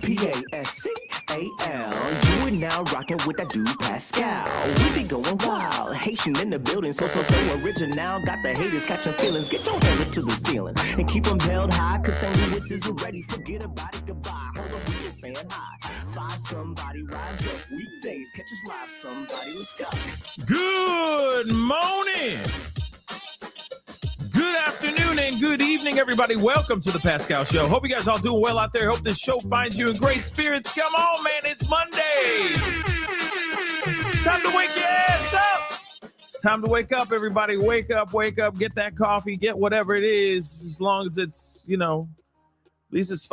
Pascal. You are now rocking with that dude Pascal. We be going wild, Haitian in the building, so original. Got the haters catching feelings. Get your hands up to the ceiling and keep them held high. Cause St. Louis is ready. Forget about it, goodbye. Hold on, we just saying hi. Five somebody, rise up. Weekdays, catch us live. Somebody, let's go. Good morning. Good afternoon and good evening, everybody. Welcome to the Pascal Show. Hope you guys all doing well out there. Hope this show finds you in great spirits. Come on, man. It's Monday. It's time to wake your ass up. It's time to wake up, everybody. Wake up, get that coffee, get whatever it is, as long as it's, you know, at least it's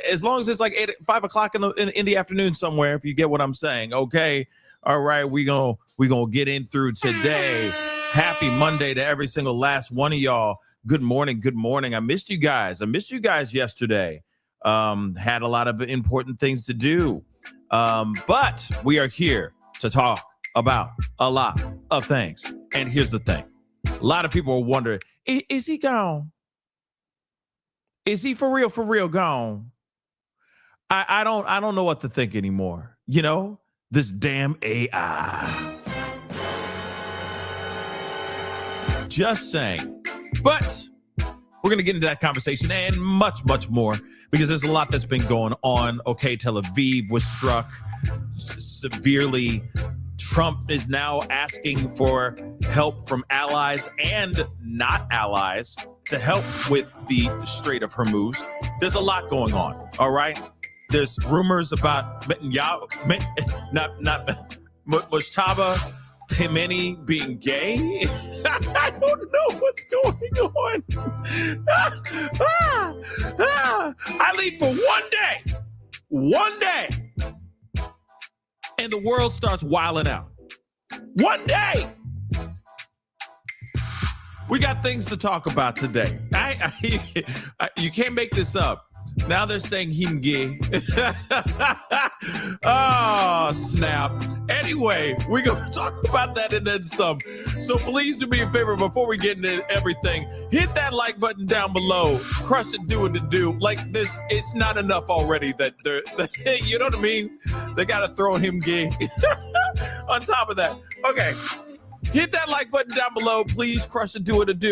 as long as it's like 5 o'clock in the afternoon somewhere, if you get what I'm saying. Okay. All right. We gonna get in through today. Happy Monday to every single last one of y'all. Good morning. Good morning. I missed you guys. Yesterday. Had a lot of important things to do. But we are here to talk about a lot of things. And here's the thing. A lot of people are wondering, is he gone? Is he for real gone? I don't know what to think anymore. You know, this damn AI. Just saying. But we're going to get into that conversation and much, much more because there's a lot that's been going on. Okay, Tel Aviv was struck severely. Trump is now asking for help from allies and not allies to help with the Strait of Hormuz. There's a lot going on, all right? There's rumors about Mujtaba Khamenei being gay. I don't know what's going on. I leave for one day, and the world starts wilding out. One day. We got things to talk about today. You can't make this up. Now they're saying him gay. Oh, snap. Anyway, we're going to talk about that and then some. So please do me a favor before we get into everything. Hit that like button down below. Crush it, do it, like this. It's not enough already that they're, you know what I mean? They got to throw him gay on top of that. Okay. Hit that like button down below. Please crush it, do it,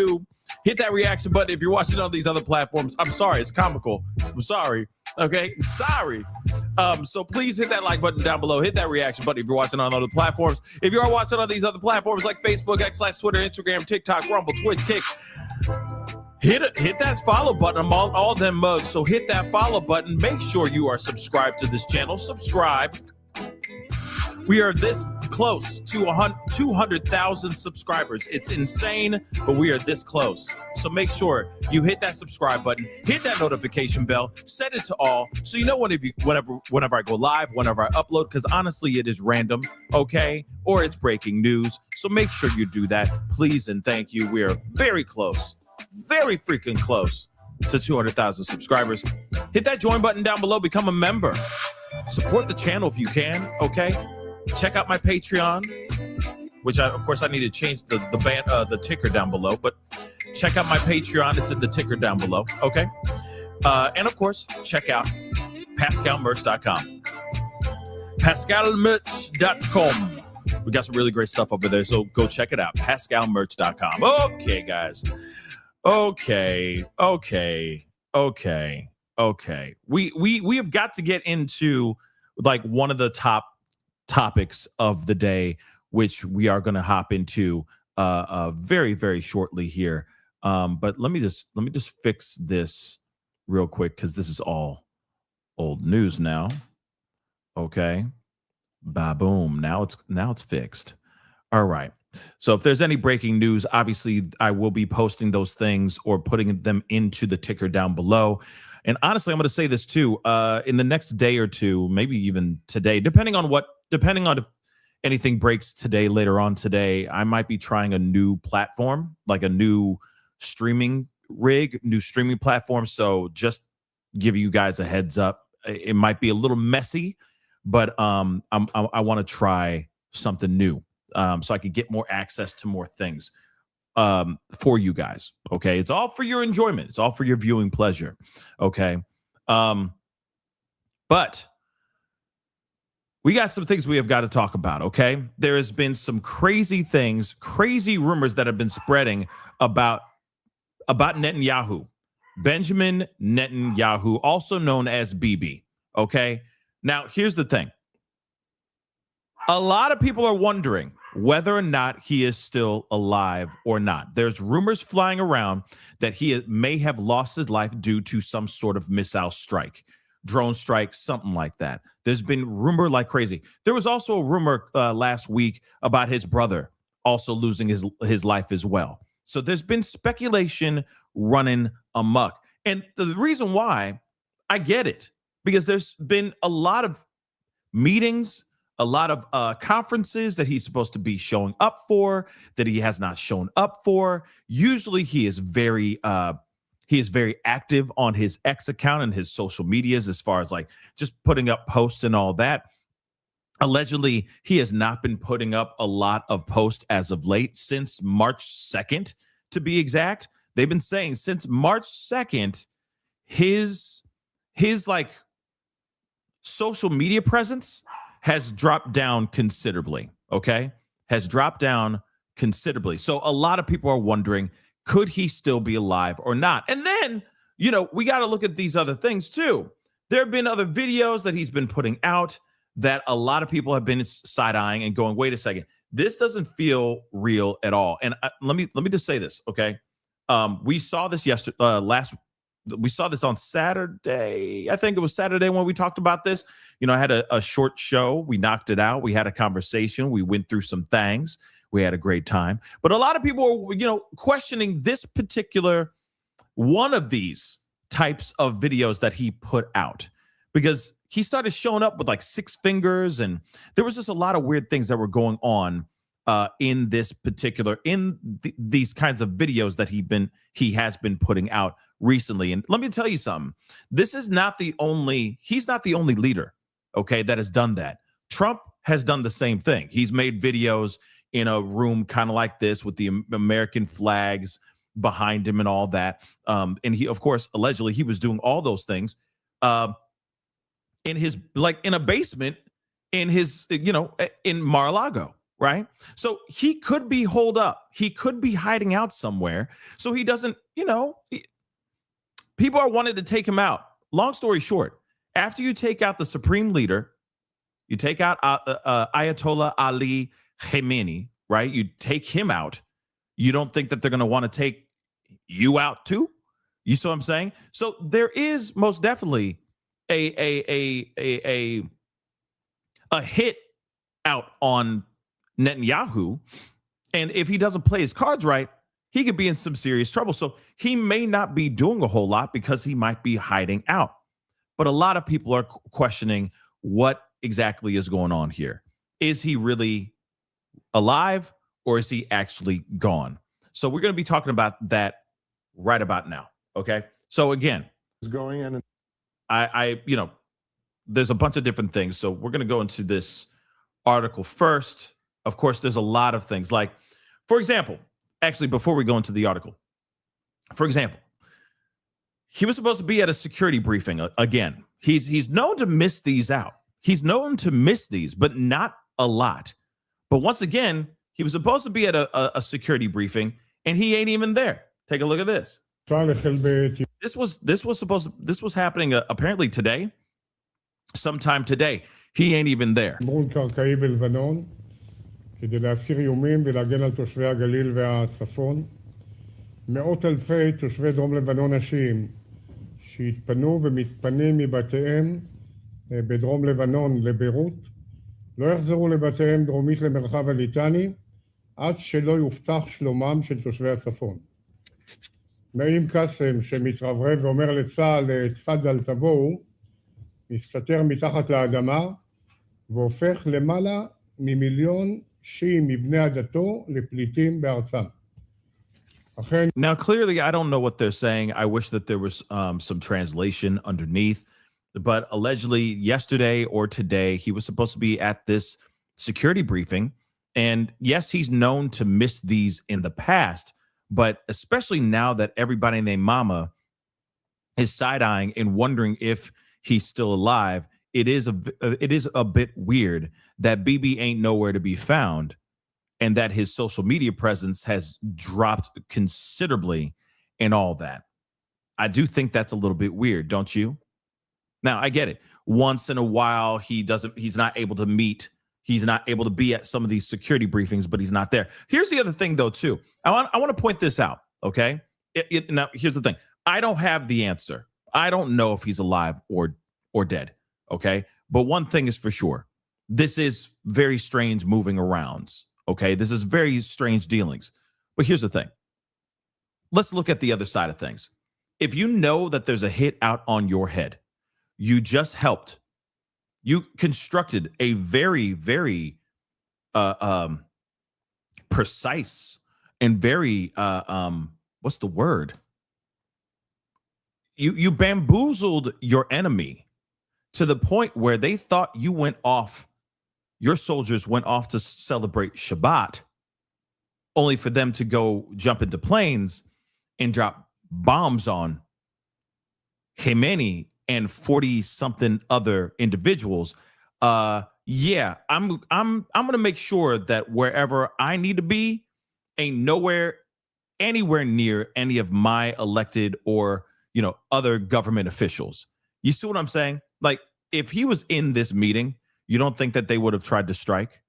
Hit that reaction button if you're watching on these other platforms. I'm sorry, it's comical. I'm sorry. Okay, sorry. So please hit that like button down below. Hit that reaction button if you're watching on other platforms. If you are watching on these other platforms like Facebook, X/Twitter, Instagram, TikTok, Rumble, Twitch, Kick, hit that follow button. I'm all them mugs. So hit that follow button. Make sure you are subscribed to this channel. Subscribe. We are this close to 200,000 subscribers. It's insane, but we are this close. So make sure you hit that subscribe button, hit that notification bell, set it to all, so you know whenever I go live, whenever I upload, because honestly, it is random, okay? Or it's breaking news. So make sure you do that, please and thank you. We are very close, very freaking close to 200,000 subscribers. Hit that join button down below, become a member. Support the channel if you can, okay? Check out my Patreon, which of course I need to change the ticker down below, but check out my Patreon. It's in the ticker down below. Okay. And of course, check out pascalmerch.com. pascalmerch.com. We got some really great stuff over there. So go check it out. pascalmerch.com. Okay, guys. Okay. We have got to get into like one of the top topics of the day, which we are going to hop into very, very shortly here. But let me just fix this real quick because this is all old news now. Okay, boom. Now it's fixed. All right. So if there's any breaking news, obviously I will be posting those things or putting them into the ticker down below. And honestly, I'm going to say this too. In the next day or two, maybe even today, depending on if anything breaks today, later on today, I might be trying a new platform, like a new streaming platform. So just give you guys a heads up. It might be a little messy, but I want to try something new so I can get more access to more things for you guys. Okay. It's all for your enjoyment. It's all for your viewing pleasure. Okay. But we got some things we have got to talk about, okay? There has been some crazy things, crazy rumors that have been spreading about Netanyahu. Benjamin Netanyahu, also known as Bibi, okay? Now, here's the thing. A lot of people are wondering whether or not he is still alive or not. There's rumors flying around that he may have lost his life due to some sort of missile strike, drone strike, something like that. There's been rumor like crazy. There was also a rumor last week about his brother also losing his life as well. So there's been speculation running amok. And the reason why, I get it, because there's been a lot of meetings, a lot of conferences that he's supposed to be showing up for, that he has not shown up for. Usually he is very active on his X account and his social medias as far as like just putting up posts and all that. Allegedly, he has not been putting up a lot of posts as of late, since March 2nd, to be exact. They've been saying since March 2nd, his like social media presence has dropped down considerably, okay? Has dropped down considerably. So a lot of people are wondering, could he still be alive or not? And then, we got to look at these other things too. There have been other videos that he's been putting out that a lot of people have been side-eyeing and going, wait a second, this doesn't feel real at all. And let me just say this, okay? We saw this we saw this on Saturday. I think it was Saturday when we talked about this. I had a short show. We knocked it out. We had a conversation. We went through some things. We had a great time. But a lot of people are, questioning this particular one of these types of videos that he put out, because he started showing up with like 6 fingers, and there was just a lot of weird things that were going on in this particular, these kinds of videos that he has been putting out recently. And let me tell you something. He's not the only leader, okay, that has done that. Trump has done the same thing. He's made videos in a room kind of like this with the American flags behind him and all that. And he, of course, allegedly he was doing all those things in a basement in his, in Mar-a-Lago. Right. So he could be holed up. He could be hiding out somewhere. So he doesn't, people are wanting to take him out. Long story short, after you take out the supreme leader, you take out Ayatollah Ali Khamenei, right? You take him out. You don't think that they're going to want to take you out too? You see what I'm saying? So there is most definitely a hit out on Netanyahu, and if he doesn't play his cards right, he could be in some serious trouble. So he may not be doing a whole lot because he might be hiding out. But a lot of people are questioning what exactly is going on here. Is he really alive, or is he actually gone? So we're going to be talking about that right about now. Okay. So again, Is going in. there's a bunch of different things. So we're going to go into this article first. Of course, there's a lot of things, like, for example, actually, before we go into the article, for example, he was supposed to be at a security briefing again. He's known to miss these out. He's known to miss these, but not a lot. But once again, he was supposed to be at a security briefing, and he ain't even there. Take a look at this. This was happening apparently today, sometime today. He ain't even there. כדי להסיר איומים ולהגן על תושבי הגליל והצפון. מאות אלפי תושבי דרום לבנון השיעים שהתפנו ומתפנים מבתיהם בדרום לבנון לביירות לא יחזרו לבתיהם דרומית למרחב הליטני עד שלא יובטח שלומם של תושבי הצפון. נעים קסם שמתרברב ואומר לצה"ל תפדל תבואו מסתתר מתחת לאדמה והופך למעלה ממיליון Now, clearly, I don't know what they're saying. I wish that there was some translation underneath. But allegedly, yesterday or today, he was supposed to be at this security briefing. And yes, he's known to miss these in the past. But especially now that everybody named Mama is side-eyeing and wondering if he's still alive, it is a bit weird that BB ain't nowhere to be found, and that his social media presence has dropped considerably and all that. I do think that's a little bit weird, don't you? Now, I get it. Once in a while, he's not able to meet. He's not able to be at some of these security briefings, but he's not there. Here's the other thing, though, too. I want to point this out, okay? Now, here's the thing. I don't have the answer. I don't know if he's alive or dead, okay? But one thing is for sure. This is very strange moving arounds, okay? This is very strange dealings. But here's the thing. Let's look at the other side of things. If you know that there's a hit out on your head, you just helped. You constructed a very, very precise and very what's the word? You bamboozled your enemy to the point where they thought you went off. Your soldiers went off to celebrate Shabbat, only for them to go jump into planes and drop bombs on Khamenei and 40-something other individuals. Yeah, I'm gonna make sure that wherever I need to be ain't anywhere near any of my elected or other government officials. You see what I'm saying? Like, if he was in this meeting, you don't think that they would have tried to strike?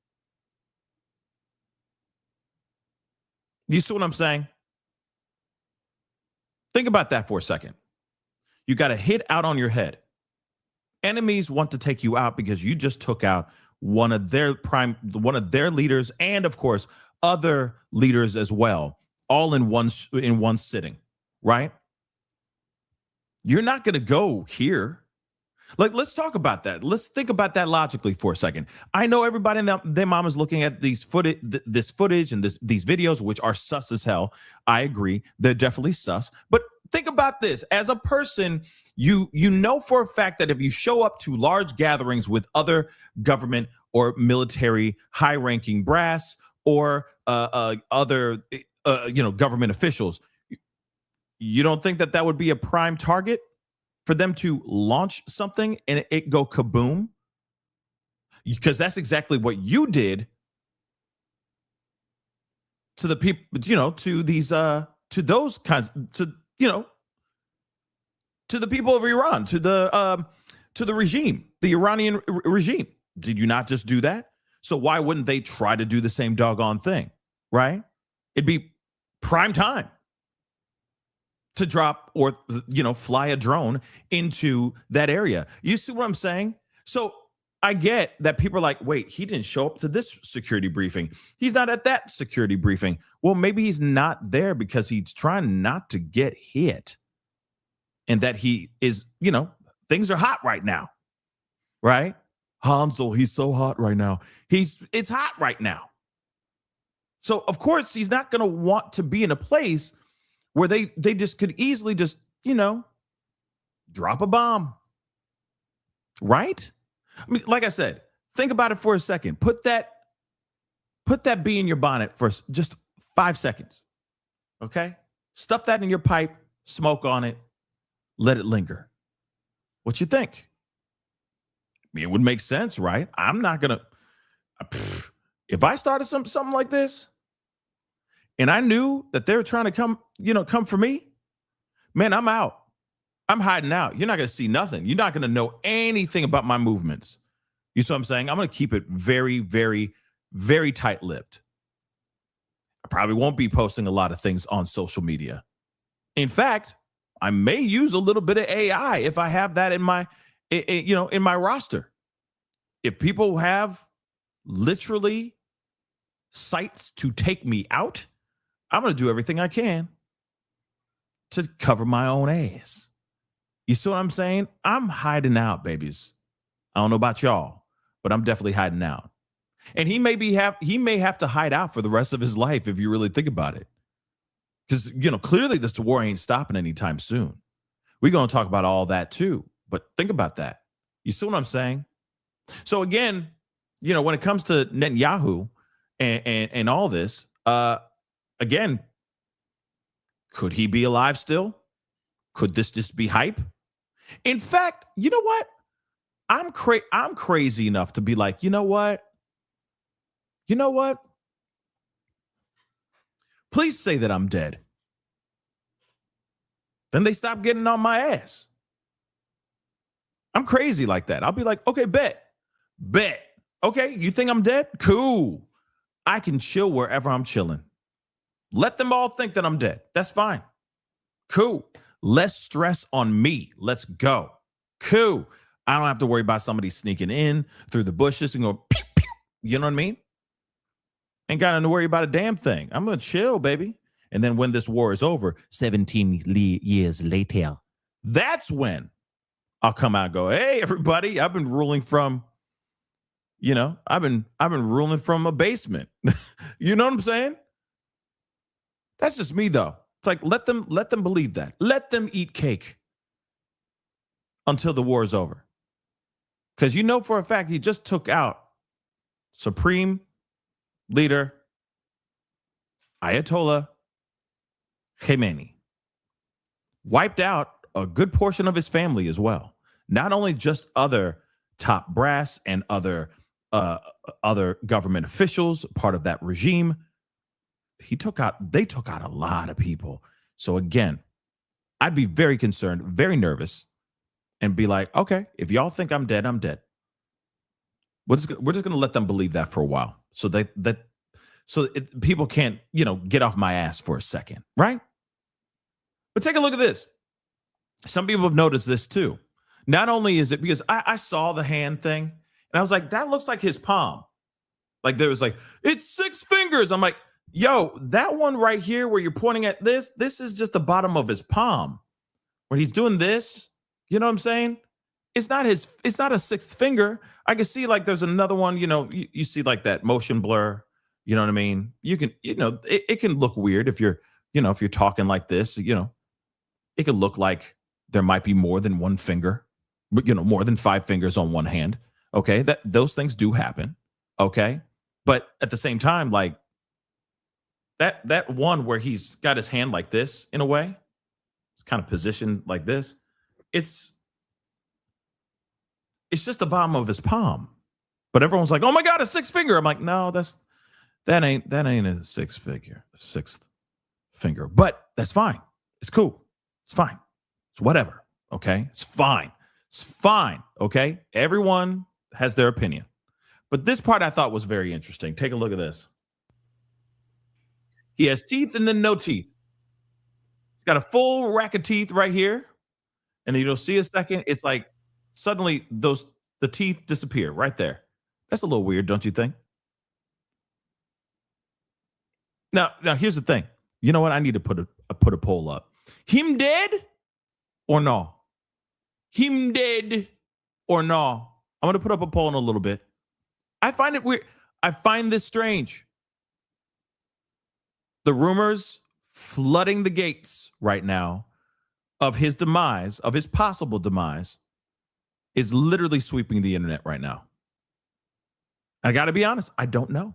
You see what I'm saying? Think about that for a second. You got a hit out on your head. Enemies want to take you out because you just took out one of their leaders, and of course other leaders as well, all in one sitting, right? You're not going to go here. Like, let's talk about that. Let's think about that logically for a second. I know everybody and their mom is looking at this footage and these videos, which are sus as hell. I agree. They're definitely sus. But think about this. As a person, you know for a fact that if you show up to large gatherings with other government or military high-ranking brass or other government officials, you don't think that would be a prime target for them to launch something and it go kaboom? Because that's exactly what you did to the people, to these, to those kinds, to the people of Iran, to the regime, the Iranian regime. Did you not just do that? So why wouldn't they try to do the same doggone thing, right? It'd be prime time to drop or fly a drone into that area. You see what I'm saying? So I get that people are like, wait, he didn't show up to this security briefing. He's not at that security briefing. Well, maybe he's not there because he's trying not to get hit. And that he is, things are hot right now, right? Hansel, he's so hot right now. It's hot right now. So of course he's not going to want to be in a place where they just could easily just, drop a bomb. Right? I mean, like I said, think about it for a second. Put that bee in your bonnet for just 5 seconds. Okay? Stuff that in your pipe, smoke on it, let it linger. What you think? I mean, it would make sense, right? I'm not going to, if I started something like this, and I knew that they were trying to come for me, man, I'm out. I'm hiding out. You're not going to see nothing. You're not going to know anything about my movements. You see what I'm saying? I'm going to keep it very, very, very tight-lipped. I probably won't be posting a lot of things on social media. In fact, I may use a little bit of AI if I have that in my roster. If people have literally sites to take me out, I'm going to do everything I can to cover my own ass. You see what I'm saying? I'm hiding out, babies. I don't know about y'all, but I'm definitely hiding out. And he may have to hide out for the rest of his life if you really think about it. Because, clearly this war ain't stopping anytime soon. We're going to talk about all that too. But think about that. You see what I'm saying? So again, when it comes to Netanyahu and all this, again, could he be alive still? Could this just be hype? In fact, you know what? I'm crazy enough to be like, you know what? Please say that I'm dead. Then they stop getting on my ass. I'm crazy like that. I'll be like, okay, bet. Okay, you think I'm dead? Cool. I can chill wherever I'm chilling. Let them all think that I'm dead. That's fine. Cool. Less stress on me. Let's go. Cool. I don't have to worry about somebody sneaking in through the bushes and go, pew, pew. You know what I mean? Ain't got to worry about a damn thing. I'm going to chill, baby. And then when this war is over, 17 years later, that's when I'll come out and go, hey, everybody, I've been ruling from, I've been ruling from a basement. You know what I'm saying? That's just me, though. It's like, let them believe that. Let them eat cake until the war is over. Because for a fact, he just took out Supreme Leader Ayatollah Khamenei. Wiped out a good portion of his family as well. Not only just other top brass and other government officials, part of that regime. They took out a lot of people. So again, I'd be very concerned, very nervous, and be like, okay, if y'all think I'm dead, I'm dead. We're just going to let them believe that for a while, so people can't, get off my ass for a second, right? But take a look at this. Some people have noticed this too. Not only is it because I saw the hand thing, and I was like, that looks like his palm. Like there was like, it's 6 fingers. I'm like, yo, that one right here where you're pointing at this is just the bottom of his palm. When he's doing this, you know what I'm saying? It's not a 6th finger. I can see like there's another one, you see like that motion blur. You know what I mean? You can, it can look weird if you're talking like this, it could look like there might be more than one finger, but more than 5 fingers on one hand. Okay. Those things do happen. Okay. But at the same time, like that one where he's got his hand like this in a way, it's kind of positioned like this. It's just the bottom of his palm, but everyone's like, oh my God, a 6th finger. I'm like, no, that ain't a 6th finger, but that's fine. It's cool. It's fine. It's whatever. Okay. It's fine. It's fine. Okay. Everyone has their opinion, but this part I thought was very interesting. Take a look at this. He has teeth and then no teeth. He's got a full rack of teeth right here. And then you'll see a second. It's like suddenly the teeth disappear right there. That's a little weird, don't you think? Now here's the thing. You know what? I need to put a poll up. Him dead or no? Him dead or no? I'm going to put up a poll in a little bit. I find it weird. I find this strange. The rumors flooding the gates right now of his demise, of his possible demise, is literally sweeping the internet right now. I got to be honest. I don't know.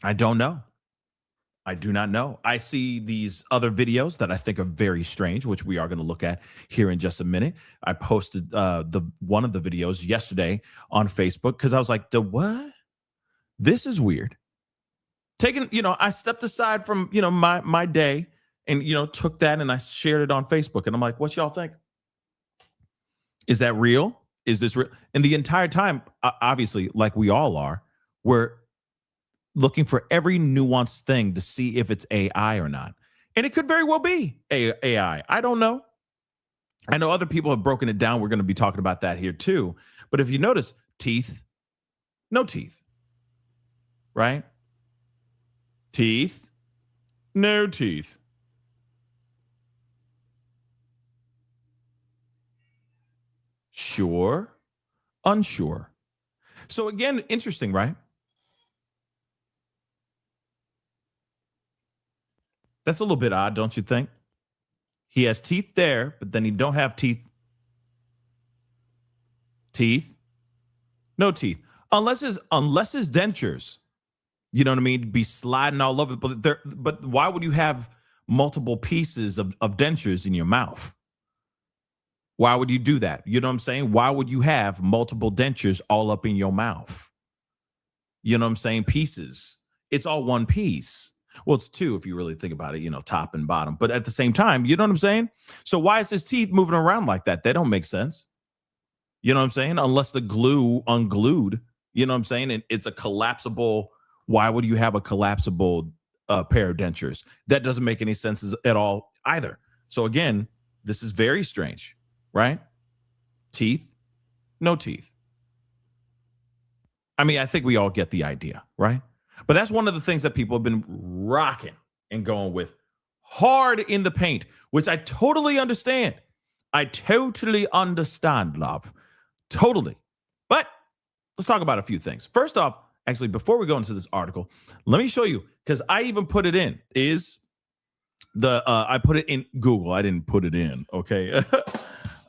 I do not know. I see these other videos that I think are very strange, which we are going to look at here in just a minute. I posted one of the videos yesterday on Facebook because I was like, the what? This is weird. I stepped aside from, my day and, took that and I shared it on Facebook. And I'm like, what y'all think? Is that real? Is this real? And the entire time, obviously, like we all are, we're looking for every nuanced thing to see if it's AI or not. And it could very well be AI. I don't know. I know other people have broken it down. We're going to be talking about that here too. But if you notice, teeth, no teeth, right? Teeth, no teeth. Sure, unsure. So again, interesting, right? That's a little bit odd, don't you think? He has teeth there, but then he don't have teeth. Teeth, no teeth. Unless his dentures, you know what I mean, be sliding all over. But why would you have multiple pieces of dentures in your mouth? Why would you do that? You know what I'm saying? Why would you have multiple dentures all up in your mouth? You know what I'm saying? Pieces. It's all one piece. Well, it's two if you really think about it, top and bottom. But at the same time, you know what I'm saying? So why is his teeth moving around like that? They don't make sense. You know what I'm saying? Unless the glue unglued, you know what I'm saying? And it's a collapsible. Why would you have a collapsible pair of dentures? That doesn't make any sense at all either. So again, this is very strange, right? Teeth, no teeth. I mean, I think we all get the idea, right? But that's one of the things that people have been rocking and going with hard in the paint, which I totally understand. I totally understand, love. Totally. But let's talk about a few things. First off, actually, before we go into this article, let me show you, because I even put it in, I put it in Google. I didn't put it in, okay?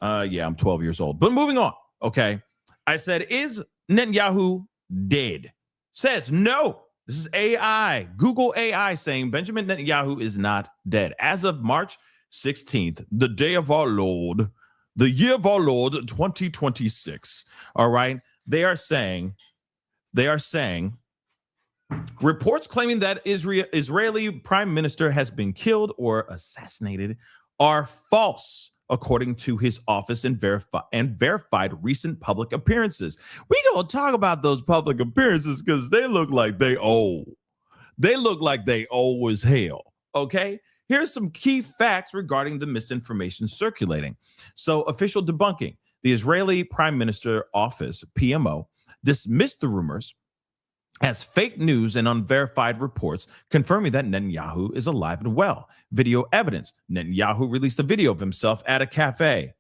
Yeah, I'm 12 years old. But moving on, okay? I said, is Netanyahu dead? Says no. This is AI. Google AI saying Benjamin Netanyahu is not dead. As of March 16th, the day of our Lord, the year of our Lord, 2026. All right. They are saying reports claiming that Israeli prime minister has been killed or assassinated are false, according to his office and verified recent public appearances. We don't talk about those public appearances because they look like they owe. They look like they owe as hell. Okay? Here's some key facts regarding the misinformation circulating. So, official debunking. The Israeli Prime Minister Office, PMO, dismissed the rumors as fake news and unverified reports confirming that Netanyahu is alive and well. Video evidence. Netanyahu released a video of himself at a cafe.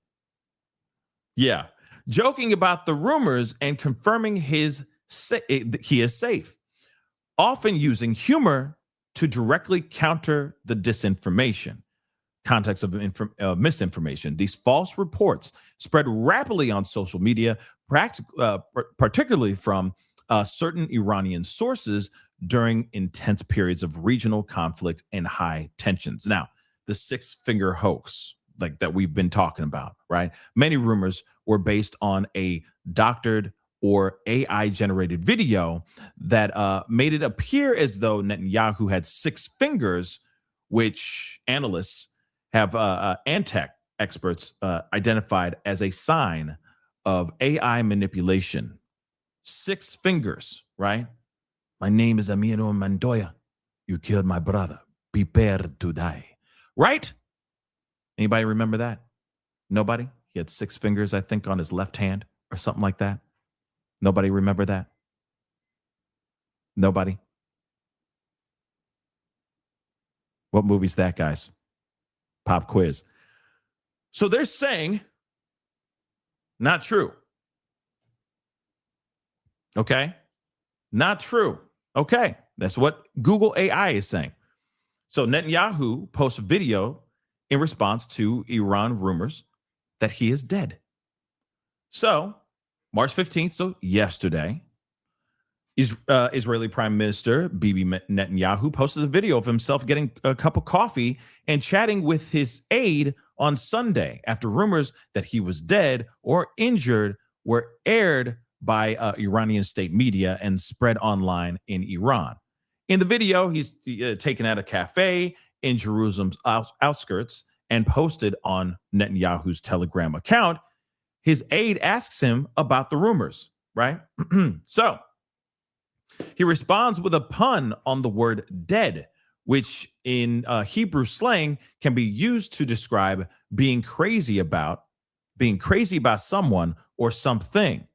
Yeah. Joking about the rumors and confirming he is safe. Often using humor to directly counter the disinformation. Context of misinformation. These false reports spread rapidly on social media, particularly from certain Iranian sources during intense periods of regional conflict and high tensions. Now, the six-finger hoax, like that we've been talking about, right? Many rumors were based on a doctored or AI-generated video that made it appear as though Netanyahu had six fingers, which analysts have and tech experts identified as a sign of AI manipulation. Six fingers, right? My name is Amiro Montoya. You killed my brother. Prepare to die. Right? Anybody remember that? Nobody? He had six fingers, I think, on his left hand or something like that. Nobody remember that? Nobody? What movie's that, guys? Pop quiz. So they're saying, not true. Okay. Not true. Okay. That's what Google AI is saying. So Netanyahu posts a video in response to Iran rumors that he is dead. So March 15th, so yesterday, Israeli Prime Minister Bibi Netanyahu posted a video of himself getting a cup of coffee and chatting with his aide on Sunday after rumors that he was dead or injured were aired by Iranian state media and spread online in Iran. In the video, he's taken at a cafe in Jerusalem's outskirts and posted on Netanyahu's Telegram account. His aide asks him about the rumors, right? So he responds with a pun on the word dead, which in Hebrew slang can be used to describe being crazy about someone or something,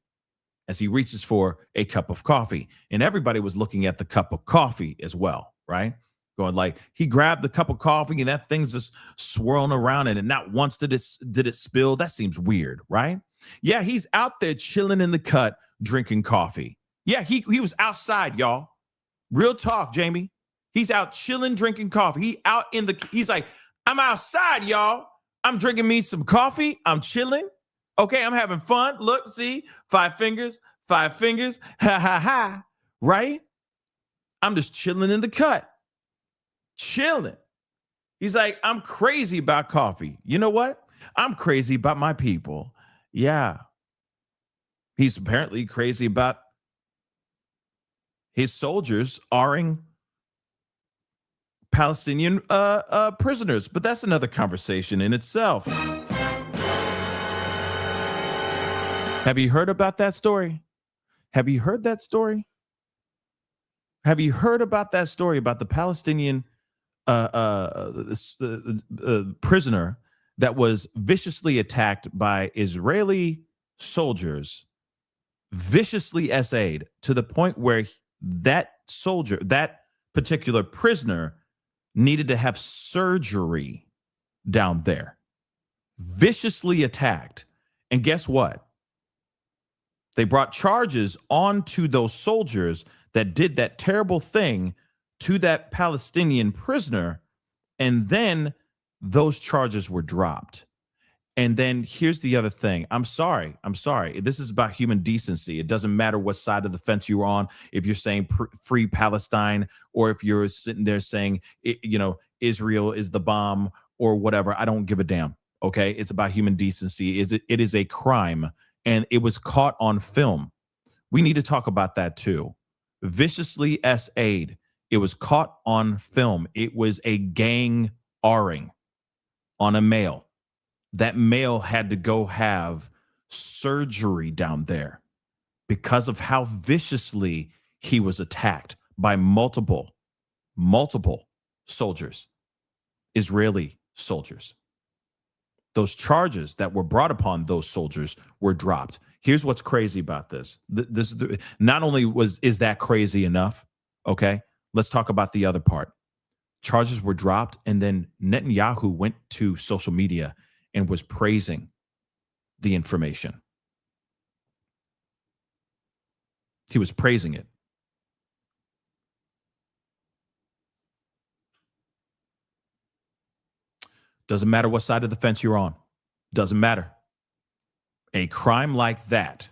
as he reaches for a cup of coffee. And everybody was looking at the cup of coffee as well, right? Going like, he grabbed the cup of coffee and that thing's just swirling around and not once did it spill. That seems weird, right? Yeah, he's out there chilling in the cut, drinking coffee. Yeah, he was outside, y'all. Real talk, Jamie. He's out chilling, drinking coffee. He's like, I'm outside, y'all. I'm drinking me some coffee. I'm chilling. Okay, I'm having fun. Look, see, five fingers, ha, ha, ha, right? I'm just chilling in the cut, chilling. He's like, I'm crazy about coffee. You know what? I'm crazy about my people. Yeah. He's apparently crazy about his soldiers arring Palestinian prisoners, but that's another conversation in itself. Have you heard about that story? Have you heard that story? Have you heard about that story about the Palestinian prisoner that was viciously attacked by Israeli soldiers, viciously SA'd to the point where that soldier, that particular prisoner, needed to have surgery down there, viciously attacked. And guess what? They brought charges onto those soldiers that did that terrible thing to that Palestinian prisoner, and then those charges were dropped. And then here's the other thing. I'm sorry. This is about human decency. It doesn't matter what side of the fence you're on. If you're saying free Palestine, or if you're sitting there saying, Israel is the bomb or whatever, I don't give a damn. Okay. It's about human decency. It is a crime, and it was caught on film. We need to talk about that too. Viciously SA'd. It was caught on film. It was a gang R-ing on a male. That male had to go have surgery down there because of how viciously he was attacked by multiple soldiers, Israeli soldiers. Those charges that were brought upon those soldiers were dropped. Here's what's crazy about this. Not only is that crazy enough, okay? Let's talk about the other part. Charges were dropped, and then Netanyahu went to social media and was praising the information. He was praising it. Doesn't matter what side of the fence you're on. Doesn't matter. A crime like that,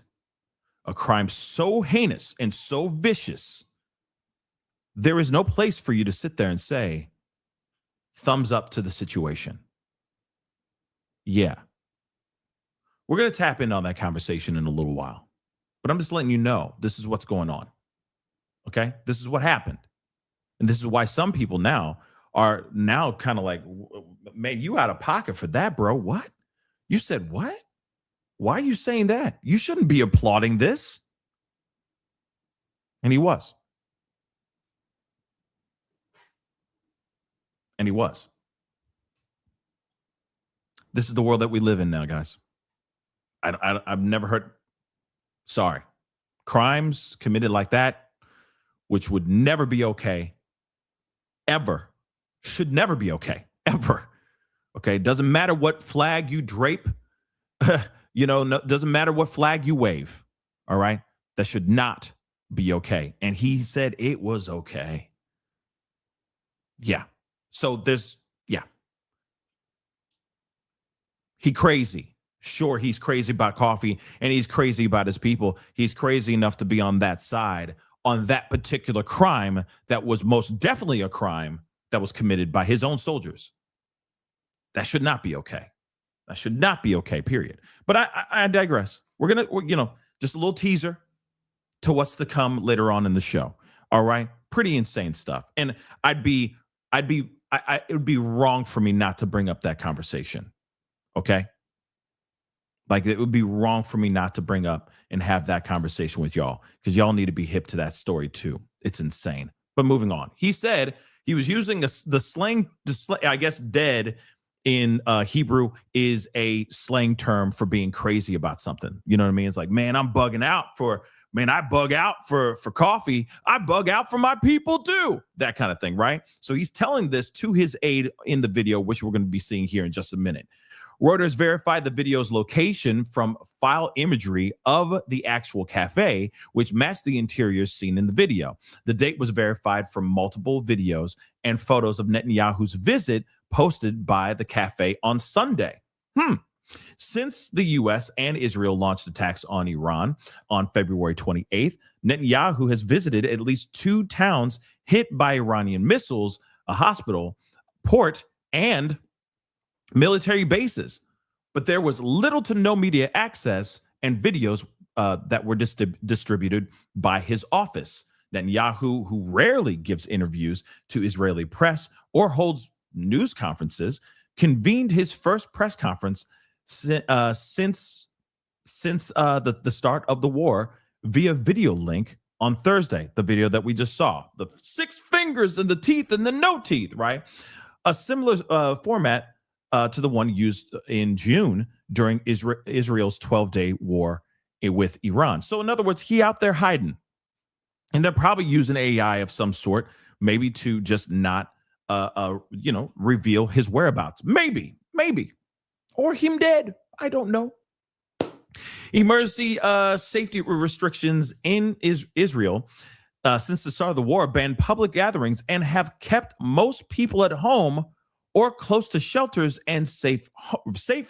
a crime so heinous and so vicious, there is no place for you to sit there and say, thumbs up to the situation. Yeah. We're going to tap in on that conversation in a little while. But I'm just letting you know this is what's going on. Okay? This is what happened. And this is why some people now are kind of like, man, you out of pocket for that, bro. What? You said what? Why are you saying that? You shouldn't be applauding this. And he was. And he was. This is the world that we live in now, guys. I've never heard. Sorry. Crimes committed like that, which would never be okay, ever, should never be okay, ever. Okay. Doesn't matter what flag you drape, doesn't matter what flag you wave. All right. That should not be okay. And he said it was okay. Yeah. So he crazy. Sure, he's crazy about coffee, and he's crazy about his people. He's crazy enough to be on that side on that particular crime that was most definitely a crime that was committed by his own soldiers. That should not be okay. That should not be okay, period. But I digress. We're just a little teaser to what's to come later on in the show. All right? Pretty insane stuff. And it would be wrong for me not to bring up that conversation. Okay? Like, it would be wrong for me not to bring up and have that conversation with y'all, because y'all need to be hip to that story too. It's insane. But moving on. He said he was using the slang, I guess dead in Hebrew is a slang term for being crazy about something. You know what I mean? It's like, man, I bug out for coffee. I bug out for my people too. That kind of thing, right? So he's telling this to his aide in the video, which we're going to be seeing here in just a minute. Reuters verified the video's location from file imagery of the actual cafe, which matched the interior seen in the video. The date was verified from multiple videos and photos of Netanyahu's visit posted by the cafe on Sunday. Since the U.S. and Israel launched attacks on Iran on February 28th, Netanyahu has visited at least 2 towns hit by Iranian missiles, a hospital, port, and military bases. but there was little to no media access and videos that were distributed by his office. Netanyahu, who rarely gives interviews to Israeli press or holds news conferences, convened his first press conference since the start of the war via video link on Thursday, the video that we just saw, the 6 fingers and the teeth and the no teeth, right? A similar format to the one used in June during Israel's 12-day war with Iran. So in other words, he out there hiding. And they're probably using AI of some sort, maybe to just not, reveal his whereabouts. Maybe. Or him dead. I don't know. Emergency safety restrictions in Israel since the start of the war banned public gatherings and have kept most people at home or close to shelters and safe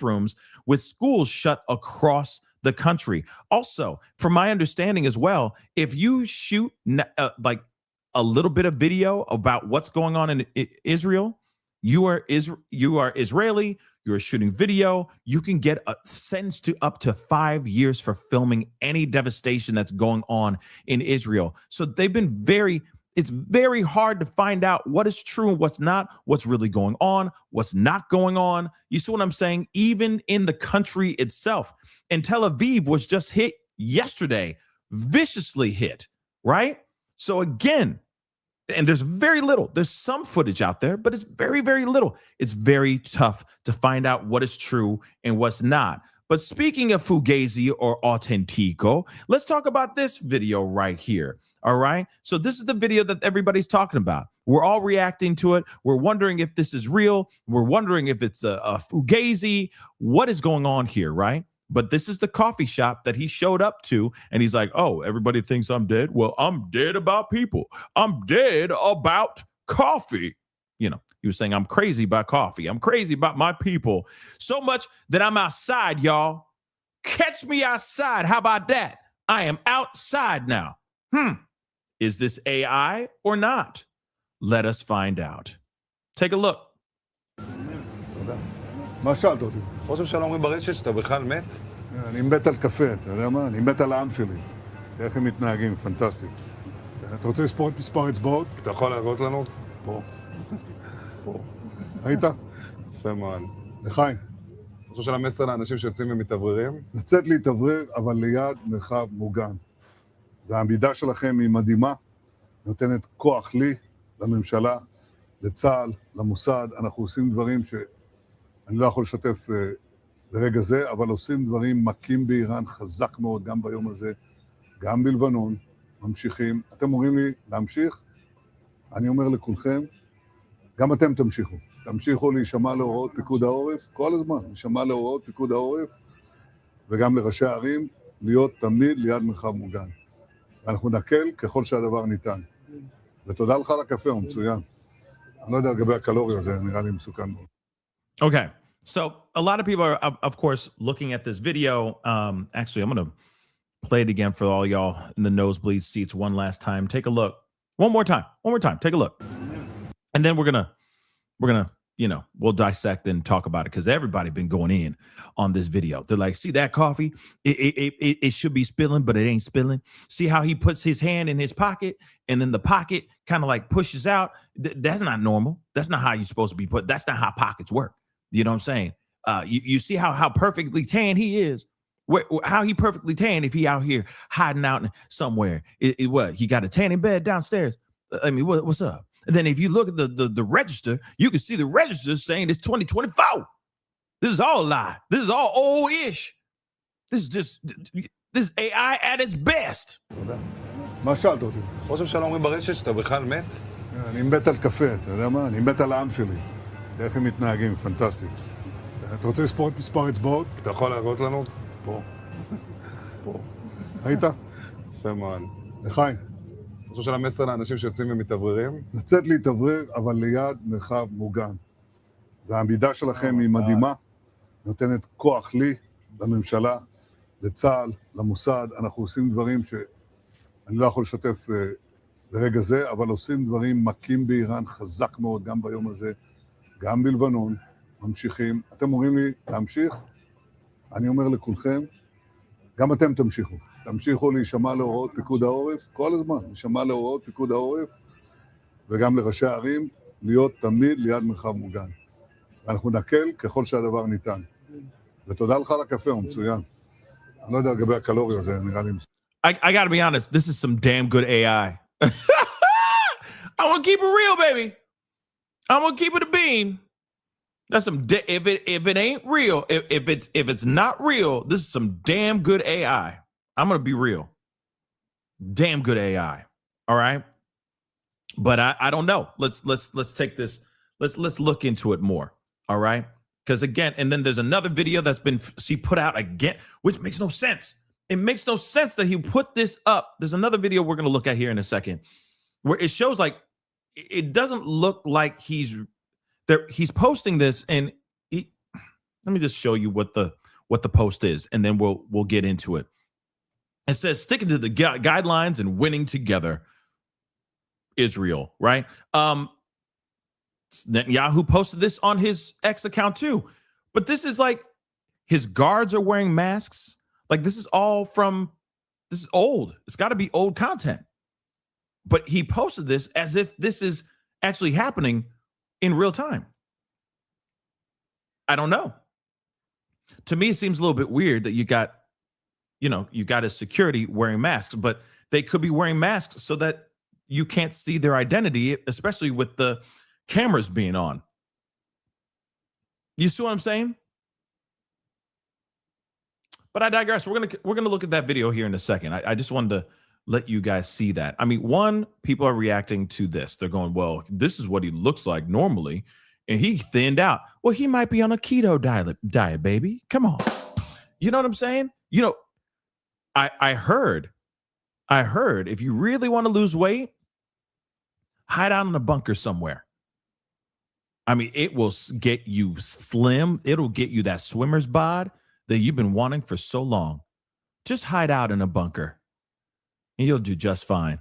rooms, with schools shut across the country. Also, from my understanding as well, if you shoot like a little bit of video about what's going on in Israel, you are Israeli, you're shooting video, you can get sentenced to up to 5 years for filming any devastation that's going on in Israel. So they've been it's very hard to find out what is true and what's not, what's really going on, what's not going on. You see what I'm saying? Even in the country itself. And Tel Aviv was just hit yesterday, viciously hit, right? So again, and there's very little. There's some footage out there, but it's very, very little. It's very tough to find out what is true and what's not. But speaking of Fugazi or Autentico, let's talk about this video right here. All right. So this is the video that everybody's talking about. We're all reacting to it. We're wondering if this is real. We're wondering if it's a Fugazi. What is going on here, right? But this is the coffee shop that he showed up to, and he's like, oh, everybody thinks I'm dead. Well, I'm dead about people. I'm dead about coffee. You know, he was saying, I'm crazy about coffee. I'm crazy about my people. So much that I'm outside, y'all. Catch me outside. How about that? I am outside now. Is this AI or not? Let us find out. Take a look. מה שאלת אותי? ראש הממשלה אומרים ברשת שאתה בכלל מת? אני מת על קפה, אתה יודע מה? אני מת על העם שלי. איך הם מתנהגים, פנטסטי. אתה רוצה לספור את מספר אצבעות? אתה יכול להראות לנו? פה. ראית? יפה מאוד. לחיים. ראש הממשלה מסר לאנשים שיוצאים ומתאווררים? לצאת להתאוורר, אבל ליד מרחב מוגן. והעמידה שלכם היא מדהימה, נותנת כוח לי, לממשלה, לצה"ל, למוסד. אנחנו עושים דברים אני לא יכול לשתף ברגע זה, אבל עושים דברים מכים באיראן חזק מאוד, גם ביום הזה, גם בלבנון, ממשיכים. אתם אומרים לי להמשיך? אני אומר לכולכם, גם אתם תמשיכו. תמשיכו להישמע להוראות פיקוד העורף, כל הזמן, להישמע להוראות פיקוד העורף, וגם לראשי הערים, להיות תמיד ליד מרחב מוגן. ואנחנו נקל ככל שהדבר ניתן. ותודה לך על הקפה, הוא מצוין. אני לא יודע לגבי הקלוריות, זה נראה לי מסוכן מאוד. Okay, so a lot of people are, of course, looking at this video. Actually, I'm going to play it again for all y'all in the nosebleed seats one last time. Take a look. One more time. Take a look. And then we're gonna, we'll dissect and talk about it because everybody been going in on this video. They're like, see that coffee? It should be spilling, but it ain't spilling. See how he puts his hand in his pocket and then the pocket kind of like pushes out? That's not normal. That's not how you're supposed to be put. That's not how pockets work. You know what I'm saying? You see how perfectly tan he is. How he perfectly tan if he out here hiding out somewhere. What? He got a tanning bed downstairs. I mean, what's up? And then if you look at the register, you can see the register saying it's 2024. This is all a lie. This is all old-ish. This is AI at its best. תודה. מה שאלת אותי? ראש הממשלה אומרים ברשת שאתה בכלל מת? אני מת על קפה, אתה יודע מה? אני מת על העם שלי. איך הם מתנהגים, פנטסטי. אתה רוצה לספור את מספר אצבעות? אתה יכול להראות לנו? פה. ראית? יפה מאוד. לחיים. ראש הממשלה מסר לאנשים שיוצאים ומתאווררים? לצאת להתאוורר, אבל ליד מרחב מוגן. והעמידה שלכם היא מדהימה, נותנת כוח לי, לממשלה, לצה"ל, למוסד. אנחנו עושים דברים שאני לא יכול לשתף ברגע זה, אבל עושים דברים מכים באיראן חזק מאוד, גם ביום הזה, גם בלבנון, ממשיכים. אתם אומרים לי להמשיך? אני אומר לכולכם, גם אתם תמשיכו להישמע להוראות פיקוד העורף, כל הזמן, להישמע להוראות פיקוד העורף, וגם לראשי הערים, להיות תמיד ליד מרחב מוגן. אנחנו נקל ככל שהדבר ניתן. ותודה לך על הקפה, הוא מצוין. אני לא יודע לגבי הקלוריות, זה נראה לי... I gotta be honest, this is some damn good AI. I want to keep it real, baby. I'm gonna keep it a bean. That's some if it ain't real, if it's not real, this is some damn good AI. I'm gonna be real. Damn good AI. All right. But I don't know. Let's take this. Let's look into it more. All right. Because again, and then there's another video that's been put out again, which makes no sense. It makes no sense that he put this up. There's another video we're gonna look at here in a second, where it shows like it doesn't look like he's posting this, and let me just show you what the post is, and then we'll get into it. It says sticking to the guidelines and winning together, Israel, right? Netanyahu posted this on his X account too, but this is like his guards are wearing masks. Like this is old. It's got to be old content. But he posted this as if this is actually happening in real time. I don't know. To me, it seems a little bit weird that you got his security wearing masks, but they could be wearing masks so that you can't see their identity, especially with the cameras being on. You see what I'm saying? But I digress. We're gonna look at that video here in a second. I just wanted to let you guys see that. I mean, people are reacting to this. They're going, well, this is what he looks like normally, and he thinned out. Well, he might be on a keto diet, baby. Come on. You know what I'm saying? You know, I heard if you really want to lose weight, hide out in a bunker somewhere. I mean, it will get you slim. It'll get you that swimmer's bod that you've been wanting for so long. Just hide out in a bunker and you'll do just fine.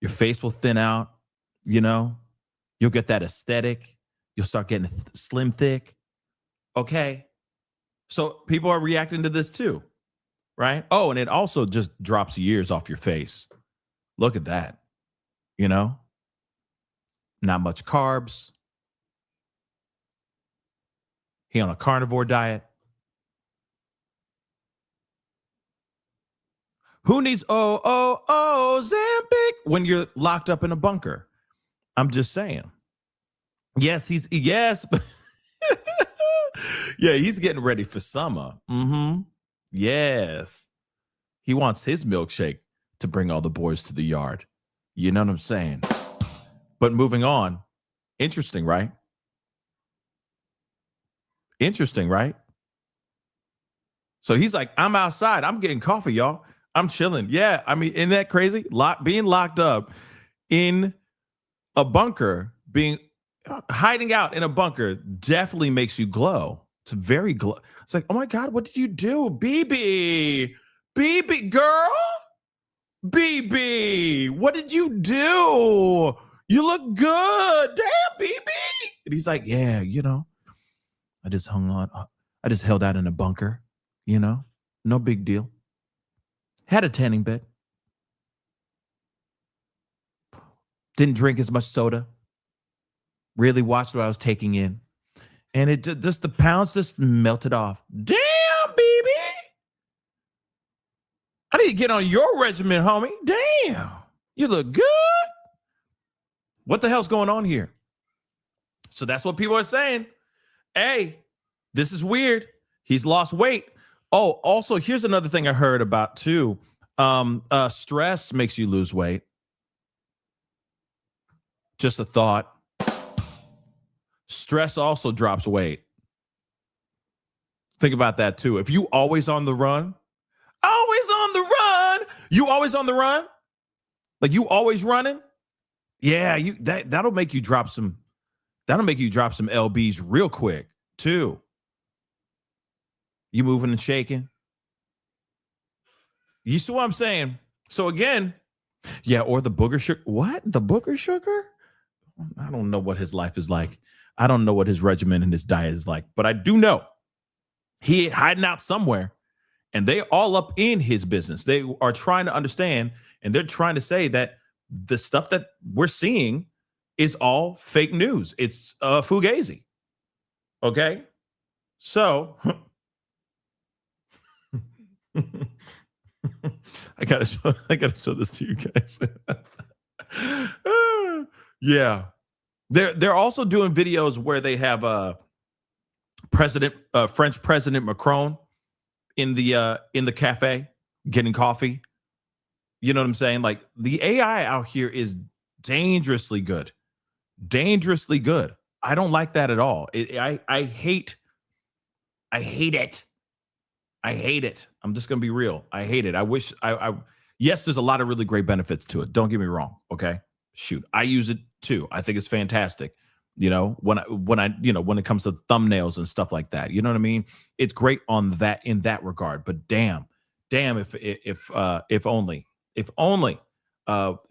Your face will thin out, you'll get that aesthetic. You'll start getting slim thick. Okay. So people are reacting to this too, right? Oh, and it also just drops years off your face. Look at that. Not much carbs. He on a carnivore diet. Who needs Ozempic when you're locked up in a bunker? I'm just saying. Yes. Yeah, he's getting ready for summer. Mm-hmm. Yes. He wants his milkshake to bring all the boys to the yard. You know what I'm saying? But moving on. Interesting, right? So he's like, I'm outside. I'm getting coffee, y'all. I'm chilling. Yeah, I mean, isn't that crazy? Being locked up in a bunker, hiding out in a bunker definitely makes you glow. It's very glow. It's like, oh my God, what did you do? BB, girl? BB, what did you do? You look good. Damn, BB. And he's like, yeah, I just I just held out in a bunker, no big deal. Had a tanning bed. Didn't drink as much soda. Really watched what I was taking in. And it just, the pounds just melted off. Damn, baby. I need to get on your regimen, homie. Damn. You look good. What the hell's going on here? So that's what people are saying. Hey, this is weird. He's lost weight. Oh, also, here's another thing I heard about too. Stress makes you lose weight. Just a thought. Stress also drops weight. Think about that too. If you always on the run, you always on the run, like you always running. Yeah, that'll make you drop some LBs real quick too. You moving and shaking. You see what I'm saying? So again, yeah, or the booger sugar. What? The booger sugar? I don't know what his life is like. I don't know what his regimen and his diet is like, but I do know He hiding out somewhere, and they all up in his business. They are trying to understand, and they're trying to say that the stuff that we're seeing is all fake news. It's fugazi. Okay, so I gotta show this to you guys. Yeah, they're also doing videos where they have French President Macron in the cafe getting coffee. You know what I'm saying? Like, the AI out here is dangerously good. Dangerously good. I don't like that at all. I hate it. I hate it. I'm just gonna be real. I hate it. I wish yes, there's a lot of really great benefits to it. Don't get me wrong. Okay. Shoot. I use it too. I think it's fantastic. You know, when it comes to thumbnails and stuff like that. You know what I mean? It's great in that regard. But damn, if only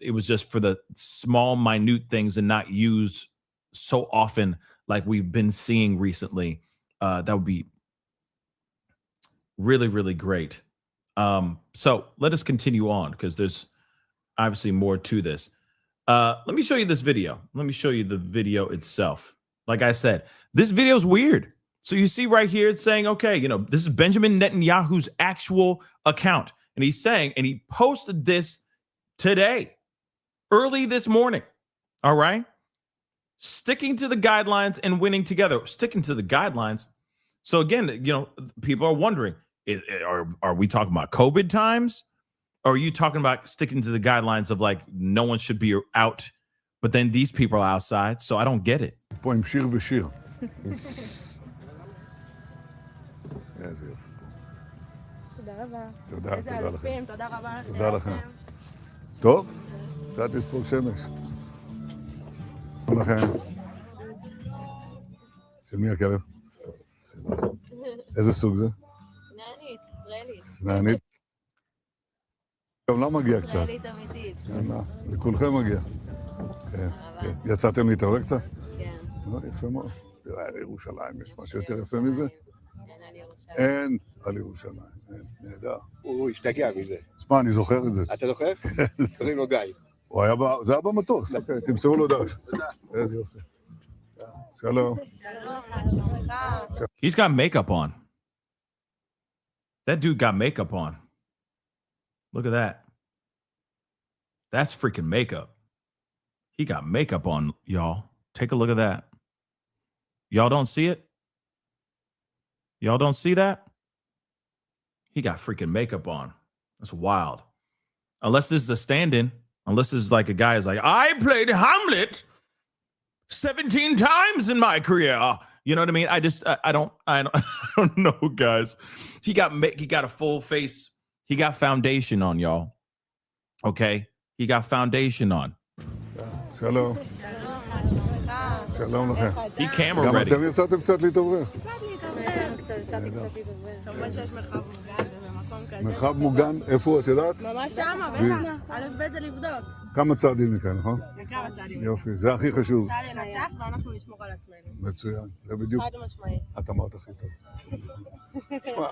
it was just for the small, minute things and not used so often like we've been seeing recently. That would be really, really great. So let us continue on, because there's obviously more to this. Let me show you this video. Let me show you the video itself. Like I said, this video is weird. So you see right here, it's saying, okay, this is Benjamin Netanyahu's actual account. And he's saying, and he posted this today, early this morning. All right. Sticking to the guidelines and winning together. Sticking to the guidelines. So again, people are wondering, are we talking about COVID times? Or are you talking about sticking to the guidelines of like no one should be out, but then these people are outside? So I don't get it. פה עם שיר ושיר. איזה יופי. תודה רבה. תודה, איזה תודה לכם. אלופים, תודה רבה. תודה לכם. טוב, קצת לספוג שמש. תודה לכם. של מי הכלב? איזה סוג זה? נענית, ישראלית. נענית. גם לא מגיע קצת. ישראלית אמיתית. יאללה, לכולכם מגיע. כן. יצאתם להתעורר קצת? כן. יפה מאוד. תראה, על ירושלים, יש משהו יותר יפה מזה? אין על ירושלים. אין על ירושלים, נהדר. הוא השתגע מזה. תשמע, אני זוכר את זה. אתה זוכר? קוראים לו גיא. זה היה במטוס, אוקיי, תמסרו לו דש. איזה יופי. שלום. He's got makeup on. That dude got makeup on. Look at that. That's freaking makeup. He got makeup on, y'all. Take a look at that. Y'all don't see it? Y'all don't see that? He got freaking makeup on. That's wild. Unless this is a stand-in. Unless this is like a guy who's like, I played Hamlet 17 times in my career. You know what I mean? I don't know, guys. He got a full face. He got foundation on, y'all. Okay? He got foundation on. שלום. שלום לכם. He camera גם ready. אתם יצאתם קצת להתעורר. יצאתי קצת להתעורר. כמובן שיש מרחב מוגן במקום כזה. מרחב מוגן, איפה את יודעת? ממש שמה, בטח. א' ב' זה לבדוק. כמה צעדים מכאן, נכון? כמה צעדים. יופי, זה הכי חשוב. צה"ל ינצח ואנחנו נשמור על עצמנו. מצוין, זה בדיוק. חד משמעית. את אמרת הכי טוב.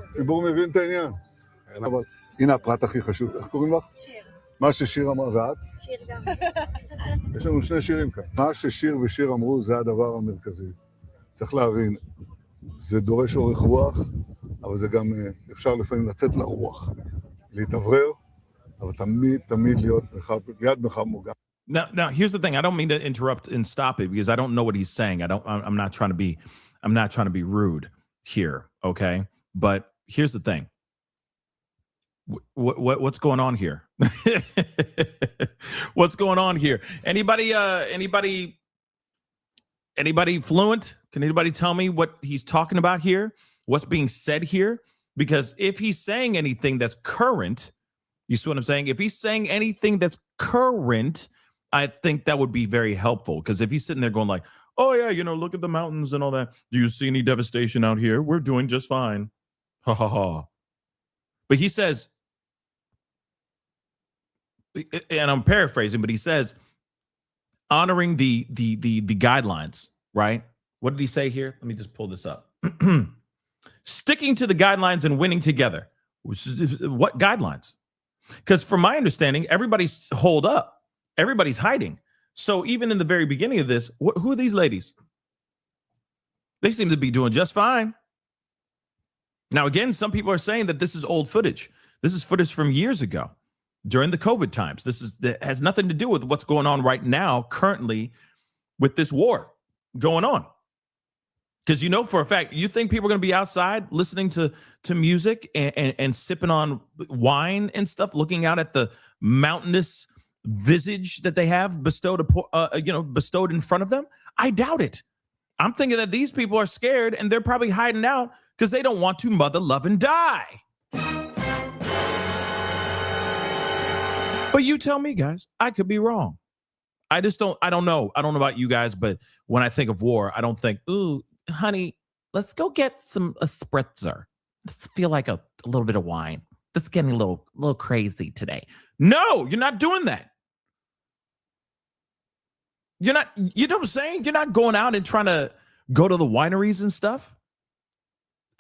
הציבור מבין את העניין. אבל הנה הפרט הכי חשוב. איך קוראים לך? שיר. מה ששיר אמרה, ואת? שיר גם. יש לנו שני שירים כאן. מה ששיר ושיר אמרו, זה הדבר המרכזי. צריך להבין, זה דורש אורך רוח, אבל זה גם אפשר לפעמים לצאת לרוח, להתאוורר, אבל תמיד להיות ליד מרחב מוגן. Now, here's the thing. I don't mean to interrupt and stop it because I don't know what he's saying. I'm not trying to be rude here, okay? But here's the thing. What's going on here? What's going on here? Anybody fluent? Can anybody tell me what he's talking about here? What's being said here? Because if he's saying anything that's current, you see what I'm saying? If he's saying anything that's current, I think that would be very helpful. Because if he's sitting there going like, oh yeah, look at the mountains and all that. Do you see any devastation out here? We're doing just fine. Ha ha ha. But he says, and I'm paraphrasing, but he says, honoring the guidelines, right? What did he say here? Let me just pull this up. sticking to the guidelines and winning together. Which is what guidelines? Because from my understanding, everybody's holed up. Everybody's hiding. So even in the very beginning of this, who are these ladies? They seem to be doing just fine. Now, again, some people are saying that this is old footage. This is footage from years ago during the COVID times. That has nothing to do with what's going on right now, currently, with this war going on. Because you know for a fact, you think people are going to be outside listening to music and sipping on wine and stuff, looking out at the mountainous visage that they have bestowed in front of them? I doubt it. I'm thinking that these people are scared and they're probably hiding out because they don't want to mother, love, and die. But you tell me, guys, I could be wrong. I don't know. I don't know about you guys, but when I think of war, I don't think, ooh, honey, let's go get a spritzer. Let's feel like a little bit of wine. This is getting a little crazy today. No, you're not doing that. You're not, you know what I'm saying? You're not going out and trying to go to the wineries and stuff.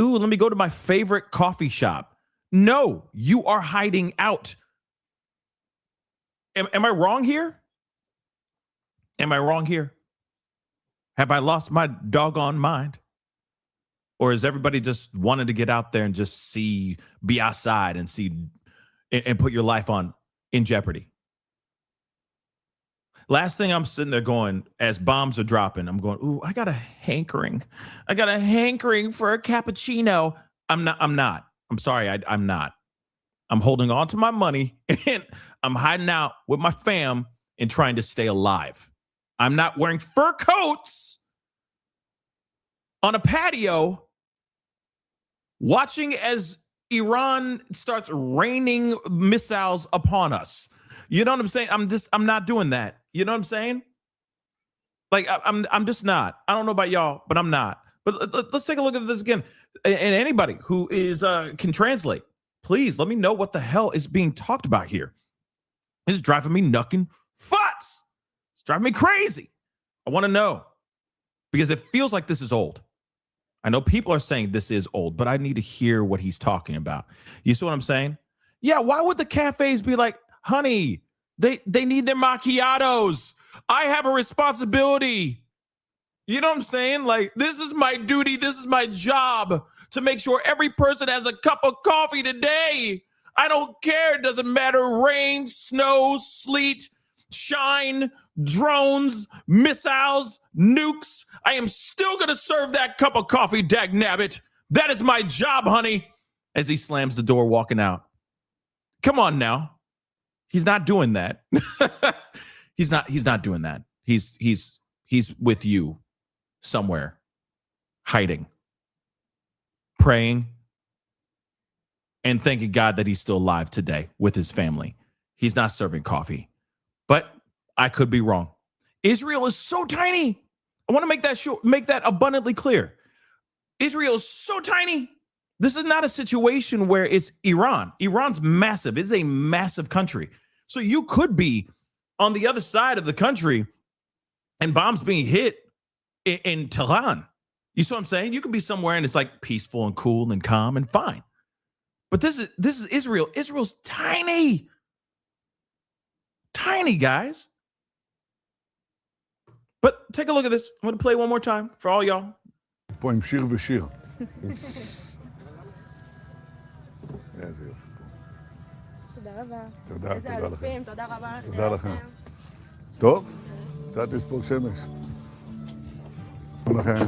Ooh, let me go to my favorite coffee shop. No, you are hiding out. Am I wrong here? Am I wrong here? Have I lost my doggone mind? Or is everybody just wanting to get out there and just be outside and and put your life in jeopardy? Last thing I'm sitting there going, as bombs are dropping, I'm going, ooh, I got a hankering. I got a hankering for a cappuccino. I'm not. I'm sorry, I'm not. I'm holding on to my money and I'm hiding out with my fam and trying to stay alive. I'm not wearing fur coats on a patio watching as Iran starts raining missiles upon us. You know what I'm saying? I'm not doing that. You know what I'm saying? Like, I'm just not. I don't know about y'all, but I'm not. But let's take a look at this again. And anybody who is can translate, please let me know what the hell is being talked about here. It's driving me nucking futs. It's driving me crazy. I want to know because it feels like this is old. I know people are saying this is old, but I need to hear what he's talking about. You see what I'm saying? Yeah, why would the cafes be like, honey, they need their macchiatos. I have a responsibility. You know what I'm saying? Like, this is my duty. This is my job to make sure every person has a cup of coffee today. I don't care. It doesn't matter. Rain, snow, sleet, shine, drones, missiles, nukes. I am still going to serve that cup of coffee, dagnabbit. That is my job, honey. As he slams the door, walking out. Come on now. He's not doing that. He's not doing that. He's with you somewhere, hiding, praying, and thanking God that he's still alive today with his family. He's not serving coffee. But I could be wrong. Israel is so tiny. I want to make that abundantly clear. Israel is so tiny. This is not a situation where it's Iran. Iran's massive. It's a massive country. So you could be on the other side of the country and bombs being hit in Tehran. You see what I'm saying? You could be somewhere and it's like peaceful and cool and calm and fine. But this is Israel. Israel's tiny. Tiny, guys. But take a look at this. I'm going to play one more time for all y'all. פה עם שיר ושיר. איזה יופי. תודה רבה. תודה, איזה תודה לכם. אלופים, תודה רבה. תודה לכם. טוב, קצת לספוג שמש. תודה לכם.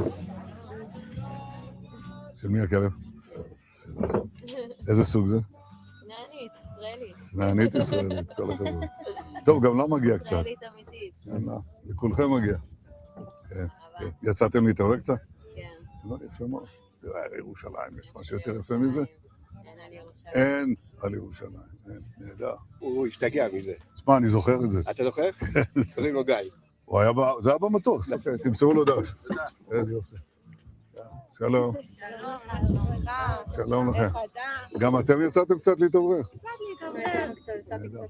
של מי הכלב? איזה סוג זה? נענית, ישראלית. נענית ישראלית, כל הכבוד. טוב, גם לא מגיע קצת. ישראלית אמיתית. יאללה, לכולכם מגיע. כן, כן. יצאתם להתעורר קצת? כן. לא, יפה מאוד. תראה, ירושלים, יש משהו יותר יפה מזה? אין על ירושלים. אין על ירושלים, אין, נהדר. הוא השתגע מזה. תשמע, אני זוכר את זה. אתה זוכר? קוראים לו גיא. זה היה במטוס, אוקיי, תמסרו לו דש. איזה יופי. שלום. שלום לכם. גם אתם יצאתם קצת להתעורר? קצת להתעורר.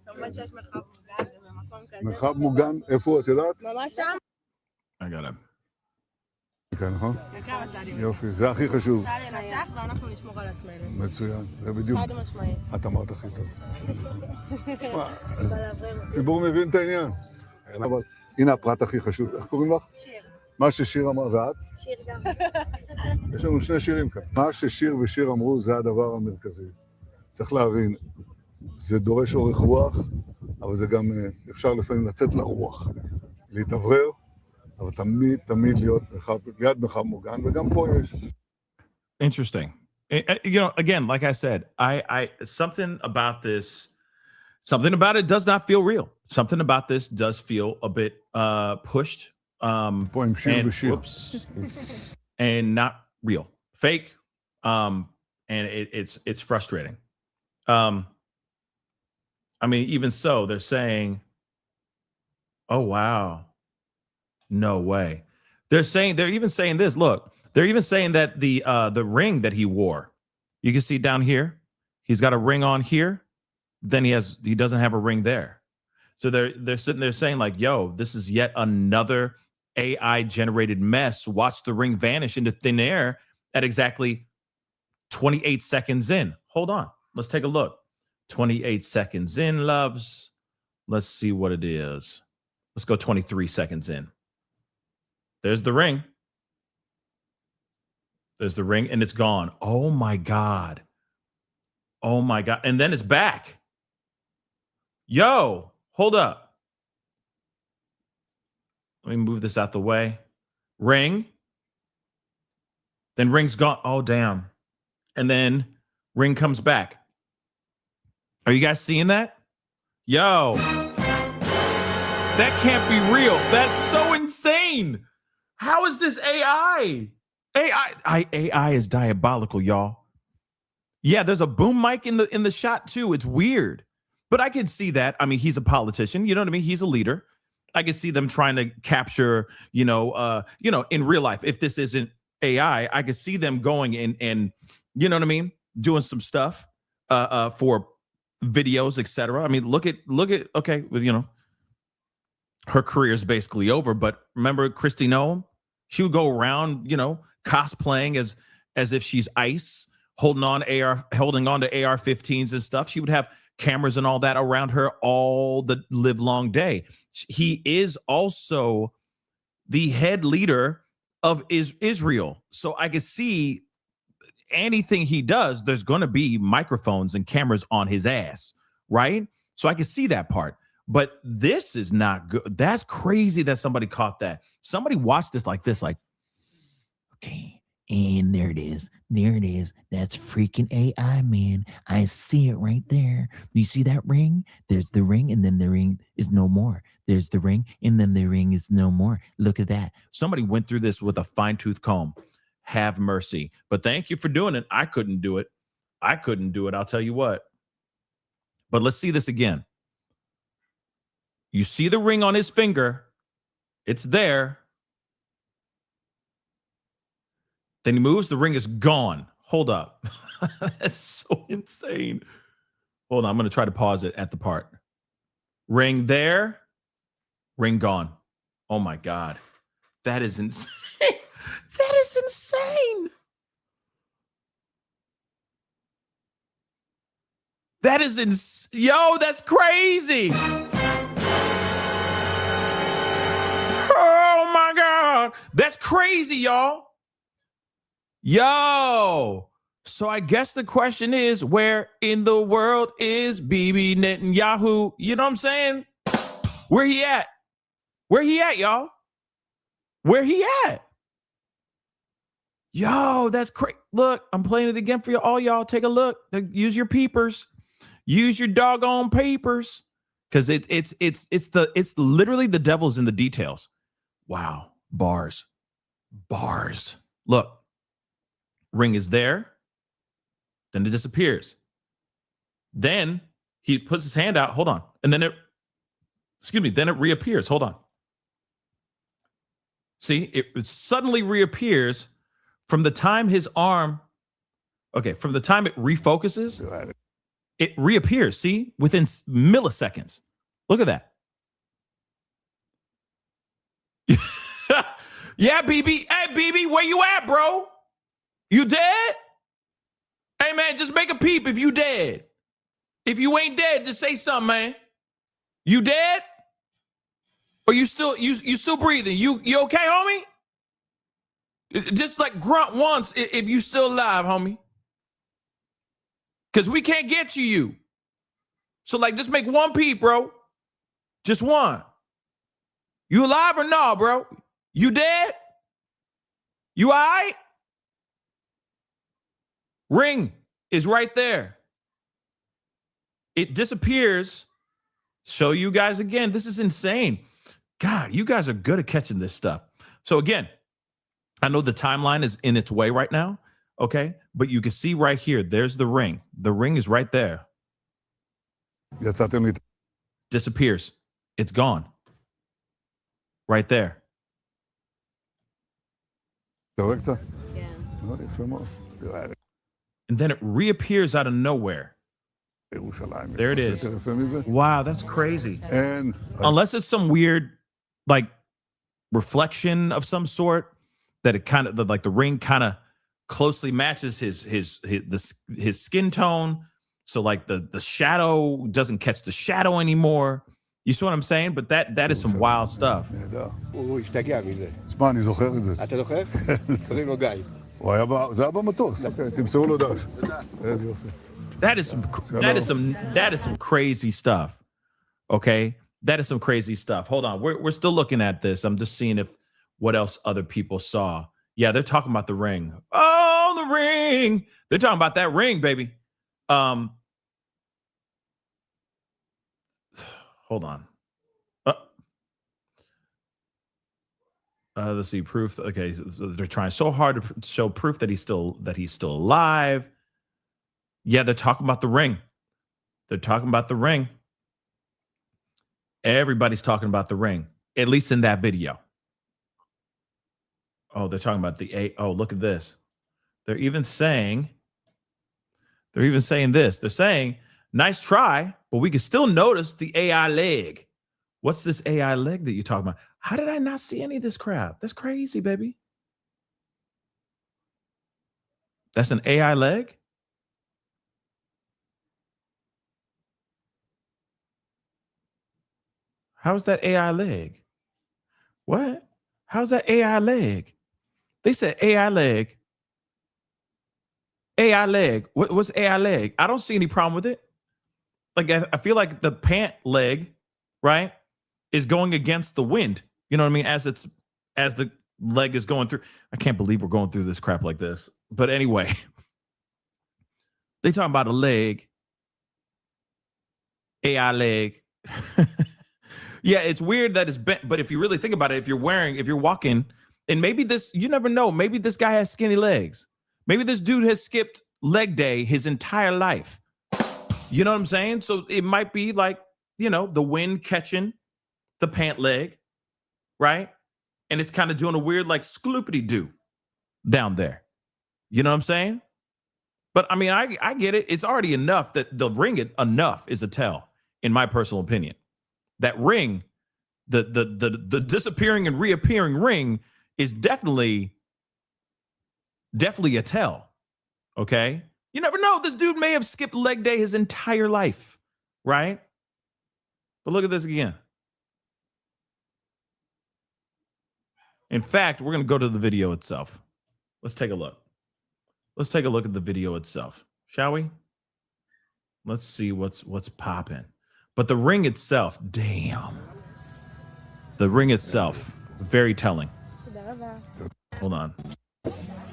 למרות שיש מרחב מוגן במקום כזה. מרחב מוגן, איפה את יודעת? ממש שם. I got him. כן, נכון? בכמה צעדים. יופי, זה הכי חשוב. צה"ל ינצח ואנחנו נשמור על עצמנו. מצוין, זה בדיוק. חד משמעית. את אמרת הכי טוב. הציבור מבין את העניין. אבל הנה הפרט הכי חשוב. איך קוראים לך? שיר. מה ששיר אמר, ואת? שיר גם. יש לנו שני שירים כאן. מה ששיר ושיר אמרו זה הדבר המרכזי. צריך להבין, זה דורש אורך רוח, אבל זה גם אפשר לפעמים לצאת לרוח, להתאוורר, אבל תמיד להיות ליד מרחב מוגן, וגם פה יש. Interesting. You know, again, like I said, I something about it does not feel real. Something about this does feel a bit pushed. פה עם שיר ושיר. And not real, fake. And it's frustrating. I mean, even so, they're saying, "Oh wow, no way." They're even saying this. Look, they're even saying that the ring that he wore, you can see down here, he's got a ring on here. Then he doesn't have a ring there. So they're sitting there saying like, "Yo, this is yet another AI generated mess. Watch the ring vanish into thin air at exactly 28 seconds in." Hold on. Let's take a look. 28 seconds in, loves. Let's see what it is. Let's go 23 seconds in. There's the ring. There's the ring, and it's gone. Oh, my God. Oh, my God. And then it's back. Yo, hold up. Let me move this out the way. Ring. Then ring's gone. Oh, damn. And then ring comes back. Are you guys seeing that? Yo, that can't be real. That's so insane. How is this AI? AI is diabolical, y'all. Yeah, there's a boom mic in the shot too. It's weird, but I can see that. I mean, he's a politician. You know what I mean? He's a leader. I can see them trying to capture, in real life. If this isn't AI, I could see them going and you know what I mean, doing some stuff for videos, etc. I mean, look at okay, with her career is basically over. But remember Kristi Noem? She would go around, cosplaying as if she's ICE, holding on to AR-15s and stuff. She would have cameras and all that around her all the live long day. He is also the head leader of Israel. So I could see anything he does, there's going to be microphones and cameras on his ass, right? So I can see that part. But this is not good. That's crazy that somebody caught that. Somebody watched this like this, like, okay, and there it is. There it is. That's freaking AI, man. I see it right there. You see that ring? There's the ring, and then the ring is no more. There's the ring, and then the ring is no more. Look at that. Somebody went through this with a fine-tooth comb. Have mercy. But thank you for doing it. I couldn't do it. I'll tell you what. But let's see this again. You see the ring on his finger. It's there. Then he moves. The ring is gone. Hold up. That's so insane. Hold on. I'm going to try to pause it at the part. Ring there. Ring gone. Oh, my God. That is insane. That is insane. That is yo, that's crazy. Oh my God. That's crazy, y'all. Yo. So I guess the question is, where in the world is Bibi Netanyahu? You know what I'm saying? Where he at? Where he at, y'all? Where he at? Yo, that's crazy. Look, I'm playing it again for all y'all. Take a look. Use your peepers. Use your doggone papers. Because it's literally the devil's in the details. Wow. Bars. Look. Ring is there. Then it disappears. Then he puts his hand out. Hold on. And then it reappears. Hold on. See, it suddenly reappears. From the time his arm, from the time it refocuses, it reappears. See, within milliseconds. Look at that. Yeah, BB. Hey, BB, where you at, bro? You dead? Hey, man, just make a peep if you dead. If you ain't dead, just say something, man. You dead? Or you still breathing? You okay, homie? Just like grunt once if you still alive, homie. Because we can't get to you. So, like, just make one peep, bro. Just one. You alive or no, bro? You dead? You all right? Ring is right there. It disappears. Show you guys again. This is insane. God, you guys are good at catching this stuff. So again, I know the timeline is in its way right now, okay? But you can see right here, there's the ring. The ring is right there. Disappears. It's gone. Right there. Yeah. And then it reappears out of nowhere. There it is. Wow, that's crazy. And unless it's some weird, like, reflection of some sort, that it kind of, like, the ring kind of closely matches his skin tone. So, like, the shadow doesn't catch the shadow anymore. You see what I'm saying? But that is some wild stuff. הוא השתגע מזה. שמע, אני זוכר את זה. אתה זוכר? קוראים לו גיא. זה היה במטוס. אוקיי, תמסרו לו דש. איזה יופי. That is some crazy stuff. Okay? That is some crazy stuff. Hold on. We're still looking at this. I'm just seeing what else other people saw. Yeah, they're talking about the ring. Oh, the ring. They're talking about that ring, baby. Hold on. Let's see, proof. Okay, so they're trying so hard to show proof that he's still alive. Yeah, they're talking about the ring. They're talking about the ring. Everybody's talking about the ring, at least in that video. Oh, they're talking about oh, look at this. They're even saying this. They're saying, nice try, but we can still notice the AI leg. What's this AI leg that you're talking about? How did I not see any of this crap? That's crazy, baby. That's an AI leg? How's that AI leg? What? How's that AI leg? They said AI leg. AI leg. What's AI leg? I don't see any problem with it. Like, I feel like the pant leg, right, is going against the wind. You know what I mean? As the leg is going through. I can't believe we're going through this crap like this. But anyway, they talking about a leg. AI leg. Yeah, it's weird that it's bent, but if you really think about it, if you're walking, and maybe you never know, maybe this guy has skinny legs. Maybe this dude has skipped leg day his entire life. You know what I'm saying? So it might be like, the wind catching the pant leg, right? And it's kind of doing a weird, like, skloopity-doo down there. You know what I'm saying? But I mean, I get it. It's already enough that the ring enough is a tell, in my personal opinion. That ring, the disappearing and reappearing ring is definitely a tell. Okay? You never know. This dude may have skipped leg day his entire life, right? But look at this again. In fact, we're going to go to the video itself. Let's take a look. Let's take a look at the video itself, shall we? Let's see what's popping. But the ring itself, damn. The ring itself, very telling. Hold on.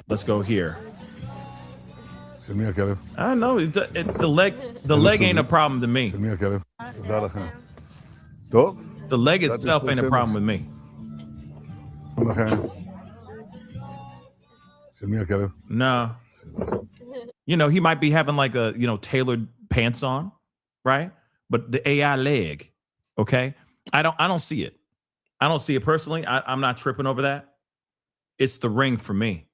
Let's go here. I know the leg ain't a problem to me. The leg itself ain't a problem with me. No. He might be having like a, tailored pants on, right? But the AI leg, okay? I don't see it. I don't see it personally. I'm not tripping over that. It's the ring for me.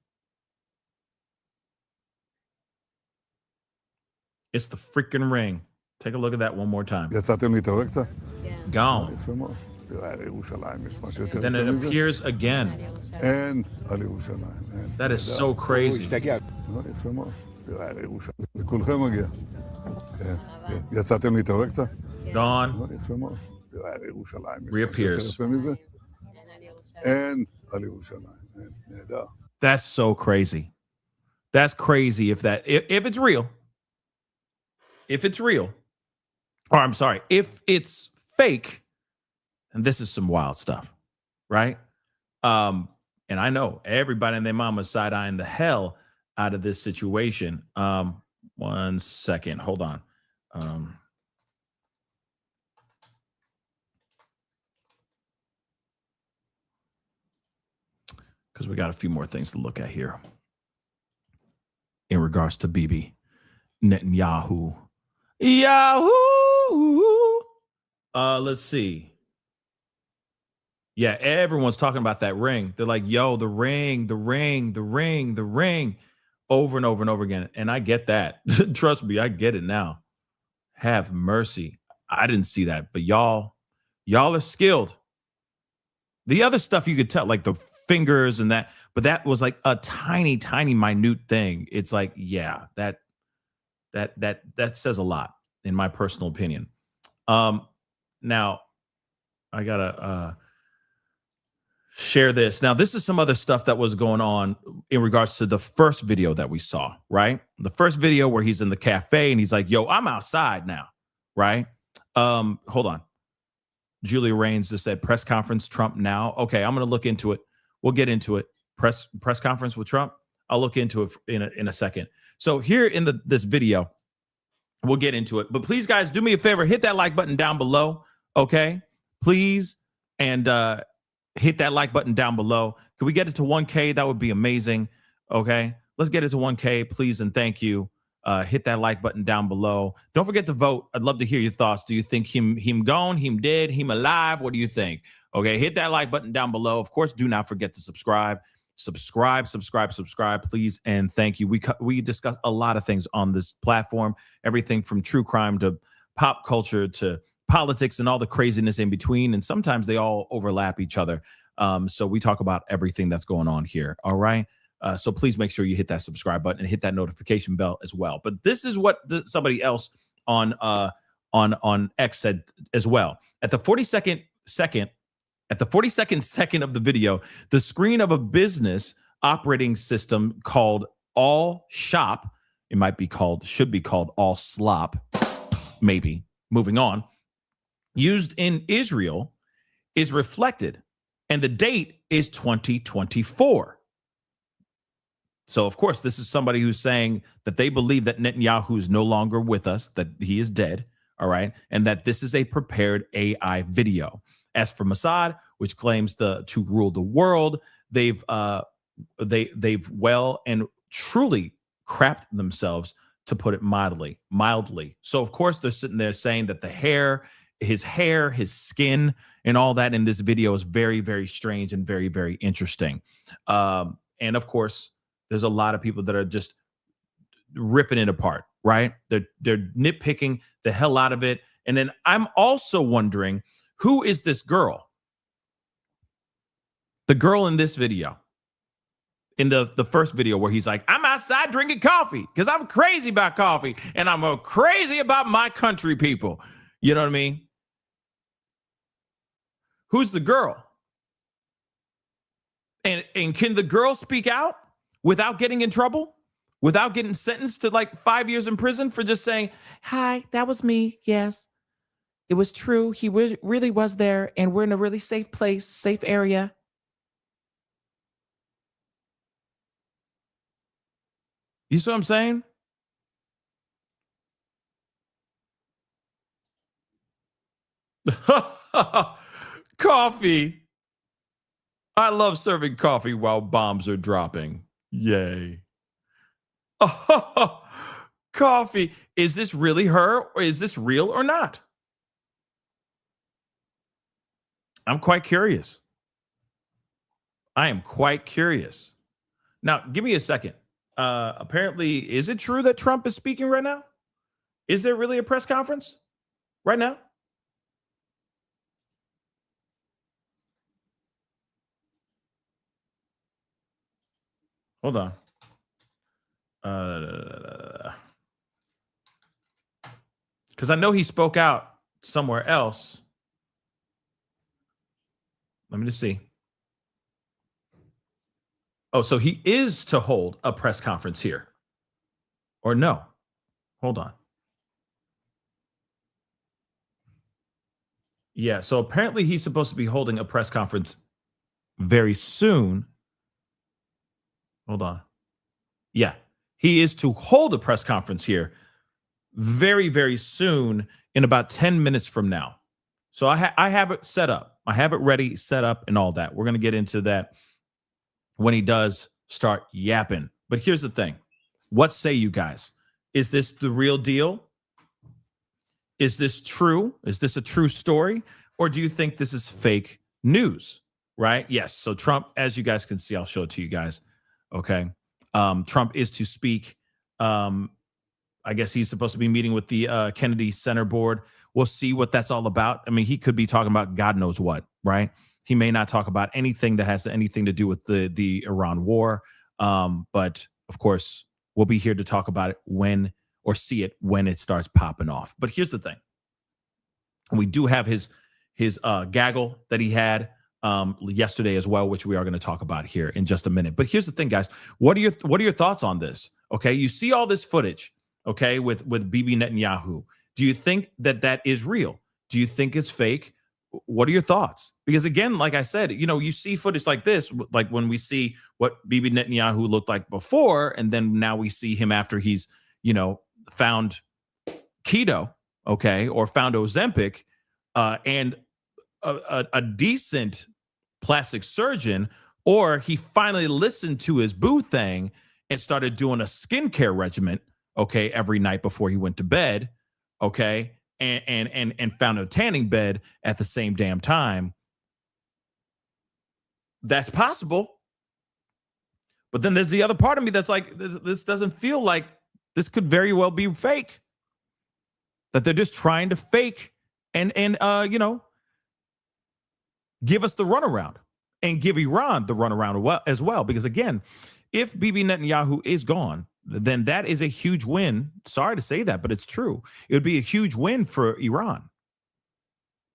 It's the freaking ring. Take a look at that one more time. יצאתם להתארק קצת? Gone. תראה, על ירושלים יש משהו יותר Then it יפה מזה? appears again. אין על ירושלים, אין. That is so הוא crazy. השתגע. יפה מאוד. תראה, על ירושלים. לכולכם מגיע. כן, כן. יצאתם להתעורר קצת? Gone. יפה מאוד. תראה, על ירושלים יש משהו יותר Reappears. יפה מזה? אין על ירושלים, אין. נהדר. That's so crazy. That's crazy if it's real. If it's real. Or I'm sorry, if it's fake, and this is some wild stuff, right? And I know everybody and their mama side-eyeing the hell out of this situation. 1 second, hold on. Because we got a few more things to look at here in regards to Bibi Netanyahu. Yahoo! Let's see. Yeah, everyone's talking about that ring. They're like, yo, the ring, over and over and over again. And I get that. Trust me, I get it now. Have mercy. I didn't see that, but y'all are skilled. The other stuff you could tell, like the fingers and that, but that was like a tiny, minute thing. It's like, yeah, that says a lot in my personal opinion. Now I gotta share this. Now, this is some other stuff that was going on in regards to the first video that we saw, right? The first video where he's in the cafe and he's like, yo, I'm outside now, right? Hold on. Julia Raines just said press conference, Trump now. Okay, I'm going to look into it. We'll get into it. Press conference with Trump. I'll look into it in a second. So here in this video, we'll get into it. But please, guys, do me a favor. Hit that like button down below, okay? Please. And hit that like button down below. Can we get it to 1K? That would be amazing, okay? Let's get it to 1K, please, and thank you. Hit that like button down below. Don't forget to vote. I'd love to hear your thoughts. Do you think him gone, him dead, him alive? What do you think? Okay, hit that like button down below. Of course, do not forget to subscribe, please, and thank you. We discuss a lot of things on this platform, everything from true crime to pop culture to politics and all the craziness in between, and sometimes they all overlap each other. So we talk about everything that's going on here. All right. So please make sure you hit that subscribe button and hit that notification bell as well. But this is what somebody else on X said as well. At the 42nd second of the video, the screen of a business operating system called All Shop, should be called All Slop, maybe. Moving on. Used in Israel is reflected, and the date is 2024. So, of course, this is somebody who's saying that they believe that Netanyahu is no longer with us, that he is dead, all right, and that this is a prepared AI video. As for Mossad, which claims to rule the world, they've well and truly crapped themselves, to put it mildly. So, of course, they're sitting there saying that his hair, his skin, and all that in this video is very, very strange and very, very interesting. And of course, there's a lot of people that are just ripping it apart, right? They're nitpicking the hell out of it. And then I'm also wondering, who is this girl? The girl in this video. In the first video where he's like, I'm outside drinking coffee because I'm crazy about coffee and I'm crazy about my country people. You know what I mean? Who's the girl? And can the girl speak out without getting in trouble? Without getting sentenced to like 5 years in prison for just saying, hi, that was me. Yes, it was true. He really was there and we're in a really safe place, safe area. You see what I'm saying? Coffee. I love serving coffee while bombs are dropping. Yay. Coffee. Is this really her, or is this real or not? I'm quite curious. I am quite curious. Now, give me a second. Apparently, is it true that Trump is speaking right now? Is there really a press conference right now? Hold on. Because I know he spoke out somewhere else. Let me just see. Oh, so he is to hold a press conference here. Or no? Hold on. Yeah, so apparently he's supposed to be holding a press conference very soon. Hold on. Yeah, he is to hold a press conference here very, very soon in about 10 minutes from now. So I have it set up. I have it ready, set up, and all that. We're going to get into that when he does start yapping. But here's the thing. What say you guys? Is this the real deal? Is this true? Is this a true story? Or do you think this is fake news? Right? Yes. So Trump, as you guys can see, I'll show it to you guys. Okay. Trump is to speak. I guess he's supposed to be meeting with the Kennedy Center board. We'll see what that's all about. I mean, he could be talking about God knows what, right? He may not talk about anything that has anything to do with the Iran war. But of course, we'll be here to talk about it when, or see it when it starts popping off. But here's the thing. We do have his gaggle that he had yesterday as well, which we are going to talk about here in just a minute. But here's the thing, guys. What are your thoughts on this? Okay, you see all this footage, okay, with Bibi Netanyahu. Do you think that is real? Do you think it's fake? What are your thoughts? Because again, like I said, you see footage like this, like when we see what Bibi Netanyahu looked like before, and then now we see him after he's, found keto, okay, or found Ozempic, and a decent plastic surgeon, or he finally listened to his boo thing and started doing a skincare regimen, okay, every night before he went to bed, okay, and found a tanning bed at the same damn time. That's possible. But then there's the other part of me that's like, this doesn't feel like this could very well be fake. That they're just trying to fake and give us the runaround and give Iran the runaround as well. Because again, if Bibi Netanyahu is gone, then that is a huge win. Sorry to say that, but it's true. It would be a huge win for Iran.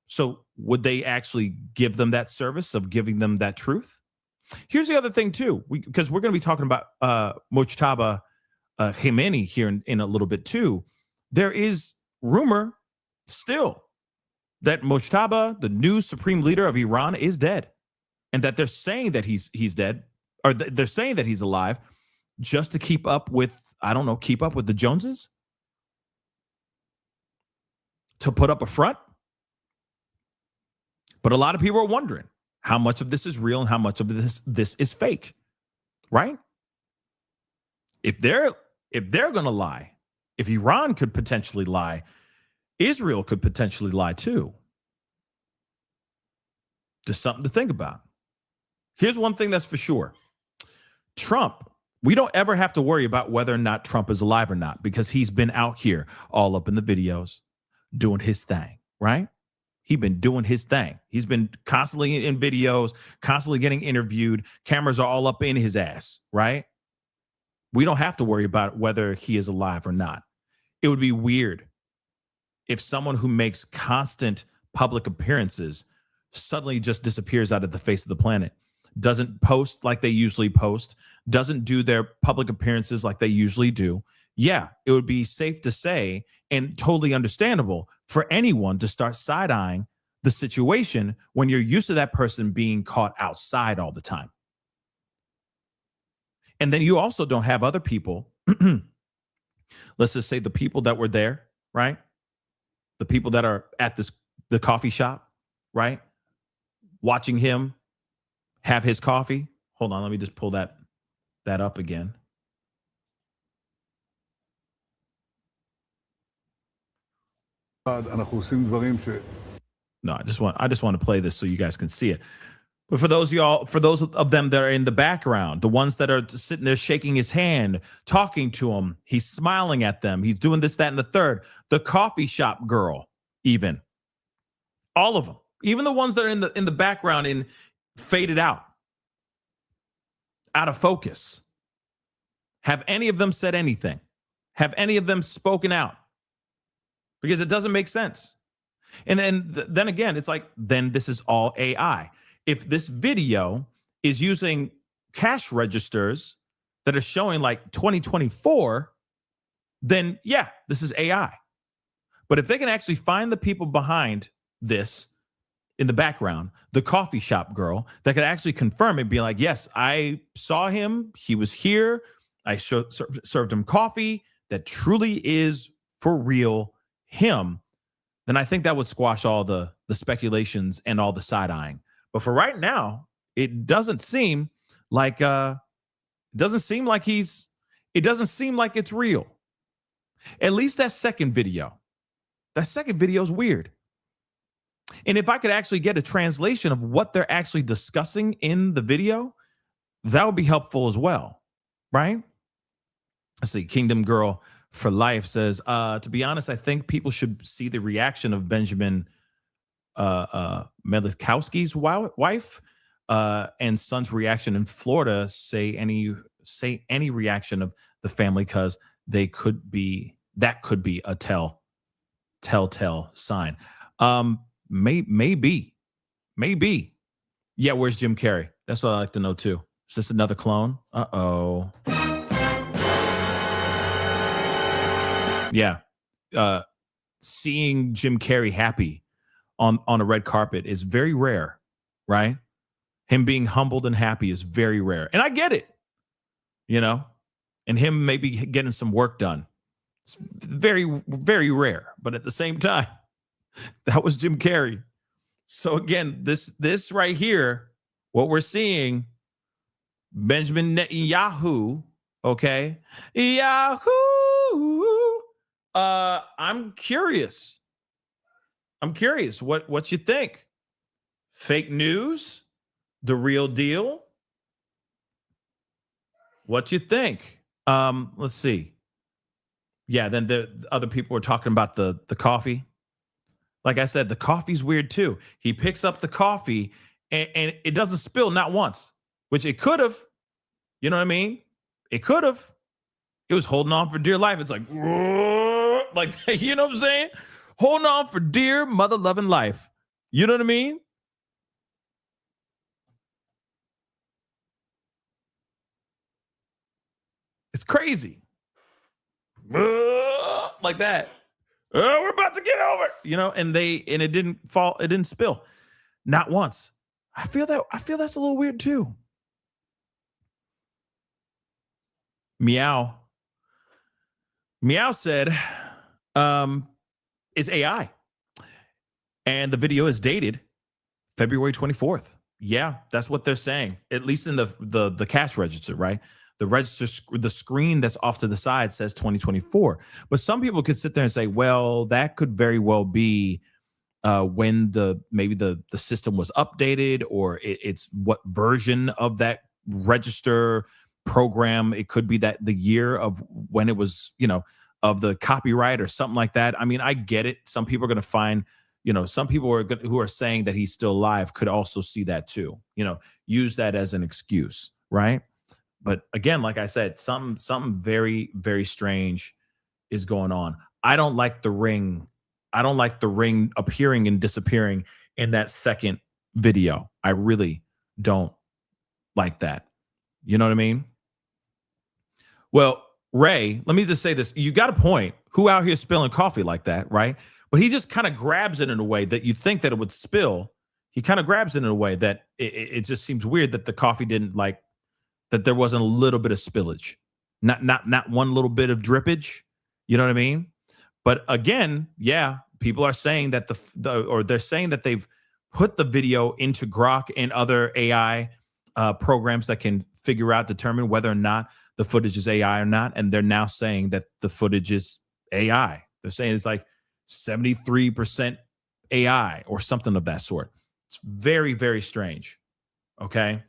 So would they actually give them that service of giving them that truth? Here's the other thing too, because we're going to be talking about Mojtaba Khamenei here in a little bit too. There is rumor still that Mojtaba, the new supreme leader of Iran, is dead, and that they're saying that he's dead, or they're saying that he's alive, just to keep up with the Joneses, to put up a front. But a lot of people are wondering how much of this is real and how much of this is fake, right? If they're going to lie, if Iran could potentially lie, Israel could potentially lie too. Just something to think about. Here's one thing that's for sure. Trump, we don't ever have to worry about whether or not Trump is alive or not, because he's been out here all up in the videos doing his thing, right? He's been doing his thing. He's been constantly in videos, constantly getting interviewed. Cameras are all up in his ass, right? We don't have to worry about whether he is alive or not. It would be weird if someone who makes constant public appearances suddenly just disappears out of the face of the planet, doesn't post like they usually post, doesn't do their public appearances like they usually do. Yeah, it would be safe to say and totally understandable for anyone to start side-eyeing the situation when you're used to that person being caught outside all the time. And then you also don't have other people, let's just say the people that were there, right? The people that are at the coffee shop, right? Watching him have his coffee. Hold on, let me just pull that up again. אנחנו עושים דברים No, I just want to play this so you guys can see it. But for those of them that are in the background, the ones that are sitting there shaking his hand, talking to him, he's smiling at them, he's doing this, that, and the third. The coffee shop girl, even. All of them. Even the ones that are in the background and faded out of focus. Have any of them said anything? Have any of them spoken out? Because it doesn't make sense. And then again, it's like, then this is all AI. If this video is using cash registers that are showing like 2024, then yeah, this is AI. But if they can actually find the people behind this in the background, the coffee shop girl that could actually confirm it, be like, yes, I saw him. He was here. I served him coffee. That truly is for real him. Then I think that would squash all the speculations and all the side eyeing. But for right now, it doesn't seem like it doesn't seem like it's real. At least that second video. That second video is weird. And if I could actually get a translation of what they're actually discussing in the video, that would be helpful as well, right? Let's see. Kingdom Girl for Life says, to be honest, I think people should see the reaction of Benjamin Melikowski's wife and son's reaction in Florida. Say any reaction of the family, because that could be a telltale sign. Maybe. Yeah, where's Jim Carrey? That's what I like to know too. Is this another clone? Uh-oh. Yeah. Seeing Jim Carrey happy on a red carpet is very rare, right? Him being humbled and happy is very rare. And I get it, and him maybe getting some work done. It's very, very rare. But at the same time, that was Jim Carrey. So again, this right here, what we're seeing, Benjamin Netanyahu, okay? Yahoo! I'm curious. What you think? Fake news? The real deal? What you think? Let's see. Yeah, then the other people were talking about the coffee. Like I said, the coffee's weird too. He picks up the coffee and it doesn't spill not once, which it could have. You know what I mean? It could have. It was holding on for dear life. It's like, you know what I'm saying? Holding on for dear mother loving life. You know what I mean? It's crazy. Like that. Oh, we're about to get over, and it didn't fall, it didn't spill. Not once. I feel that's a little weird too. Meow said, it's AI. And the video is dated February 24th. Yeah, that's what they're saying. At least in the cash register, right? The register, the screen that's off to the side says 2024. But some people could sit there and say, well, that could very well be when maybe the system was updated, or it's what version of that register program. It could be that the year of when it was, of the copyright or something like that. I mean, I get it. Some people are going to find, some people who are saying that he's still alive could also see that too, use that as an excuse, right? But again, like I said, something very, very strange is going on. I don't like the ring. I don't like the ring appearing and disappearing in that second video. I really don't like that. You know what I mean? Well, Ray, let me just say this. You got a point. Who out here spilling coffee like that, right? But he just kind of grabs it in a way that you think that it would spill. He kind of grabs it in a way that it just seems weird that the coffee didn't that there wasn't a little bit of spillage, not one little bit of drippage. You know what I mean? But again, yeah, people are saying that they're saying that they've put the video into Grok and other AI programs that can determine whether or not the footage is AI or not. And they're now saying that the footage is AI. They're saying it's like 73% AI or something of that sort. It's very, very strange. Okay.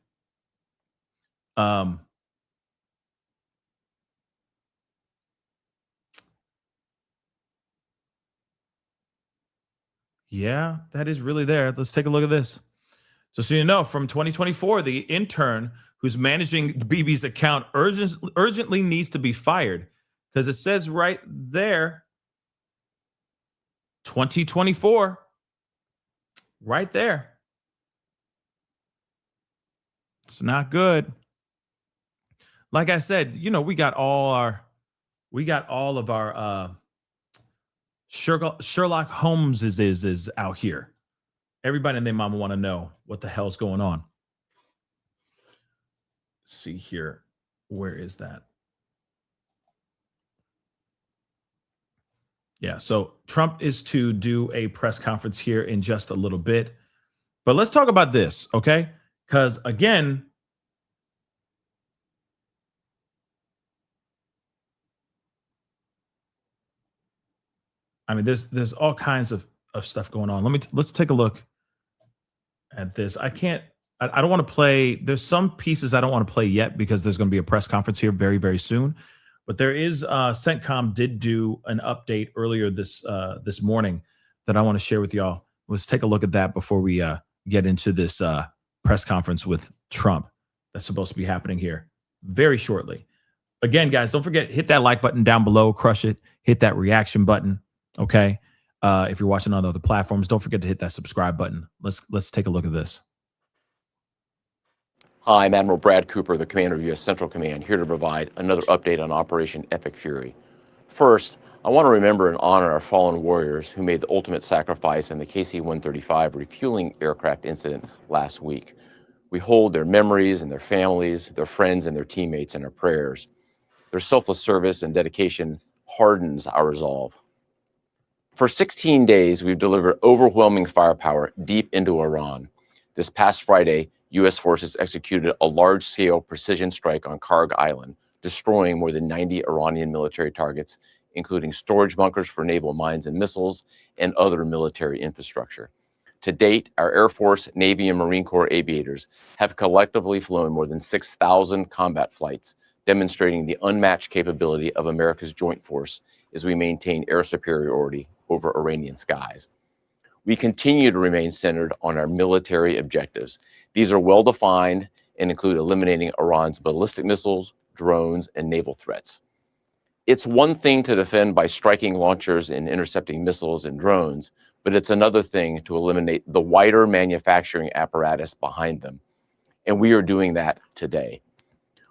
Yeah, that is really there. Let's take a look at this. So you know, from 2024, the intern who's managing Bibi's account urgently needs to be fired because it says right there, 2024, right there. It's not good. Like I said, you know, we got all of our Sherlock Holmes is out here. Everybody and their mama want to know what the hell's going on. Let's see here. Where is that? Yeah, so Trump is to do a press conference here in just a little bit. But let's talk about this, okay? Because again, I mean, there's all kinds of stuff going on. Let's take a look at this. I don't want to play. There's some pieces I don't want to play yet because there's going to be a press conference here very, very soon. But there is Sentcom did do an update earlier this morning that I want to share with y'all. Let's take a look at that before we get into this press conference with Trump that's supposed to be happening here very shortly. Again, guys, don't forget, hit that like button down below, crush it, hit that reaction button. Okay. If you're watching on other platforms, don't forget to hit that subscribe button. Let's take a look at this. Hi, I'm Admiral Brad Cooper, the commander of U.S. Central Command, here to provide another update on Operation Epic Fury. First, I want to remember and honor our fallen warriors who made the ultimate sacrifice in the KC-135 refueling aircraft incident last week. We hold their memories and their families, their friends and their teammates in our prayers. Their selfless service and dedication hardens our resolve. For 16 days, we've delivered overwhelming firepower deep into Iran. This past Friday, U.S. forces executed a large-scale precision strike on Karg Island, destroying more than 90 Iranian military targets, including storage bunkers for naval mines and missiles and other military infrastructure. To date, our Air Force, Navy, and Marine Corps aviators have collectively flown more than 6,000 combat flights, demonstrating the unmatched capability of America's joint force as we maintain air superiority over Iranian skies. We continue to remain centered on our military objectives. These are well-defined and include eliminating Iran's ballistic missiles, drones, and naval threats. It's one thing to defend by striking launchers and intercepting missiles and drones, but it's another thing to eliminate the wider manufacturing apparatus behind them. And we are doing that today.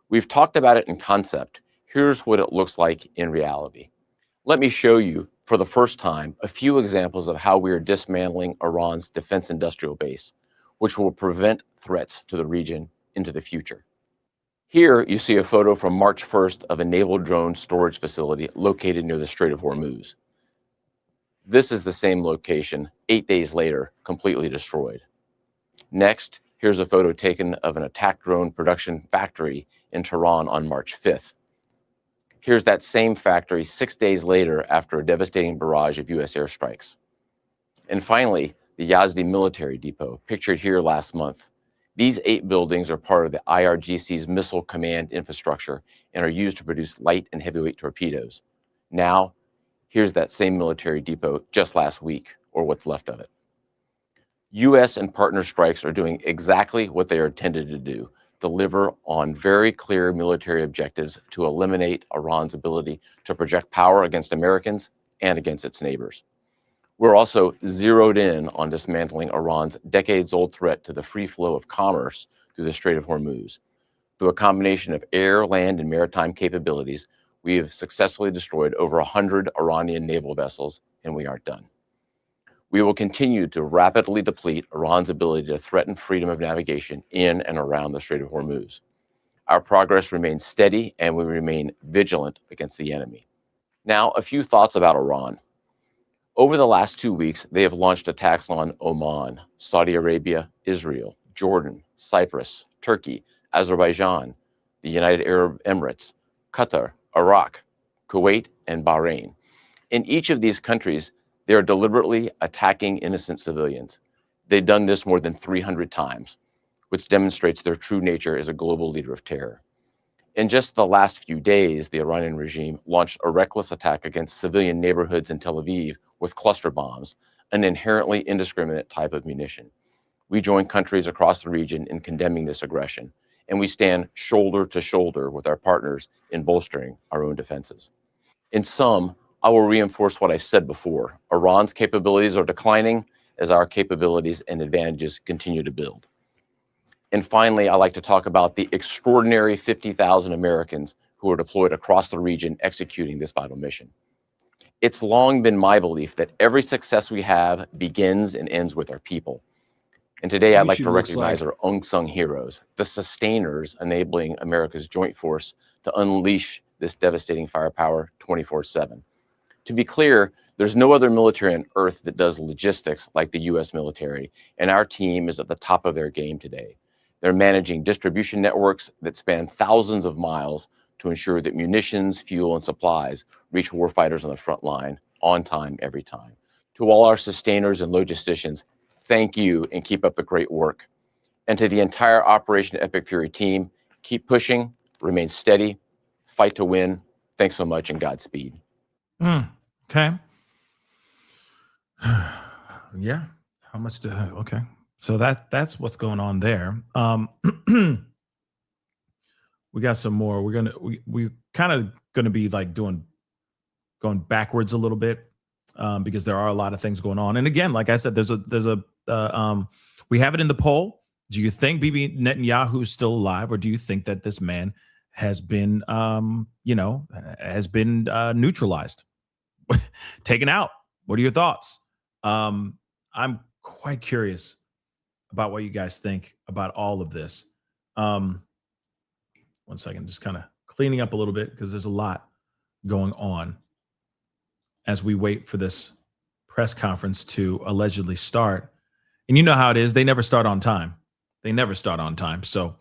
We've talked about it in concept. Here's what it looks like in reality. Let me show you, for the first time, a few examples of how we are dismantling Iran's defense industrial base, which will prevent threats to the region into the future. Here you see a photo from March 1st of a naval drone storage facility located near the Strait of Hormuz. This is the same location 8 days later, completely destroyed. Next, here's a photo taken of an attack drone production factory in Tehran on March 5th. Here's that same factory 6 days later after a devastating barrage of U.S. airstrikes. And finally, the Yazdi military depot, pictured here last month. These 8 buildings are part of the IRGC's missile command infrastructure and are used to produce light and heavyweight torpedoes. Now, here's that same military depot just last week, or what's left of it. U.S. and partner strikes are doing exactly what they are intended to do: deliver on very clear military objectives to eliminate Iran's ability to project power against Americans and against its neighbors. We're also zeroed in on dismantling Iran's decades-old threat to the free flow of commerce through the Strait of Hormuz. Through a combination of air, land, and maritime capabilities, we have successfully destroyed over 100 Iranian naval vessels, and we aren't done. We will continue to rapidly deplete Iran's ability to threaten freedom of navigation in and around the Strait of Hormuz. Our progress remains steady, and we remain vigilant against the enemy. Now, a few thoughts about Iran. Over the last 2 weeks, they have launched attacks on Oman, Saudi Arabia, Israel, Jordan, Cyprus, Turkey, Azerbaijan, the United Arab Emirates, Qatar, Iraq, Kuwait, and Bahrain. In each of these countries, they are deliberately attacking innocent civilians. They've done this more than 300 times, which demonstrates their true nature as a global leader of terror. In just the last few days, the Iranian regime launched a reckless attack against civilian neighborhoods in Tel Aviv with cluster bombs, an inherently indiscriminate type of munition. we join countries across the region in condemning this aggression, and we stand shoulder to shoulder with our partners in bolstering our own defenses. In sum, I will reinforce what I've said before. Iran's capabilities are declining as our capabilities and advantages continue to build. And finally, I'd like to talk about the extraordinary 50,000 Americans who are deployed across the region executing this vital mission. It's long been my belief that every success we have begins and ends with our people. And today I'd like to recognize our unsung heroes, the sustainers enabling America's joint force to unleash this devastating firepower 24/7. To be clear, there's no other military on earth that does logistics like the U.S. military, and our team is at the top of their game today. They're managing distribution networks that span thousands of miles to ensure that munitions, fuel, and supplies reach warfighters on the front line on time, every time. To all our sustainers and logisticians, thank you and keep up the great work. And to the entire Operation Epic Fury team, keep pushing, remain steady, fight to win. Thanks so much and Godspeed. Okay. Yeah. How much do okay. So that's what's going on there. We got some more. We kind of gonna be like going backwards a little bit because there are a lot of things going on. And again, like I said, there's a we have it in the poll. Do you think Bibi Netanyahu is still alive, or do you think that this man has been neutralized, taken out? What are your thoughts? I'm quite curious about what you guys think about all of this. 1 second, just kind of cleaning up a little bit because there's a lot going on as we wait for this press conference to allegedly start. And you know how it is. They never start on time. So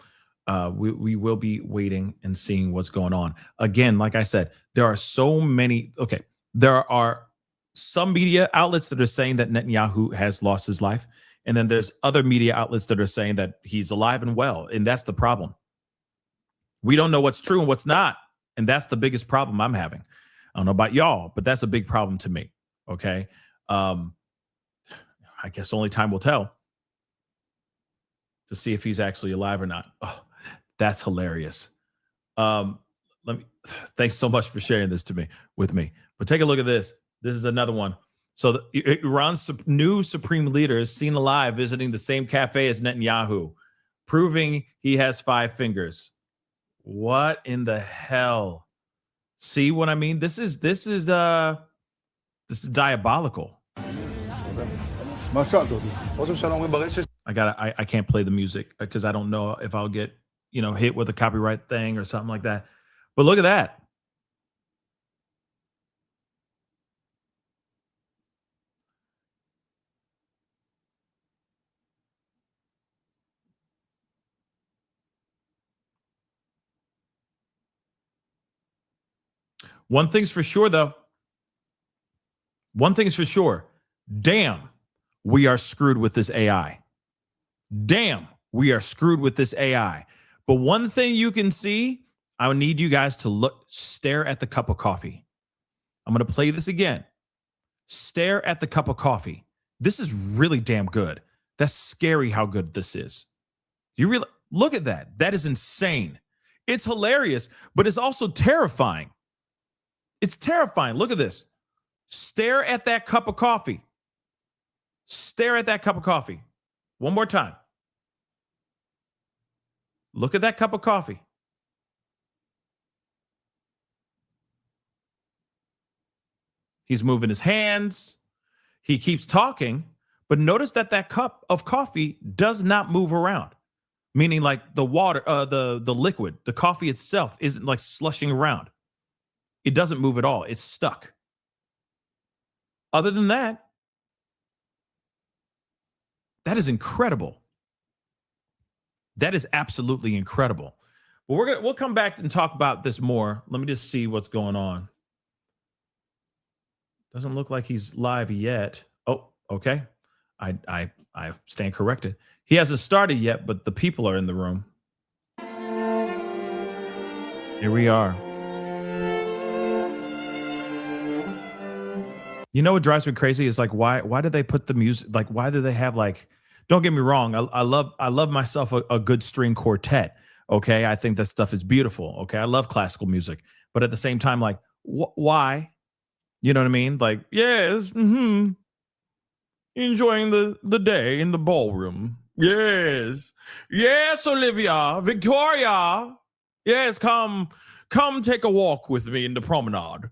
we will be waiting and seeing what's going on. Again, like I said, there are so many. Okay, there are some media outlets that are saying that Netanyahu has lost his life. And then there's other media outlets that are saying that he's alive and well. And that's the problem. We don't know what's true and what's not. And that's the biggest problem I'm having. I don't know about y'all, but that's a big problem to me. Okay. I guess only time will tell to see if he's actually alive or not. Oh, that's hilarious. Thanks so much for sharing this with me. But take a look at this. This is another one. So Iran's new supreme leader is seen alive visiting the same cafe as Netanyahu, proving he has 5 fingers. What in the hell? See what I mean? This is diabolical. I can't play the music because I don't know if I'll get, hit with a copyright thing or something like that. But look at that. One thing's for sure, though. One thing's for sure. Damn, we are screwed with this AI. Damn, we are screwed with this AI. But one thing you can see, I need you guys to stare at the cup of coffee. I'm going to play this again. Stare at the cup of coffee. This is really damn good. That's scary how good this is. You really look at that. That is insane. It's hilarious, but it's also terrifying. It's terrifying. Look at this. Stare at that cup of coffee. Stare at that cup of coffee. One more time. Look at that cup of coffee. He's moving his hands. He keeps talking, but notice that cup of coffee does not move around. Meaning like the water, the liquid, the coffee itself isn't like slushing around. It doesn't move at all. It's stuck. Other than that, that is incredible. That is absolutely incredible. But we'll come back and talk about this more. Let me just see what's going on. Doesn't look like he's live yet. Oh, okay. I stand corrected. He hasn't started yet, but the people are in the room. Here we are. You know what drives me crazy is like why do they put the music, like why do they have like Don't get me wrong. I love myself a good string quartet. Okay, I think that stuff is beautiful. Okay, I love classical music, but at the same time, like, why? You know what I mean? Like, yes, enjoying the day in the ballroom. Yes, yes, Olivia, Victoria. Yes, come take a walk with me in the promenade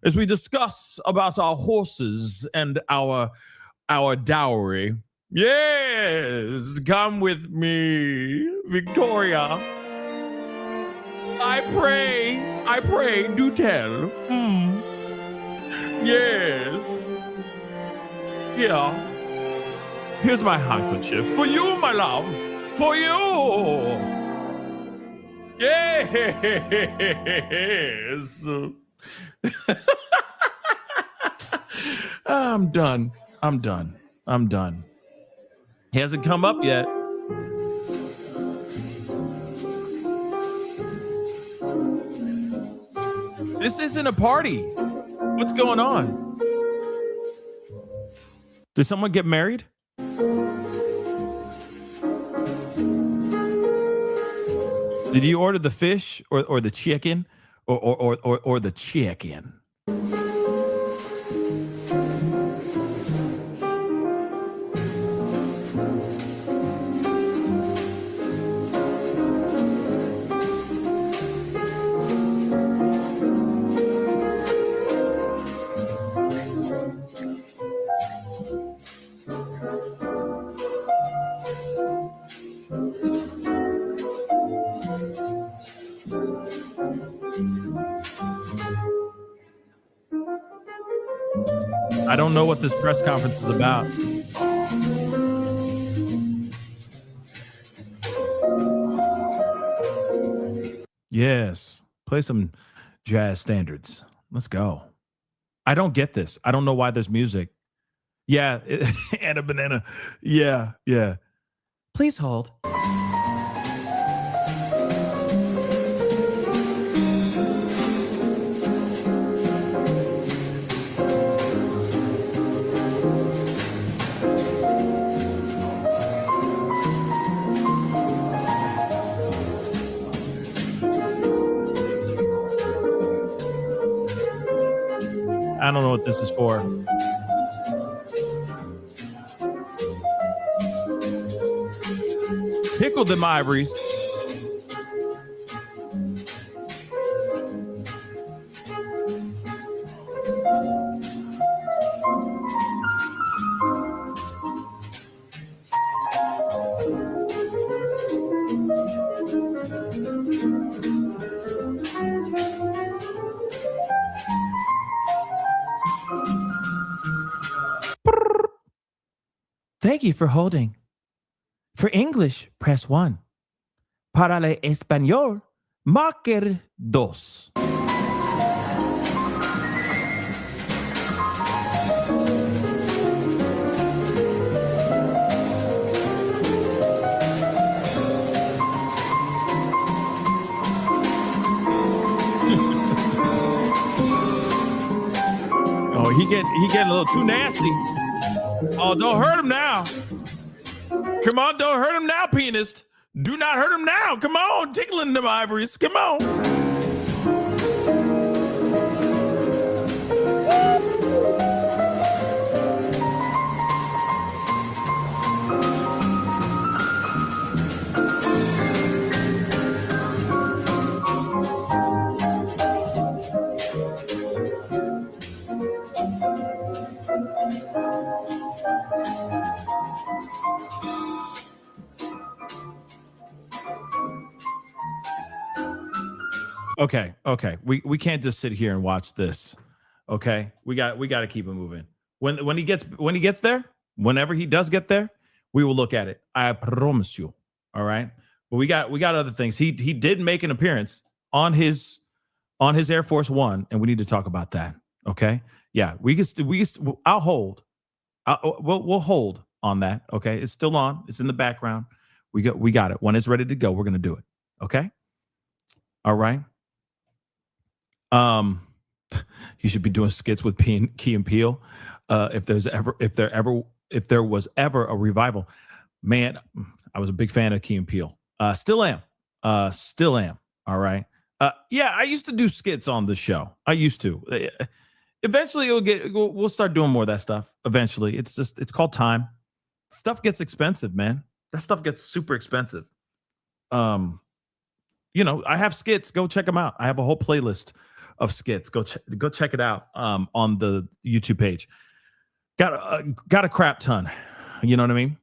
as we discuss about our horses and our dowry. Yes, come with me, Victoria. I pray, do tell. Yes. Yeah. Here's my handkerchief. For you, my love. For you. Yes. I'm done. He hasn't come up yet. This isn't a party. What's going on? Did someone get married? Did you order the fish or the chicken or the chicken? I don't know what this press conference is about. Yes, play some jazz standards. Let's go. I don't get this. I don't know why there's music. Yeah, and a banana. Yeah. Please hold. I don't know what this is for. Pickle them ivories. Thank you for holding. For English, press 1. Para el español, marque 2. Oh, he getting a little too nasty. Oh, don't hurt him now. Come on, don't hurt him now, pianist. Do not hurt him now. Come on, tickling them ivories. Come on. Okay. We can't just sit here and watch this. Okay, we got to keep it moving. When he gets there, whenever he does get there, we will look at it. I promise you. All right, but we got other things. He did make an appearance on his Air Force One, and we need to talk about that. Okay, yeah, I'll hold. We'll hold on that. Okay, it's still on. It's in the background. We got it. When it's ready to go, we're gonna do it. Okay. All right. He should be doing skits with Key and Peele. If there was ever a revival. man, I was a big fan of Key and Peele. Still am. All right. Yeah, I used to do skits on the show. I used to. Eventually, we'll start doing more of that stuff. Eventually, it's called time. Stuff gets expensive, man. That stuff gets super expensive. I have skits. Go check them out. I have a whole playlist of skits. Go check it out on the YouTube page. Got a crap ton. You know what I mean?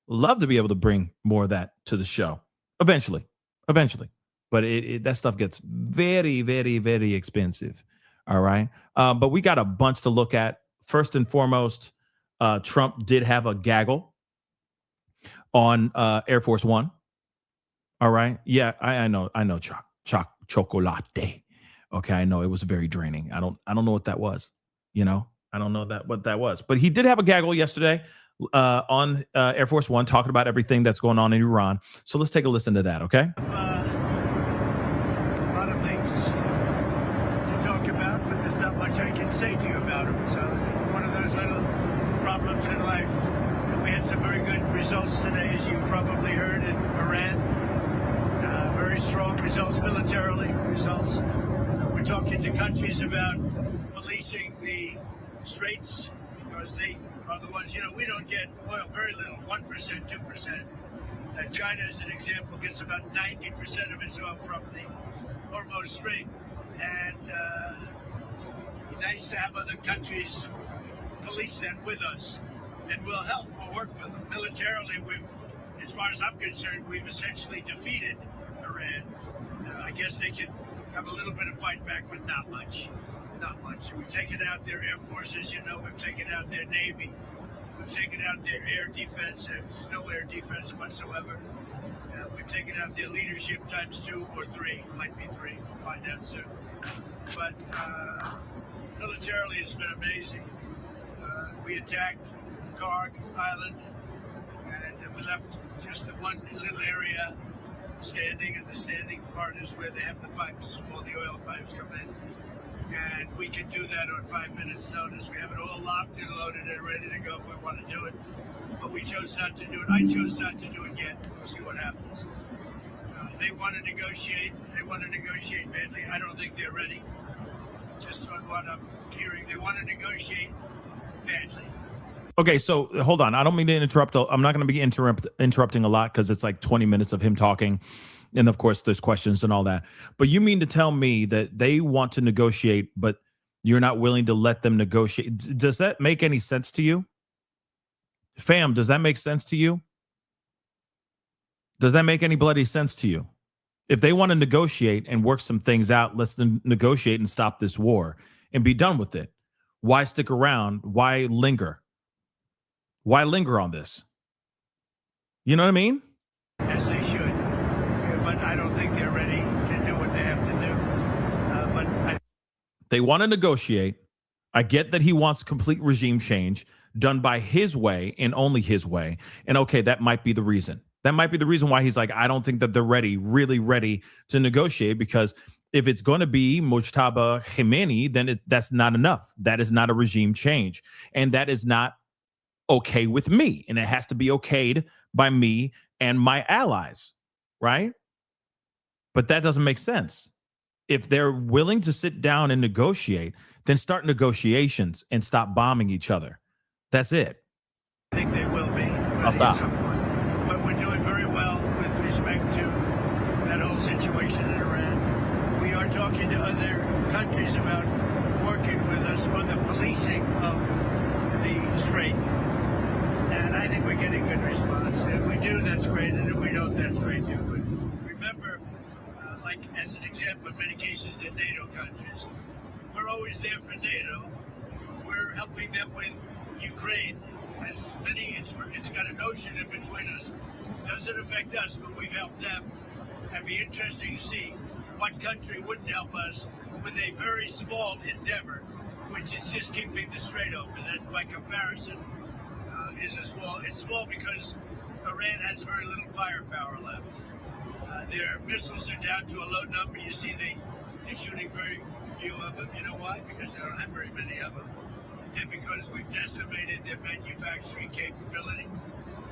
Love to be able to bring more of that to the show eventually. But that stuff gets very, very, very expensive. All right. But we got a bunch to look at. First and foremost, Trump did have a gaggle on Air Force One. All right. Yeah, I know. Chocolate. Okay, I know it was very draining. I don't know what that was. I don't know what that was. But he did have a gaggle yesterday on Air Force One, talking about everything that's going on in Iran. So let's take a listen to that, okay? A lot of things to talk about, but there's not much I can say to you about them. So one of those little problems in life. And we had some very good results today, as you probably heard, in Iran. Very strong results militarily. We're talking to countries about policing the straits, because they are the ones, we don't get oil, very little, 1%, 2%. China, as an example, gets about 90% of its oil from the Hormuz Strait. And nice to have other countries police that with us. And we'll help, we'll work with them. Militarily, as far as I'm concerned, we've essentially defeated Iran. I guess they can have a little bit of fight back, but not much. We've taken out their air forces, we've taken out their navy. We've taken out their air defense. There's no air defense whatsoever. We've taken out their leadership times 2 or 3. Might be 3. We'll find out soon. But militarily, it's been amazing. We attacked Karg Island, and we left just the one little area standing, and the standing part is where they have the pipes, all the oil pipes come in. And we can do that on 5 minutes notice. We have it all locked and loaded and ready to go if we want to do it. But we chose not to do it. I chose not to do it yet. We'll see what happens. They want to negotiate. They want to negotiate badly. I don't think they're ready. Just on what I'm hearing, they want to negotiate badly. Okay, so hold on. I don't mean to interrupt. I'm not going to be interrupting a lot because it's like 20 minutes of him talking. And of course, there's questions and all that. But you mean to tell me that they want to negotiate, but you're not willing to let them negotiate? Does that make any sense to you? Fam, does that make sense to you? Does that make any bloody sense to you? If they want to negotiate and work some things out, let's negotiate and stop this war and be done with it. Why stick around? Why linger? Why linger on this? You know what I mean? As they should. But I don't think they're ready to do what they have to do. They want to negotiate. I get that he wants complete regime change done by his way and only his way. And okay, that might be the reason. That might be the reason why he's like, I don't think that they're really ready to negotiate, because if it's going to be Mujtaba Khamenei, then that's not enough. That is not a regime change. And that is not okay with me. And it has to be okayed by me and my allies, right? But that doesn't make sense. If they're willing to sit down and negotiate, then start negotiations and stop bombing each other. That's it. I think they will be. I'll stop. But we're doing very well with respect to that whole situation in Iran. We are talking to other countries about working with us on the policing of the strait. And I think we're getting good response. If we do, that's great. And if we don't, that's great too. But remember, like as an example, in many cases, they're NATO countries. We're always there for NATO. We're helping them with Ukraine. As many, it's got an ocean in between us. Doesn't affect us, but we've helped them. It'd be interesting to see what country wouldn't help us with a very small endeavor, which is just keeping the strait open. That, by comparison, it's small because Iran has very little firepower left. Their missiles are down to a low number. You see, they're shooting very few of them. You know why? Because they don't have very many of them. And because we've decimated their manufacturing capability.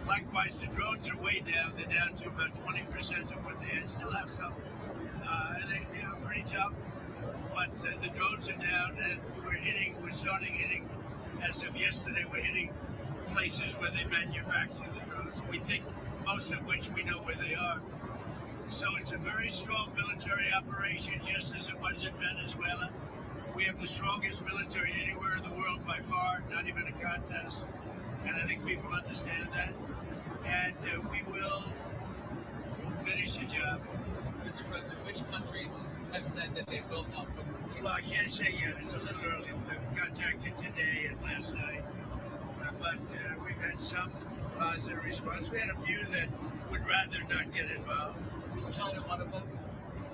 Likewise, the drones are way down. They're down to about 20% of what they had. Still have some. And they are pretty tough. But the drones are down, and we're starting hitting, as of yesterday, we're hitting places where they manufacture the drones. We think most of which we know where they are. So it's a very strong military operation, just as it was in Venezuela. We have the strongest military anywhere in the world by far, not even a contest. And I think people understand that. And we will finish the job. Mr. President, which countries have said that they will help? Well, I can't say yet. It's a little early. We've contacted today and last night. But we've had some positive response. We had a few that would rather not get involved. Is China one of them?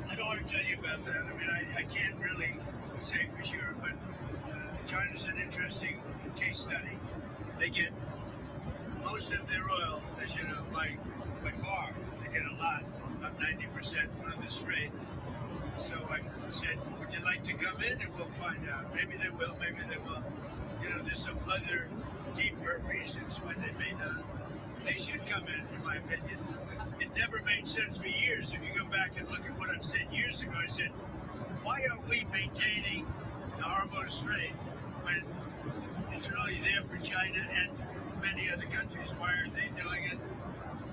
I don't want to tell you about that. I mean, I can't really say for sure, but China's an interesting case study. They get most of their oil, as you know, by far. They get a lot, about 90% from the Strait. So I said, would you like to come in? And we'll find out. Maybe they will, maybe they won't. You know, there's some other deeper reasons why they may not. They should come in my opinion. It never made sense for years. If you go back and look at what I've said years ago, I said, why are we maintaining the Hormuz Strait when it's really there for China and many other countries? Why aren't they doing it?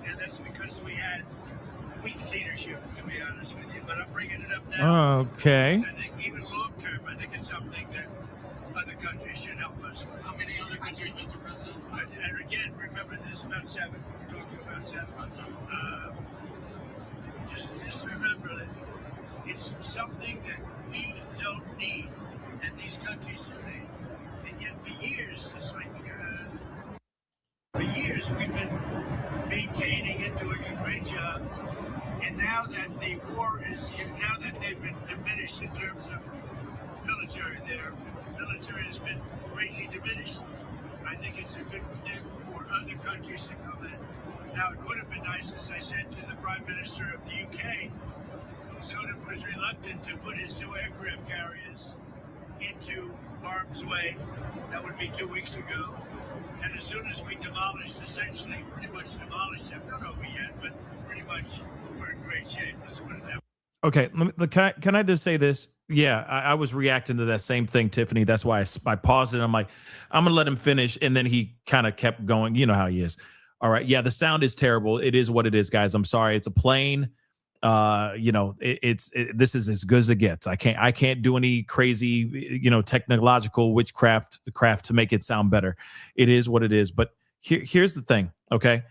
And that's because we had weak leadership, to be honest with you. But I'm bringing it up now. Okay. I think even long term, I think it's something that other countries should help us with. How many other countries, Mr. President? And again, remember this, about 7. We talked about 7. Just remember that it's something that we don't need, and these countries do need. And yet for years, it's like, for years we've been maintaining it, doing a great job. And now that the war is, now that they've been diminished in terms of military, their military has been greatly diminished. I think it's a good thing for other countries to come in. Now, it would have been nice, as I said to the Prime Minister of the UK, who sort of was reluctant to put his 2 aircraft carriers into harm's way. That would be 2 weeks ago. And as soon as we demolished, essentially, pretty much demolished them, not over yet, but pretty much we're in great shape. Let's put it that way. Okay, can I just say this? Yeah, I was reacting to that same thing, Tiffany. That's why I paused it. I'm like, I'm going to let him finish. And then he kind of kept going. You know how he is. All right. Yeah, the sound is terrible. It is what it is, guys. I'm sorry. It's a plane. You know, this is as good as it gets. I can't do any crazy, you know, technological witchcraft to make it sound better. It is what it is. But here's the thing. Okay.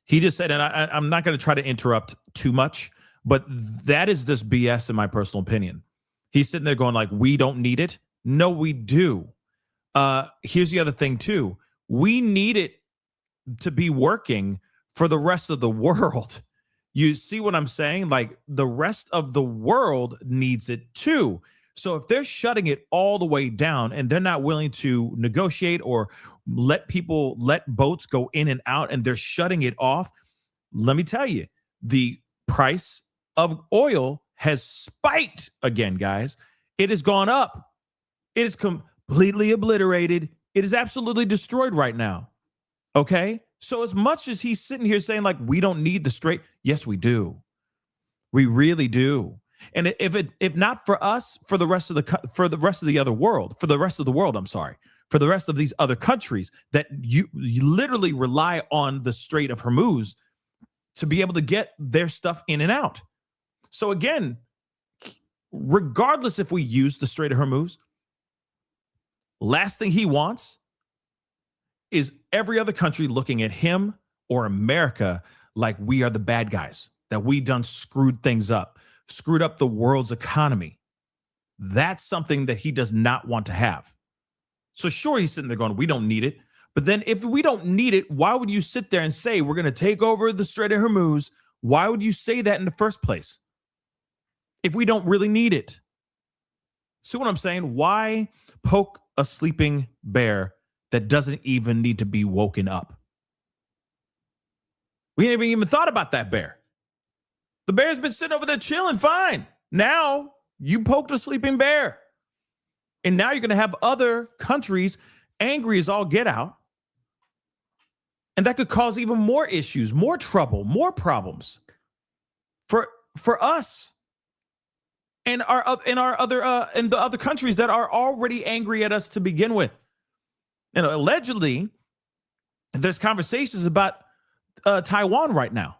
He just said, and I'm not going to try to interrupt too much, but that is just BS in my personal opinion. He's sitting there going like, we don't need it. No, we do. Here's the other thing too. We need it to be working for the rest of the world. You see what I'm saying? Like the rest of the world needs it too. So if they're shutting it all the way down and they're not willing to negotiate or let boats go in and out and they're shutting it off, let me tell you, the price of oil has spiked again, guys. It has gone up. It is completely obliterated. It is absolutely destroyed right now. Okay? So as much as he's sitting here saying like, we don't need the Strait, yes, we do. We really do. And if not for us, for the rest of the other world, for the rest of the world, I'm sorry, for the rest of these other countries that you literally rely on the Strait of Hormuz to be able to get their stuff in and out. So again, regardless if we use the Strait of Hormuz, last thing he wants is every other country looking at him or America like we are the bad guys, that we done screwed things up, screwed up the world's economy. That's something that he does not want to have. So sure, he's sitting there going, we don't need it. But then if we don't need it, why would you sit there and say we're going to take over the Strait of Hormuz? Why would you say that in the first place if we don't really need it? See what I'm saying? Why poke a sleeping bear that doesn't even need to be woken up? We haven't even thought about that bear. The bear's been sitting over there chilling fine. Now you poked a sleeping bear. And now you're going to have other countries angry as all get out And that could cause even more issues, more trouble, more problems for us and the other countries that are already angry at us to begin with. And allegedly, there's conversations about Taiwan right now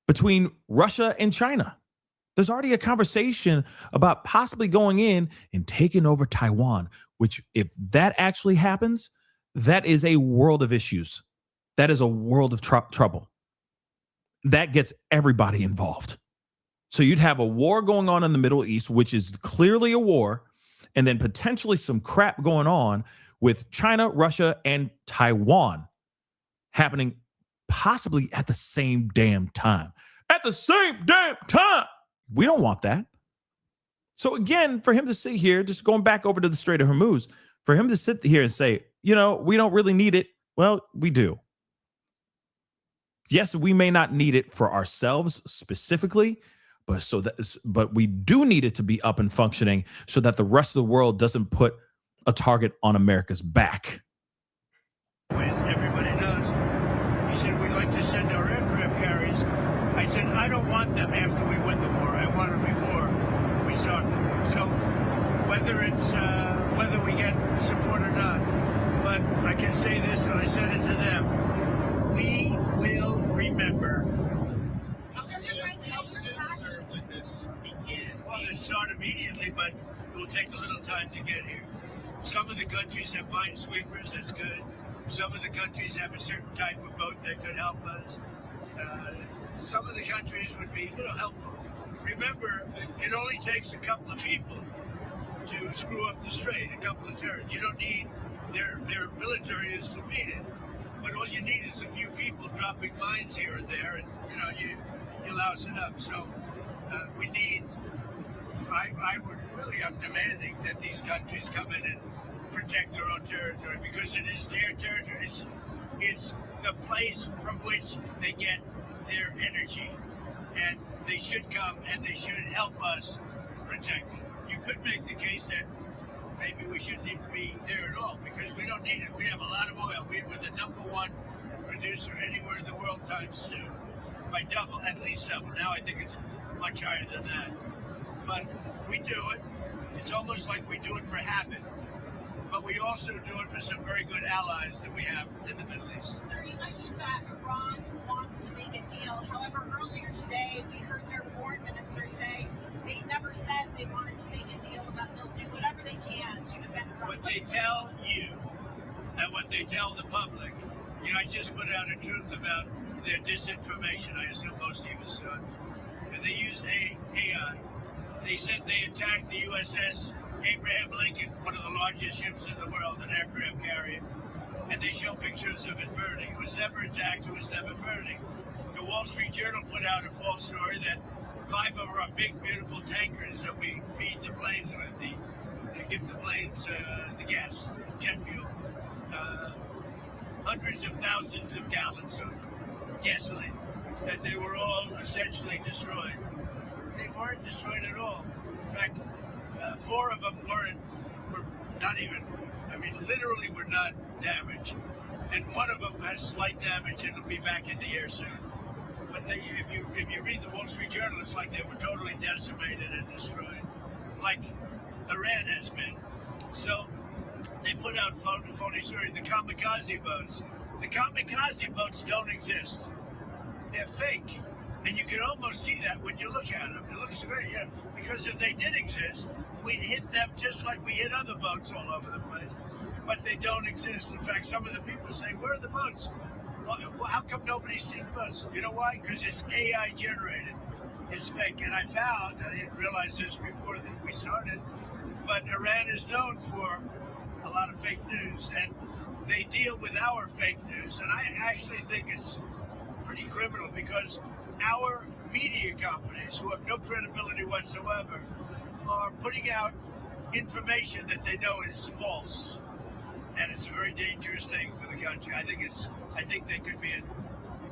between Russia and China. There's already a conversation about possibly going in and taking over Taiwan, which if that actually happens, that is a world of issues. That is a world of trouble. That gets everybody involved. So you'd have a war going on in the Middle East, which is clearly a war, and then potentially some crap going on with China, Russia, and Taiwan happening possibly at the same damn time. At the same damn time. We don't want that. So again, for him to sit here, just going back over to the Strait of Hormuz, for him to sit here and say, we don't really need it. Well, we do. Yes, we may not need it for ourselves specifically, but we do need it to be up and functioning so that the rest of the world doesn't put a target on America's back. Everybody knows. He said, we'd like to send our aircraft carriers. I said, I don't want them after we win the war. I want them before we start the war. So whether we get support or not, but I can say this, and I said it to them, we will remember. Well, it start immediately, but it will take a little time to get here. Some of the countries have minesweepers, that's good. Some of the countries have a certain type of boat that could help us. Some of the countries would be helpful. Remember, it only takes a couple of people to screw up the strait, a couple of terrorists. You don't need their military is defeated, but all you need is a few people dropping mines here and there, and you louse it up. So we need. I'm demanding that these countries come in and protect their own territory because it is their territory. It's the place from which they get their energy, and they should come and they should help us protect it. You could make the case that maybe we shouldn't even be there at all because we don't need it. We have a lot of oil. We're the #1 producer anywhere in the world times 2, by double, at least double. Now I think it's much higher than that. But we do it. It's almost like we do it for habit. But we also do it for some very good allies that we have in the Middle East. Sir, you mentioned that Iran wants to make a deal. However, earlier today, we heard their foreign minister say they never said they wanted to make a deal, that they'll do whatever they can to defend Iran. What they tell you and what they tell the public, I just put out a truth about their disinformation. I assume most of you saw it. And they use AI. They said they attacked the USS Abraham Lincoln, one of the largest ships in the world, an aircraft carrier, and they show pictures of it burning. It was never attacked, it was never burning. The Wall Street Journal put out a false story that 5 of our big, beautiful tankers that we feed the planes with, they give the planes the gas, jet fuel, hundreds of thousands of gallons of gasoline, that they were all essentially destroyed. They weren't destroyed at all. In fact, 4 of them were not even, literally were not damaged. And 1 of them has slight damage and will be back in the air soon. But if you read the Wall Street Journal, it's like they were totally decimated and destroyed, like Iran has been. So they put out phony stories. The kamikaze boats. The kamikaze boats don't exist. They're fake. And you can almost see that when you look at them. It looks great, because if they did exist, we'd hit them just like we hit other boats all over the place. But they don't exist. In fact, some of the people say, where are the boats? Well, how come nobody's seen the boats? You know why? Because it's AI generated. It's fake. And I found, I didn't realize this before that we started, but Iran is known for a lot of fake news. And they deal with our fake news. And I actually think it's pretty criminal because our media companies, who have no credibility whatsoever, are putting out information that they know is false, and it's a very dangerous thing for the country. I think they could be in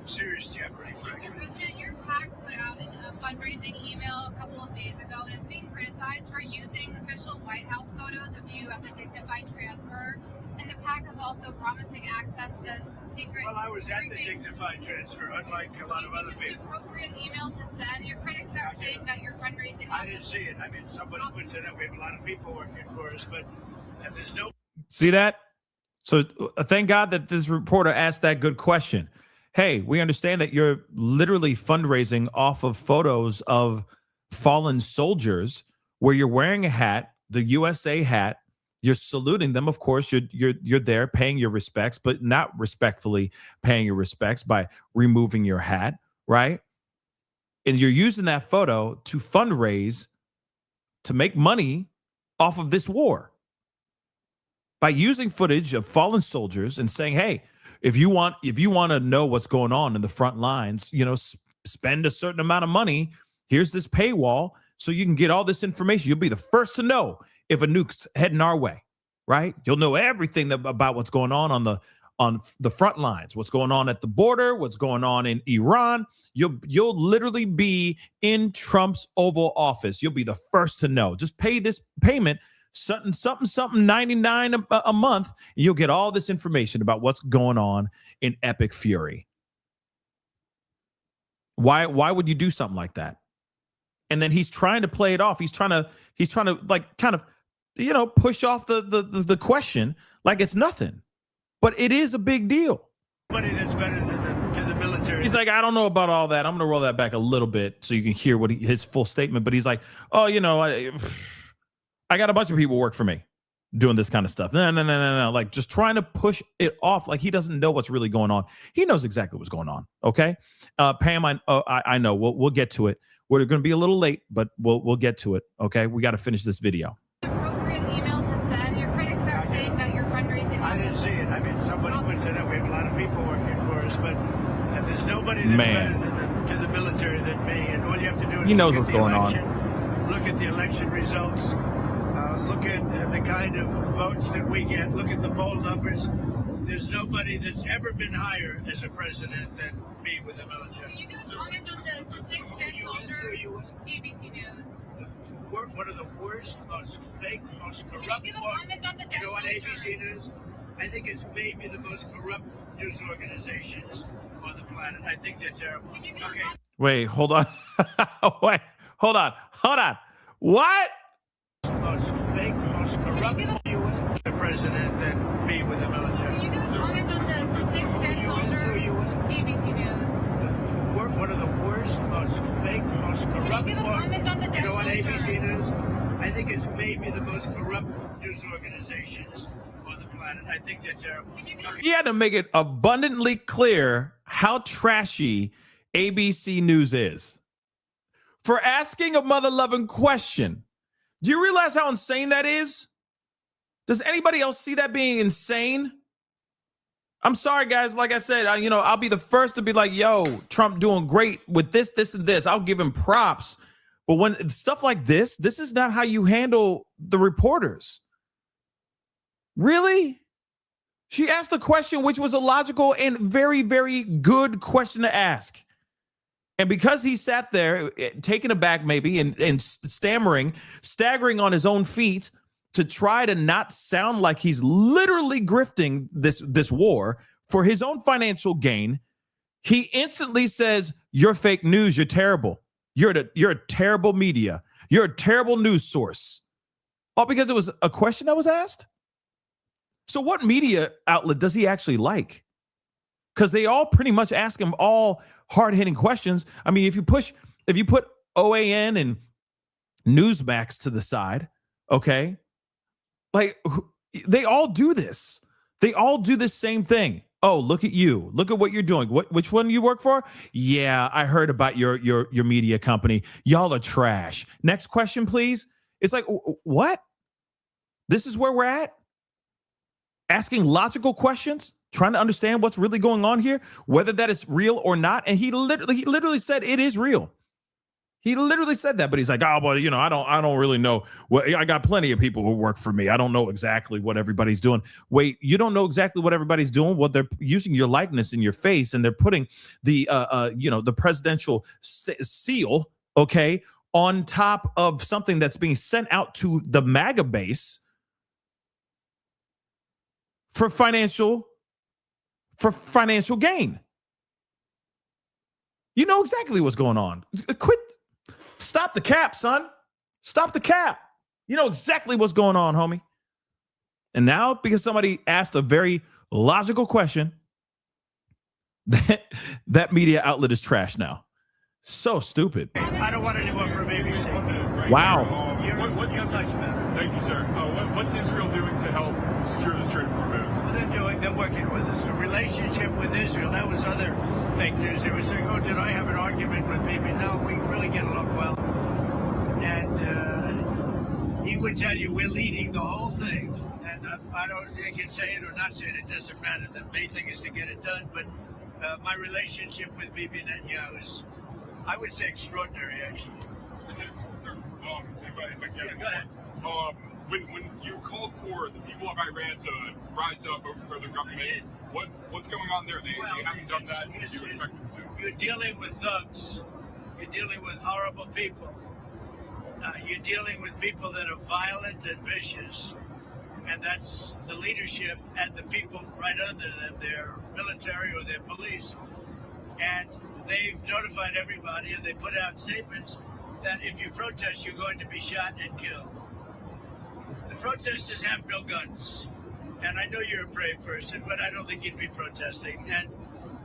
serious jeopardy. Mr. President, your PAC put out a fundraising email a couple of days ago, and it's being criticized for using official White House photos of you at the dignified transfer. And the PAC is also promising access to secret. Well, I was at the dignified transfer, unlike a lot of other The people. appropriate email to send. Your critics are saying that you're fundraising. I didn't see it. I mean, somebody puts it up. We have a lot of people working for us, but there's no. See that? So thank God that this reporter asked that good question. Hey, we understand that you're literally fundraising off of photos of fallen soldiers where you're wearing a hat, the USA hat. You're saluting them. Of course, you're there paying your respects, but not respectfully paying your respects by removing your hat, right? And you're using that photo to fundraise to make money off of this war by using footage of fallen soldiers and saying, hey, if you want to know what's going on in the front lines, spend a certain amount of money. Here's this paywall so you can get all this information. You'll be the first to know if a nuke's heading our way, right? You'll know everything about what's going on the front lines, what's going on at the border, what's going on in Iran. You'll literally be in Trump's Oval Office. You'll be the first to know. Just pay this payment, something 99 a month, and you'll get all this information about what's going on in epic fury. Why would you do something like that? And then he's trying to play it off. He's trying to like kind of push off the question like it's nothing. But it is a big deal. Nobody that's better than the military. He's like, I don't know about all that. I'm going to roll that back a little bit so you can hear his full statement. But he's like, oh, I got a bunch of people work for me doing this kind of stuff. No. Like just trying to push it off like he doesn't know what's really going on. He knows exactly what's going on. Okay. Pam, I know. We'll get to it. We're going to be a little late, but we'll get to it. Okay. We got to finish this video. Appropriate email to send. Your critics are saying that you're fundraising. I didn't see it. I mean, somebody puts it up. We have a lot of people working for us, but there's nobody that's better to the military than me. And all you have to do is he knows look what's at the going election, on. look at the election results, look at the kind of votes that we get, look at the poll numbers. There's nobody that's ever been higher as a president than me with the military. Can you guys comment on the 6 dead soldiers? ABC News. One of the worst, most fake, most corrupt. Can you give a comment on the dead on soldiers? ABC News? I think it's maybe the most corrupt news organizations on the planet. I think they're terrible. Okay. Wait, hold on. Wait, hold on. What? Most fake, most corrupt the president than me with the military. Can you guys comment on the 6 dead soldiers? ABC News. One of the worst, most fake, most corrupt. Can you give a comment on the dead on soldiers? ABC News? I think it's maybe the most corrupt news organizations on the planet. I think they're terrible. He had to make it abundantly clear how trashy ABC News is for asking a mother-loving question. Do you realize how insane that is? Does anybody else see that being insane? I'm sorry, guys. Like I said, I'll be the first to be like, yo, Trump doing great with this, and this. I'll give him props. But when stuff like this is not how you handle the reporters. Really? She asked a question which was a logical and very, very good question to ask. And because he sat there taken aback maybe and staggering on his own feet to try to not sound like he's literally grifting this war for his own financial gain, he instantly says, you're fake news, you're terrible. You're a terrible media. You're a terrible news source. All because it was a question that was asked? So what media outlet does he actually like? Because they all pretty much ask him all hard-hitting questions. I mean, if you put OAN and Newsmax to the side, okay, like they all do this. They all do the same thing. Oh, look at you. Look at what you're doing. Which one you work for? Yeah, I heard about your media company. Y'all are trash. Next question, please. It's like, what? This is where we're at? Asking logical questions? Trying to understand what's really going on here, whether that is real or not. And he literally said it is real. He literally said that, but he's like, oh, well, I don't really know. Well, I got plenty of people who work for me. I don't know exactly what everybody's doing. Wait, you don't know exactly what everybody's doing? Well, they're using your likeness in your face, and they're putting the presidential seal, okay, on top of something that's being sent out to the MAGA base for financial for financial gain. You know exactly what's going on. Quit. Stop the cap, son. Stop the cap. You know exactly what's going on, homie. And now, because somebody asked a very logical question, that media outlet is trash now. So stupid. I don't want any more from ABC. Wow. You're much better. Thank you, sir. What's Israel doing to help secure the Strait of Hormuz? What they're doing, they're working with us. A relationship with Israel, that was other fake news. They were saying, oh, did I have an argument with Bibi? No, we really get along well. And he would tell you we're leading the whole thing. And they can say it or not say it, it doesn't matter. The main thing is to get it done. But my relationship with Bibi Netanyahu is, I would say, extraordinary, actually. If I can, Yeah, go ahead. When you called for the people of Iran to rise up, overthrow the government, what's going on there? They haven't done that. Do you expect them to? You're dealing with thugs. You're dealing with horrible people. You're dealing with people that are violent and vicious. And that's the leadership and the people right under them, their military or their police. And they've notified everybody, and they put out statements that if you protest, you're going to be shot and killed. The protesters have no guns. And I know you're a brave person, but I don't think you'd be protesting. And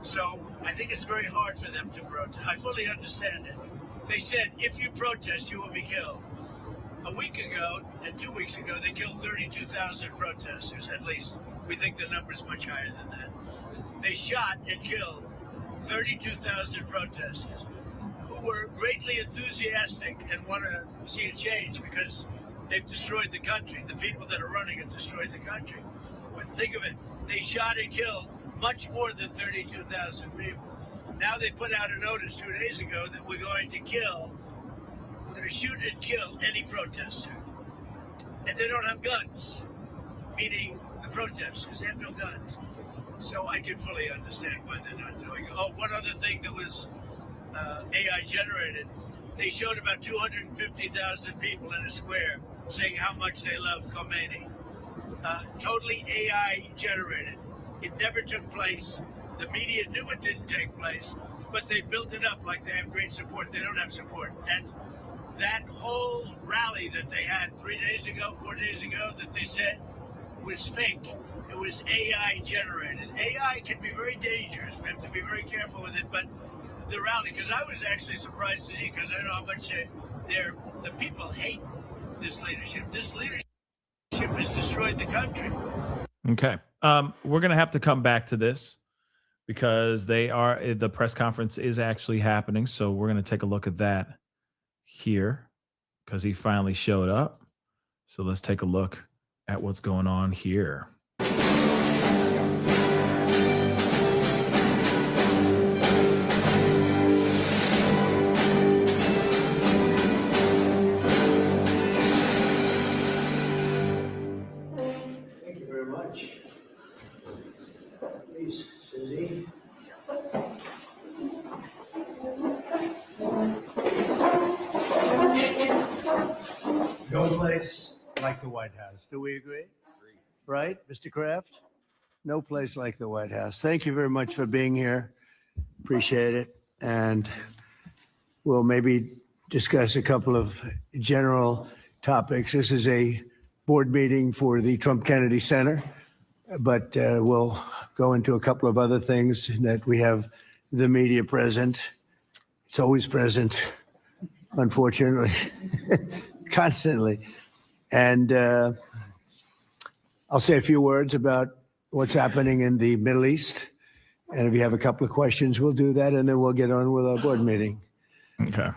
so I think it's very hard for them to protest. I fully understand it. They said, if you protest, you will be killed. A week ago and 2 weeks ago, they killed 32,000 protesters, at least. We think the number's much higher than that. They shot and killed 32,000 protesters who were greatly enthusiastic and want to see a change because they've destroyed the country. The people that are running have destroyed the country. But think of it, they shot and killed much more than 32,000 people. Now they put out a notice 2 days ago that we're going to shoot and kill any protester. And they don't have guns, meaning the protesters, they have no guns. So I can fully understand why they're not doing it. Oh, one other thing that was AI generated, they showed about 250,000 people in a square saying how much they love Khamenei. Totally AI generated. It never took place. The media knew it didn't take place, but they built it up like they have great support. They don't have support. And that whole rally that they had 4 days ago, that they said was fake. It was AI generated. AI can be very dangerous. We have to be very careful with it. But the rally, because I was actually surprised to see, because I know how much the people hate this leadership. This leadership has destroyed the country. Okay. We're going to have to come back to this because the press conference is actually happening. So we're going to take a look at that here because he finally showed up. So let's take a look at what's going on here. Thank you very much. Please, Susie. No place like the White House. Do we agree? Right, Mr. Kraft? No place like the White House. Thank you very much for being here. Appreciate it. And we'll maybe discuss a couple of general topics. This is a board meeting for the Trump Kennedy Center, but we'll go into a couple of other things that we have the media present. It's always present, unfortunately, constantly. And I'll say a few words about what's happening in the Middle East. And if you have a couple of questions, we'll do that, and then we'll get on with our board meeting. Okay.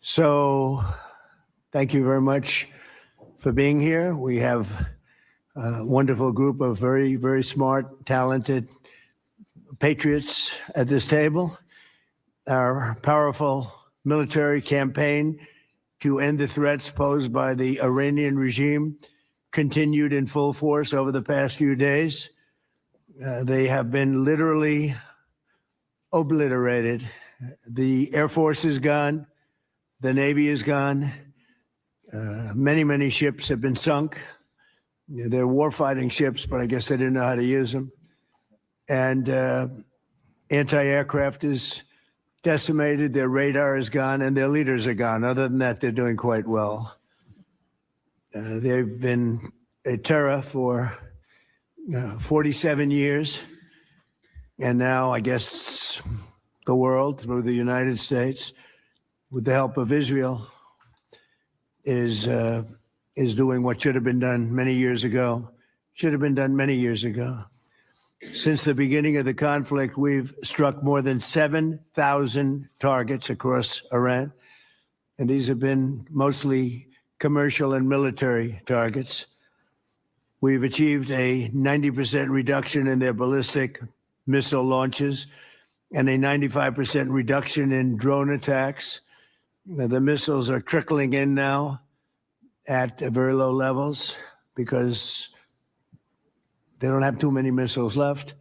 So thank you very much for being here. We have a wonderful group of very, very smart, talented patriots at this table. Our powerful military campaign to end the threats posed by the Iranian regime continued in full force over the past few days. They have been literally obliterated. The Air Force is gone. The Navy is gone. Many, many ships have been sunk. They're warfighting ships, but I guess they didn't know how to use them. and anti-aircraft is decimated, their radar is gone, and their leaders are gone. Other than that, they're doing quite well. They've been a terror for 47 years, and now I guess the world, through the United States, with the help of Israel, is doing what should have been done many years ago. Should have been done many years ago. Since the beginning of the conflict, we've struck more than 7,000 targets across Iran, and these have been mostly commercial and military targets. We've achieved a 90% reduction in their ballistic missile launches and a 95% reduction in drone attacks. The missiles are trickling in now at very low levels because they don't have too many missiles left.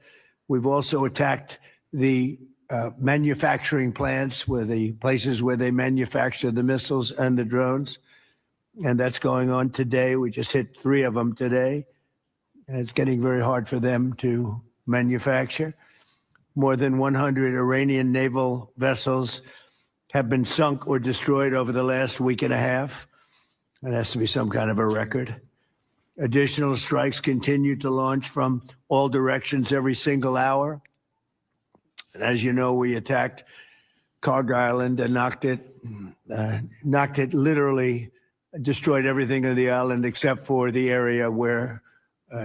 We've also attacked the manufacturing plants, where the places where they manufacture the missiles and the drones. And that's going on today. We just hit 3 of them today. And it's getting very hard for them to manufacture. More than 100 Iranian naval vessels have been sunk or destroyed over the last week and a half. That has to be some kind of a record. Additional strikes continue to launch from all directions every single hour. And as you know, we attacked Carg Island and knocked it literally, destroyed everything on the island except for the area where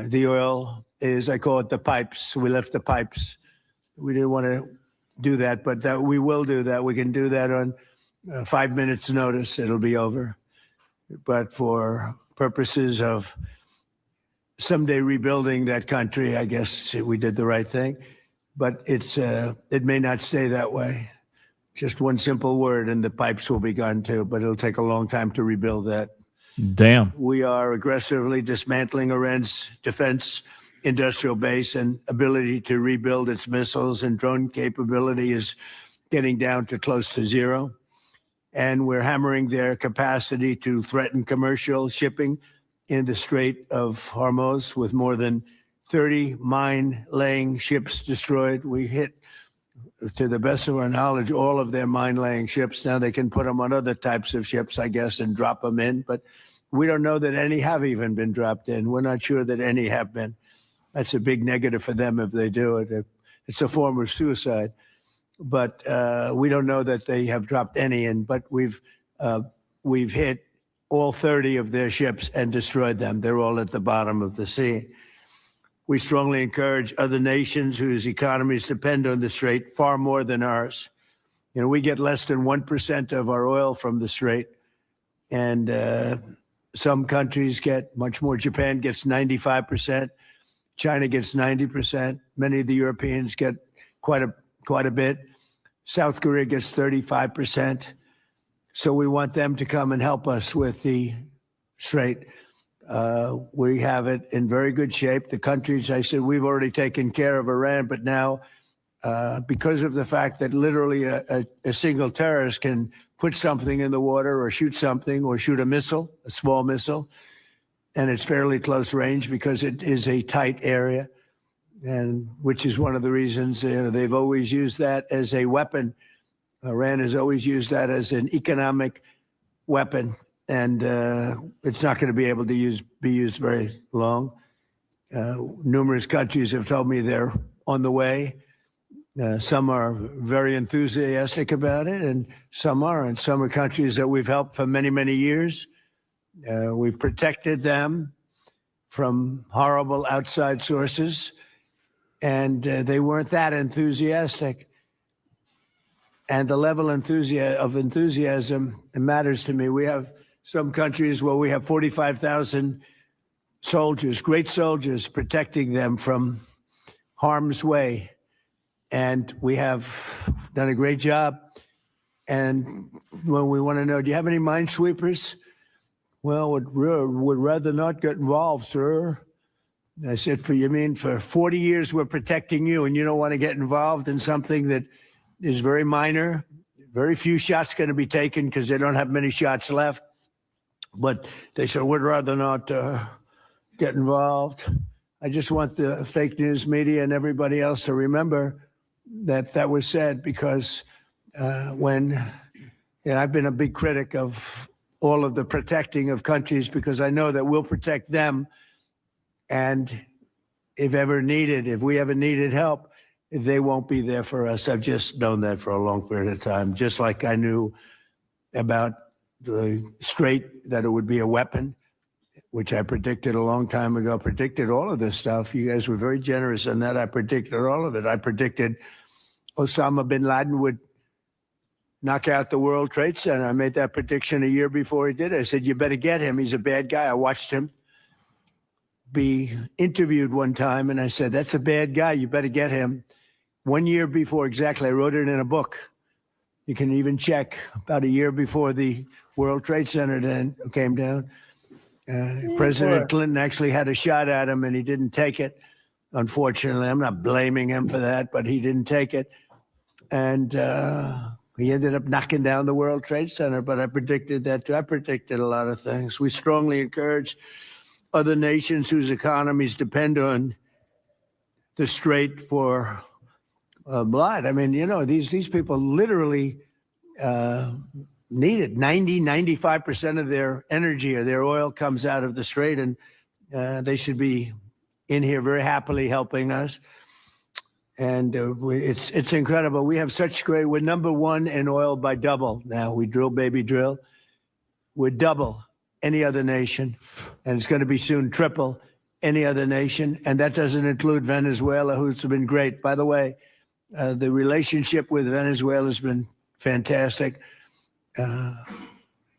the oil is. I call it the pipes. We left the pipes. We didn't want to do that, but we will do that. We can do that on 5 minutes notice. It'll be over. But for purposes of someday rebuilding that country, I guess we did the right thing. But it may not stay that way. Just one simple word and the pipes will be gone too, but it'll take a long time to rebuild that. Damn. We are aggressively dismantling Iran's defense industrial base, and ability to rebuild its missiles and drone capability is getting down to close to zero. And we're hammering their capacity to threaten commercial shipping in the Strait of Hormuz, with more than 30 mine-laying ships destroyed. We hit, to the best of our knowledge, all of their mine-laying ships. Now they can put them on other types of ships, I guess, and drop them in. But we don't know that any have even been dropped in. We're not sure that any have been. That's a big negative for them if they do it. It's a form of suicide. But we don't know that they have dropped any in. But we've hit all 30 of their ships and destroyed them. They're all at the bottom of the sea. We strongly encourage other nations whose economies depend on the Strait far more than ours. You know, we get less than 1% of our oil from the Strait, and some countries get much more. Japan gets 95%. China gets 90%. Many of the Europeans get quite a bit. South Korea gets 35%. So we want them to come and help us with the Strait. We have it in very good shape. The countries, I said, we've already taken care of Iran, but now because of the fact that literally a single terrorist can put something in the water or shoot something or shoot a missile, a small missile, and it's fairly close range because it is a tight area, and which is one of the reasons they've always used that as a weapon. Iran has always used that as an economic weapon, and it's not going to be able to be used very long. Numerous countries have told me they're on the way. Some are very enthusiastic about it, and some aren't. Some are countries that we've helped for many, many years. We've protected them from horrible outside sources, and they weren't that enthusiastic. And the level of enthusiasm matters to me. We have some countries where we have 45,000 soldiers, great soldiers, protecting them from harm's way. And we have done a great job. And when we want to know, do you have any minesweepers? Well, would rather not get involved, sir. I said, for 40 years we're protecting you, and you don't want to get involved in something that is very minor. Very few shots going to be taken because they don't have many shots left. But they said, would rather not get involved. I just want the fake news media and everybody else to remember that was said, because I've been a big critic of all of the protecting of countries, because I know that we'll protect them. And if we ever needed help, they won't be there for us. I've just known that for a long period of time, just like I knew about the Strait, that it would be a weapon, which I predicted a long time ago, predicted all of this stuff. You guys were very generous in that. I predicted all of it. I predicted Osama bin Laden would knock out the World Trade Center. I made that prediction a year before he did it. I said, you better get him. He's a bad guy. I watched him be interviewed one time, and I said, that's a bad guy. You better get him. 1 year before, exactly. I wrote it in a book. You can even check. About a year before the World Trade Center then came down, President Clinton actually had a shot at him, and he didn't take it. Unfortunately, I'm not blaming him for that, but he didn't take it. And he ended up knocking down the World Trade Center, but I predicted that too. I predicted a lot of things. We strongly encourage other nations whose economies depend on the Strait for blood. I mean, these people literally need it. 95% of their energy or their oil comes out of the Strait, and they should be in here very happily helping us. And it's incredible. We have such we're number one in oil by double now. We drill, baby, drill. We're double any other nation, and it's going to be soon triple any other nation. And that doesn't include Venezuela, who's been great. By the way, the relationship with Venezuela has been fantastic.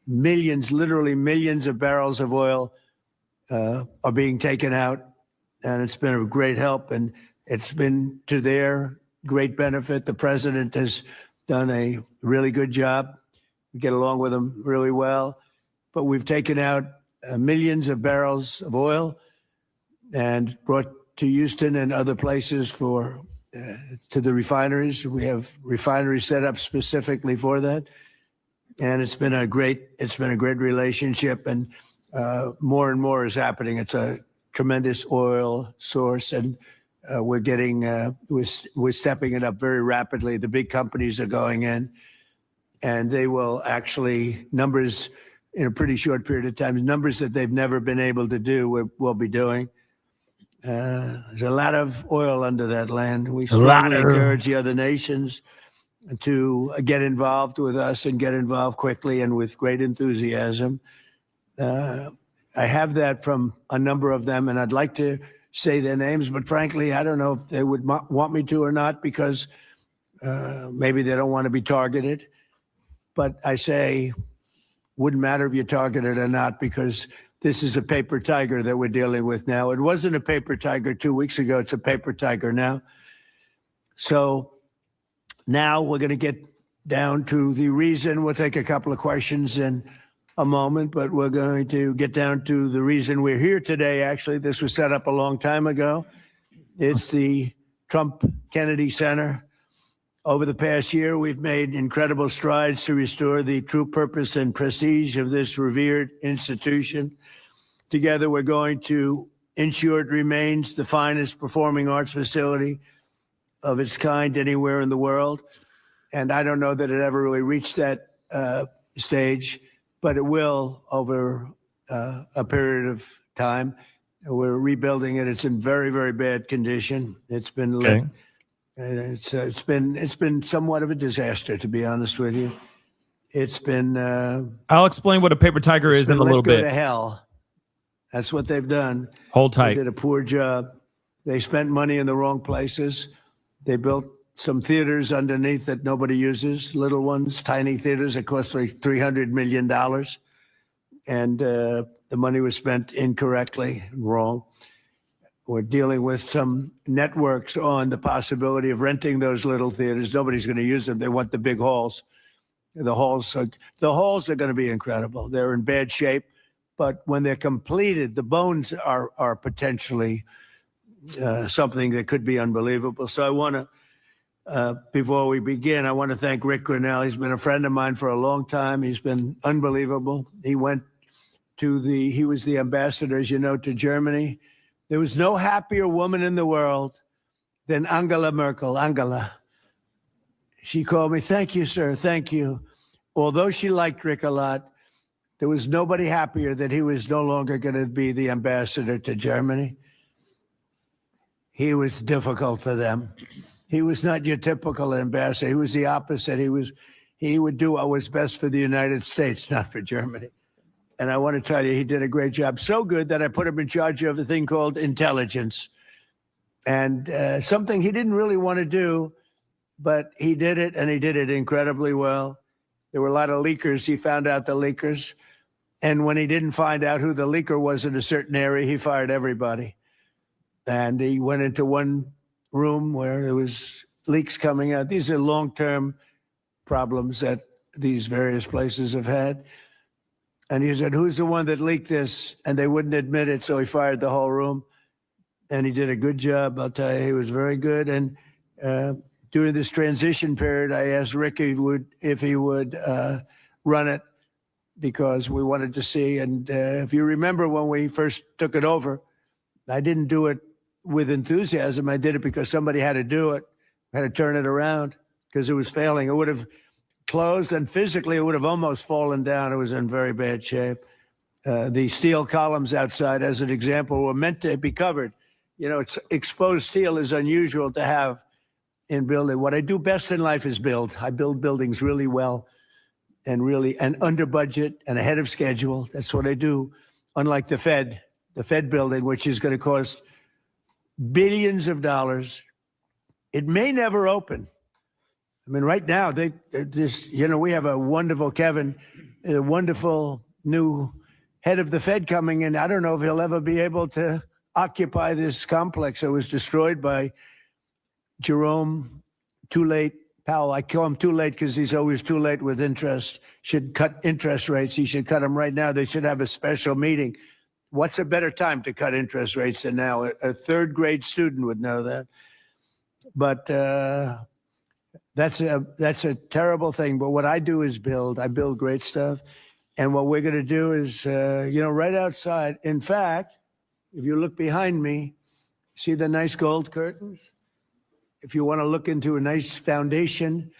Literally millions of barrels of oil are being taken out, and it's been a great help, and it's been to their great benefit. The president has done a really good job. We get along with him really well, but we've taken out millions of barrels of oil and brought to Houston and other places to the refineries. We have refineries set up specifically for that. And it's been a great relationship, and more and more is happening. It's a tremendous oil source, and we're stepping it up very rapidly. The big companies are going in, and they will actually numbers in a pretty short period of time, numbers that they've never been able to do. We'll be doing. There's a lot of oil under that land. We strongly encourage the other nations to get involved with us and get involved quickly and with great enthusiasm. I have that from a number of them, and I'd like to say their names, but frankly, I don't know if they would want me to or not, because maybe they don't want to be targeted. But I say, wouldn't matter if you're targeted or not, because this is a paper tiger that we're dealing with now. It wasn't a paper tiger 2 weeks ago. It's a paper tiger now. So now we're going to get down to the reason. We'll take a couple of questions in a moment, but we're going to get down to the reason we're here today. Actually, this was set up a long time ago. It's the Trump Kennedy Center. Over the past year, we've made incredible strides to restore the true purpose and prestige of this revered institution. Together, we're going to ensure it remains the finest performing arts facility of its kind anywhere in the world. And I don't know that it ever really reached that stage, but it will over a period of time. We're rebuilding it. It's in very, very bad condition. It's been lit. And it's been somewhat of a disaster, to be honest with you. It's been. I'll explain what a paper tiger is in a little bit. To hell. That's what they've done. Hold tight. They did a poor job. They spent money in the wrong places. They built some theaters underneath that nobody uses, little ones, tiny theaters that cost like $300 million. And the money was spent incorrectly, wrong. We're dealing with some networks on the possibility of renting those little theaters. Nobody's going to use them. They want the big halls. The halls are going to be incredible. They're in bad shape, but when they're completed, the bones are potentially something that could be unbelievable. So I want to, before we begin, I want to thank Rick Grinnell. He's been a friend of mine for a long time. He's been unbelievable. He was the ambassador, as you know, to Germany. There was no happier woman in the world than Angela Merkel. Angela. She called me, thank you, sir, thank you. Although she liked Rick a lot, there was nobody happier that he was no longer going to be the ambassador to Germany. He was difficult for them. He was not your typical ambassador. He was the opposite. He would do what was best for the United States, not for Germany. And I want to tell you, he did a great job. So good that I put him in charge of a thing called intelligence. And something he didn't really want to do, but he did it, and he did it incredibly well. There were a lot of leakers. He found out the leakers. And when he didn't find out who the leaker was in a certain area, he fired everybody. And he went into one room where there was leaks coming out. These are long-term problems that these various places have had. And he said, who's the one that leaked this? And they wouldn't admit it, so he fired the whole room. And he did a good job. I'll tell you, he was very good. And during this transition period, I asked Rick if he would run it, because we wanted to see. And if you remember when we first took it over, I didn't do it with enthusiasm. I did it because somebody had to do it, had to turn it around, because it was failing. It would have closed, and physically it would have almost fallen down. It was in very bad shape. The steel columns outside, as an example, were meant to be covered. You know, exposed steel is unusual to have in building. What I do best in life is build. I build buildings really well and under budget and ahead of schedule. That's what I do. Unlike the Fed building, which is going to cost billions of dollars. It may never open. I mean, right now, we have a wonderful Kevin, a wonderful new head of the Fed coming in. I don't know if he'll ever be able to occupy this complex that was destroyed by Jerome Too Late Powell. I call him too late because he's always too late with interest. Should cut interest rates. He should cut them right now. They should have a special meeting. What's a better time to cut interest rates than now? A third grade student would know that. But that's a terrible thing. But what I do is build. I build great stuff. And what we're going to do is, right outside. In fact, if you look behind me, see the nice gold curtains? If you want to look into a nice foundation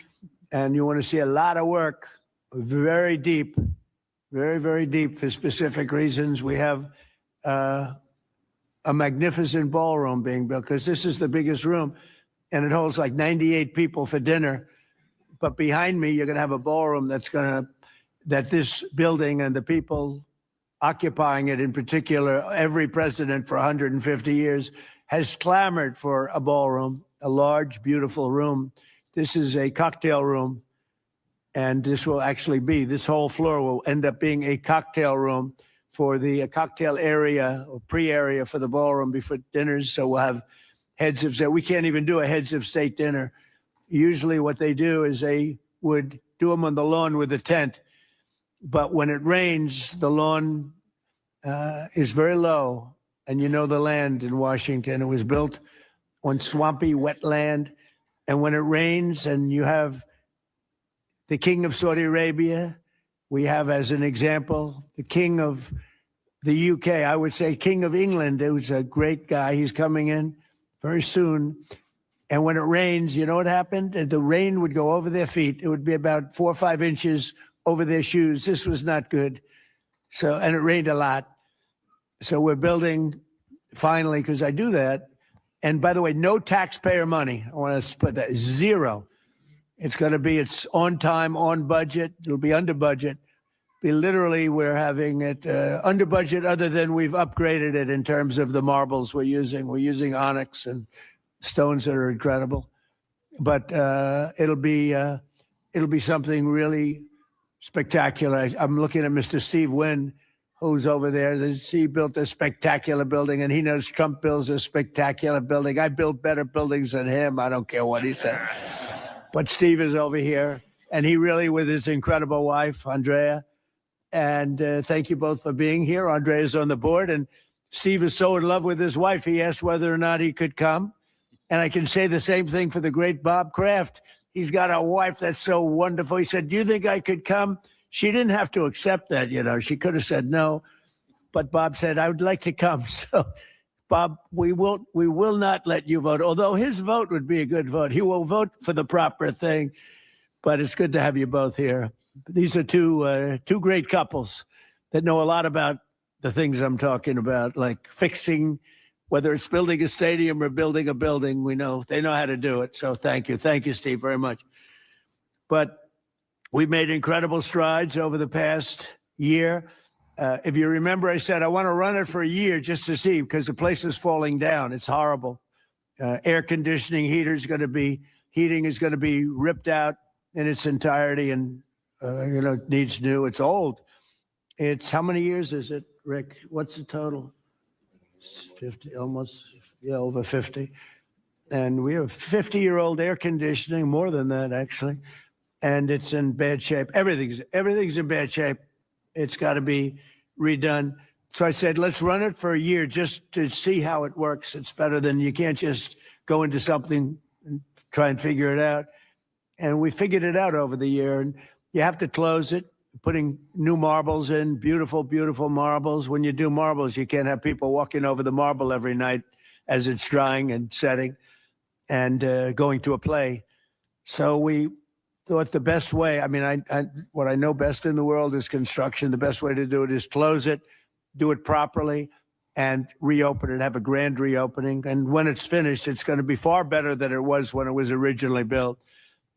and you want to see a lot of work, very deep, very, very deep for specific reasons, we have a magnificent ballroom being built, because this is the biggest room and it holds like 98 people for dinner. But behind me, you're going to have a ballroom that this building and the people occupying it, in particular, every president for 150 years has clamored for a ballroom, a large, beautiful room. This is a cocktail room, and this whole floor will end up being a cocktail room for the cocktail area or pre-area for the ballroom before dinners. So we'll have heads of state. We can't even do a heads of state dinner. Usually what they do is they would do them on the lawn with a tent. But when it rains, the lawn is very low. And you know the land in Washington, it was built on swampy wetland. And when it rains and you have the king of Saudi Arabia, we have, as an example, the king of the UK, I would say king of England, who's a great guy. He's coming in very soon. And when it rains, you know what happened? The rain would go over their feet. It would be about 4 or 5 inches over their shoes. This was not good. And it rained a lot. So we're building, finally, because I do that. And by the way, no taxpayer money. I want to put that, zero. It's on time, on budget. It'll be under budget. We're having it under budget, other than we've upgraded it in terms of the marbles we're using. We're using onyx and stones that are incredible. But it'll be something really spectacular. I'm looking at Mr. Steve Wynn, who's over there. He built a spectacular building, and he knows Trump builds a spectacular building. I build better buildings than him. I don't care what he said. But Steve is over here, and he really, with his incredible wife, Andrea. And thank you both for being here. Andrea is on the board, and Steve is so in love with his wife, he asked whether or not he could come. And I can say the same thing for the great Bob Kraft. He's got a wife that's so wonderful. He said, do you think I could come? She didn't have to accept that, She could have said no. But Bob said, I would like to come. So Bob, we will not let you vote, although his vote would be a good vote. He will vote for the proper thing, but it's good to have you both here. These are two great couples that know a lot about the things I'm talking about, like fixing, whether it's building a stadium or building a building. They know how to do it. So thank you, Steve, very much. But we've made incredible strides over the past year. If you remember, I said I want to run it for a year just to see, because the place is falling down. It's horrible. Air conditioning, heating is going to be ripped out in its entirety, and it needs new. It's old. It's how many years is it, Rick? What's the total? 50, almost, over 50. And we have 50-year-old air conditioning, more than that actually, and it's in bad shape. Everything's in bad shape. It's got to be redone. So I said, let's run it for a year just to see how it works. It's better than, you can't just go into something and try and figure it out. And we figured it out over the year. And you have to close it, putting new marbles in, beautiful, beautiful marbles. When you do marbles, you can't have people walking over the marble every night as it's drying and setting and going to a play. So we thought the best way, what I know best in the world is construction. The best way to do it is close it, do it properly, and reopen it, have a grand reopening. And when it's finished, it's going to be far better than it was when it was originally built.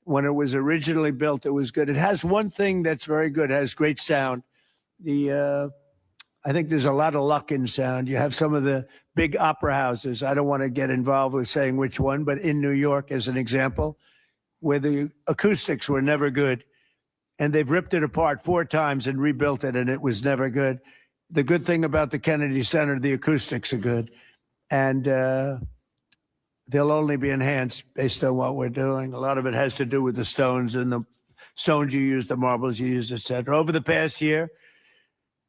When it was originally built, it was good. It has one thing that's very good. It has great sound. I think there's a lot of luck in sound. You have some of the big opera houses. I don't want to get involved with saying which one, but in New York, as an example, where the acoustics were never good, and they've ripped it apart 4 times and rebuilt it, and it was never good. The good thing about the Kennedy Center, the acoustics are good, and they'll only be enhanced based on what we're doing. A lot of it has to do with the stones and the stones you use, the marbles you use, et cetera. Over the past year,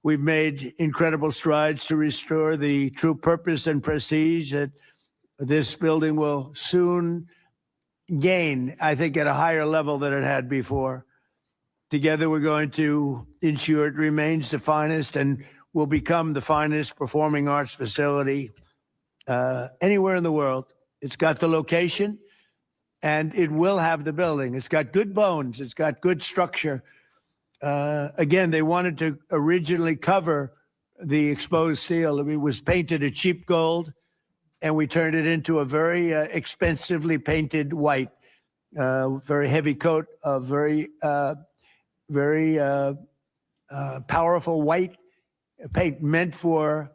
we've made incredible strides to restore the true purpose and prestige that this building will soon gain, I think, at a higher level than it had before. Together, we're going to ensure it remains the finest and will become the finest performing arts facility anywhere in the world. It's got the location, and it will have the building. It's got good bones. It's got good structure. Again, they wanted to originally cover the exposed steel. It was painted a cheap gold, and we turned it into a very expensively painted white, very heavy coat of very powerful white paint meant for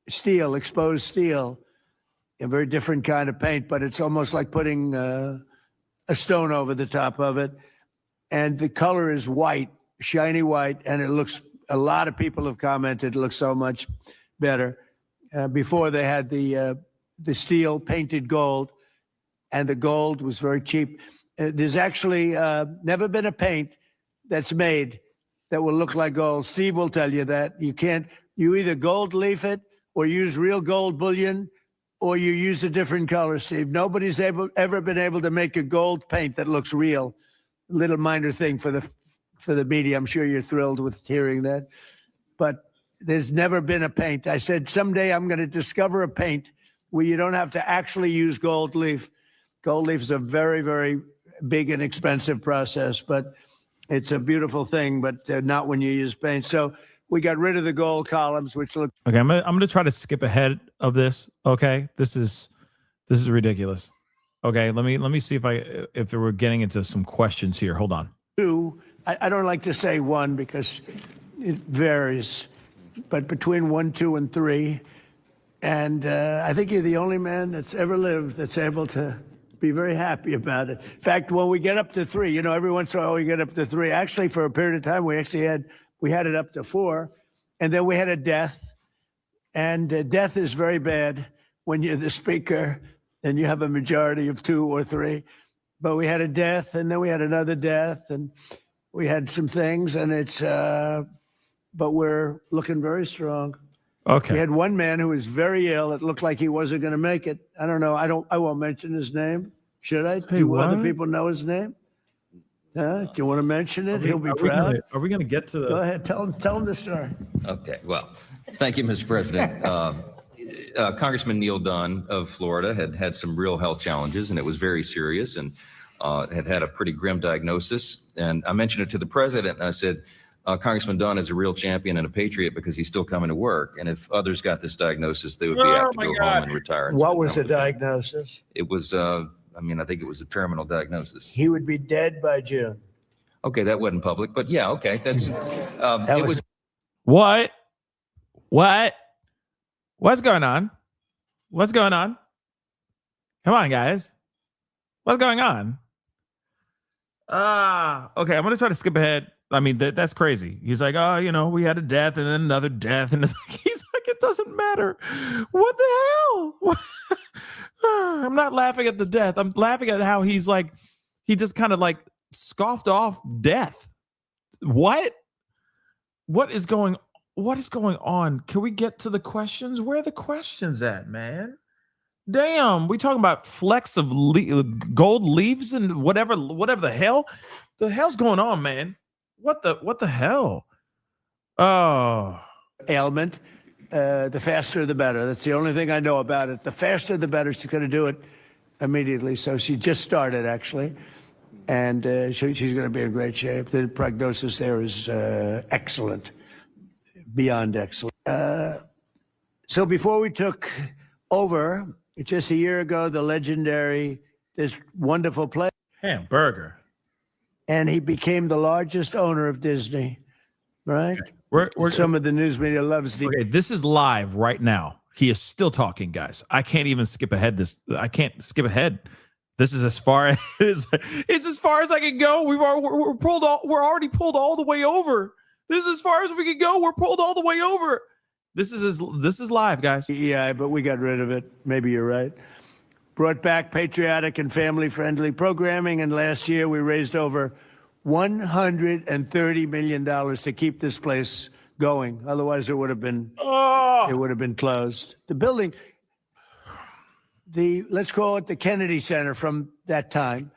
steel, exposed steel. A very different kind of paint, but it's almost like putting a stone over the top of it. And the color is white, shiny white, and it looks, a lot of people have commented, it looks so much better. Before they had the steel painted gold, and the gold was very cheap. There's actually never been a paint that's made that will look like gold. Steve will tell you that. You either gold leaf it or use real gold bullion, or you use a different color, Steve. Nobody's ever been able to make a gold paint that looks real. Little minor thing for the media. I'm sure you're thrilled with hearing that. But there's never been a paint. I said, someday I'm going to discover a paint where you don't have to actually use gold leaf. Gold leaf is a very, very big and expensive process, but it's a beautiful thing, but not when you use paint. So we got rid of the gold columns, which look. Okay, I'm gonna try to skip ahead of this. Okay, this is ridiculous. Okay, let me see if we're getting into some questions here. Hold on. 2, I don't like to say 1 because it varies, but between 1, 2, and 3, and I think you're the only man that's ever lived that's able to be very happy about it. In fact, when we get up to 3, every once in a while we get up to 3. Actually, for a period of time, we had it up to 4, and then we had a death, and death is very bad when you're the speaker and you have a majority of 2 or 3. But we had a death, and then we had another death, and we had some things, and it's, but we're looking very strong. Okay. We had one man who was very ill. It looked like he wasn't going to make it. I don't know. I won't mention his name. Should I? Hey, Do other people know his name? Do you want to mention it? He'll be proud. Are we going to get to the? Go ahead. Tell him the story. Okay. Well, thank you, Mr. President. Congressman Neil Dunn of Florida had some real health challenges, and it was very serious, and had a pretty grim diagnosis. And I mentioned it to the president, and I said, Congressman Dunn is a real champion and a patriot because he's still coming to work. And if others got this diagnosis, they would be apt to go home and retire. And What was the diagnosis? It was, I think it was a terminal diagnosis. He would be dead by June. Okay, that wasn't public, but yeah, okay. That's, it was. What? What's going on? What's going on? Come on, guys. What's going on? Okay, I'm going to try to skip ahead. I mean, that's crazy. He's like, oh, we had a death and then another death. And it's like, he's like, it doesn't matter. What the hell? I'm not laughing at the death. I'm laughing at how he's like, he just kind of like scoffed off death. What is going on? Can we get to the questions? Where are the questions at, man? Damn, we talking about flecks of gold leaves and whatever the hell's going on, man? What the hell? Oh, ailment. The faster, the better. That's the only thing I know about it. The faster, the better. She's going to do it immediately. So she just started, actually. And she's going to be in great shape. The prognosis there is excellent, beyond excellent. So before we took over, just a year ago, the legendary, this wonderful play. Hamburger. And he became the largest owner of Disney, right? We're some of the news media loves the. Okay, this is live right now. He is still talking, guys. I can't even skip ahead. I can't skip ahead. This is as far as it's as far as I can go. We're already pulled all the way over. This is as far as we can go. We're pulled all the way over. This is live, guys. Yeah, but we got rid of it. Maybe you're right. Brought back patriotic and family-friendly programming, and last year we raised over $130 million to keep this place going. Otherwise, it would have been closed. The building, let's call it the Kennedy Center from that time,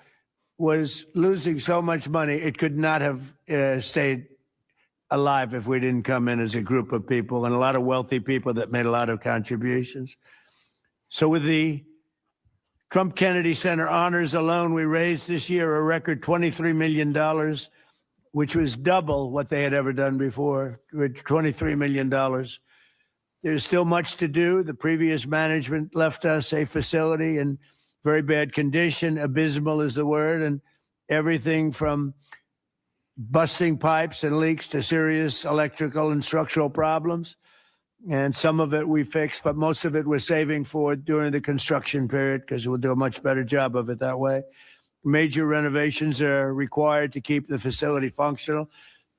was losing so much money it could not have stayed alive if we didn't come in as a group of people and a lot of wealthy people that made a lot of contributions. So with the Trump Kennedy Center honors alone, we raised this year a record $23 million, which was double what they had ever done before, $23 million. There's still much to do. The previous management left us a facility in very bad condition. Abysmal is the word, and everything from busting pipes and leaks to serious electrical and structural problems. And some of it we fixed, but most of it we're saving for during the construction period because we'll do a much better job of it that way. Major renovations are required to keep the facility functional,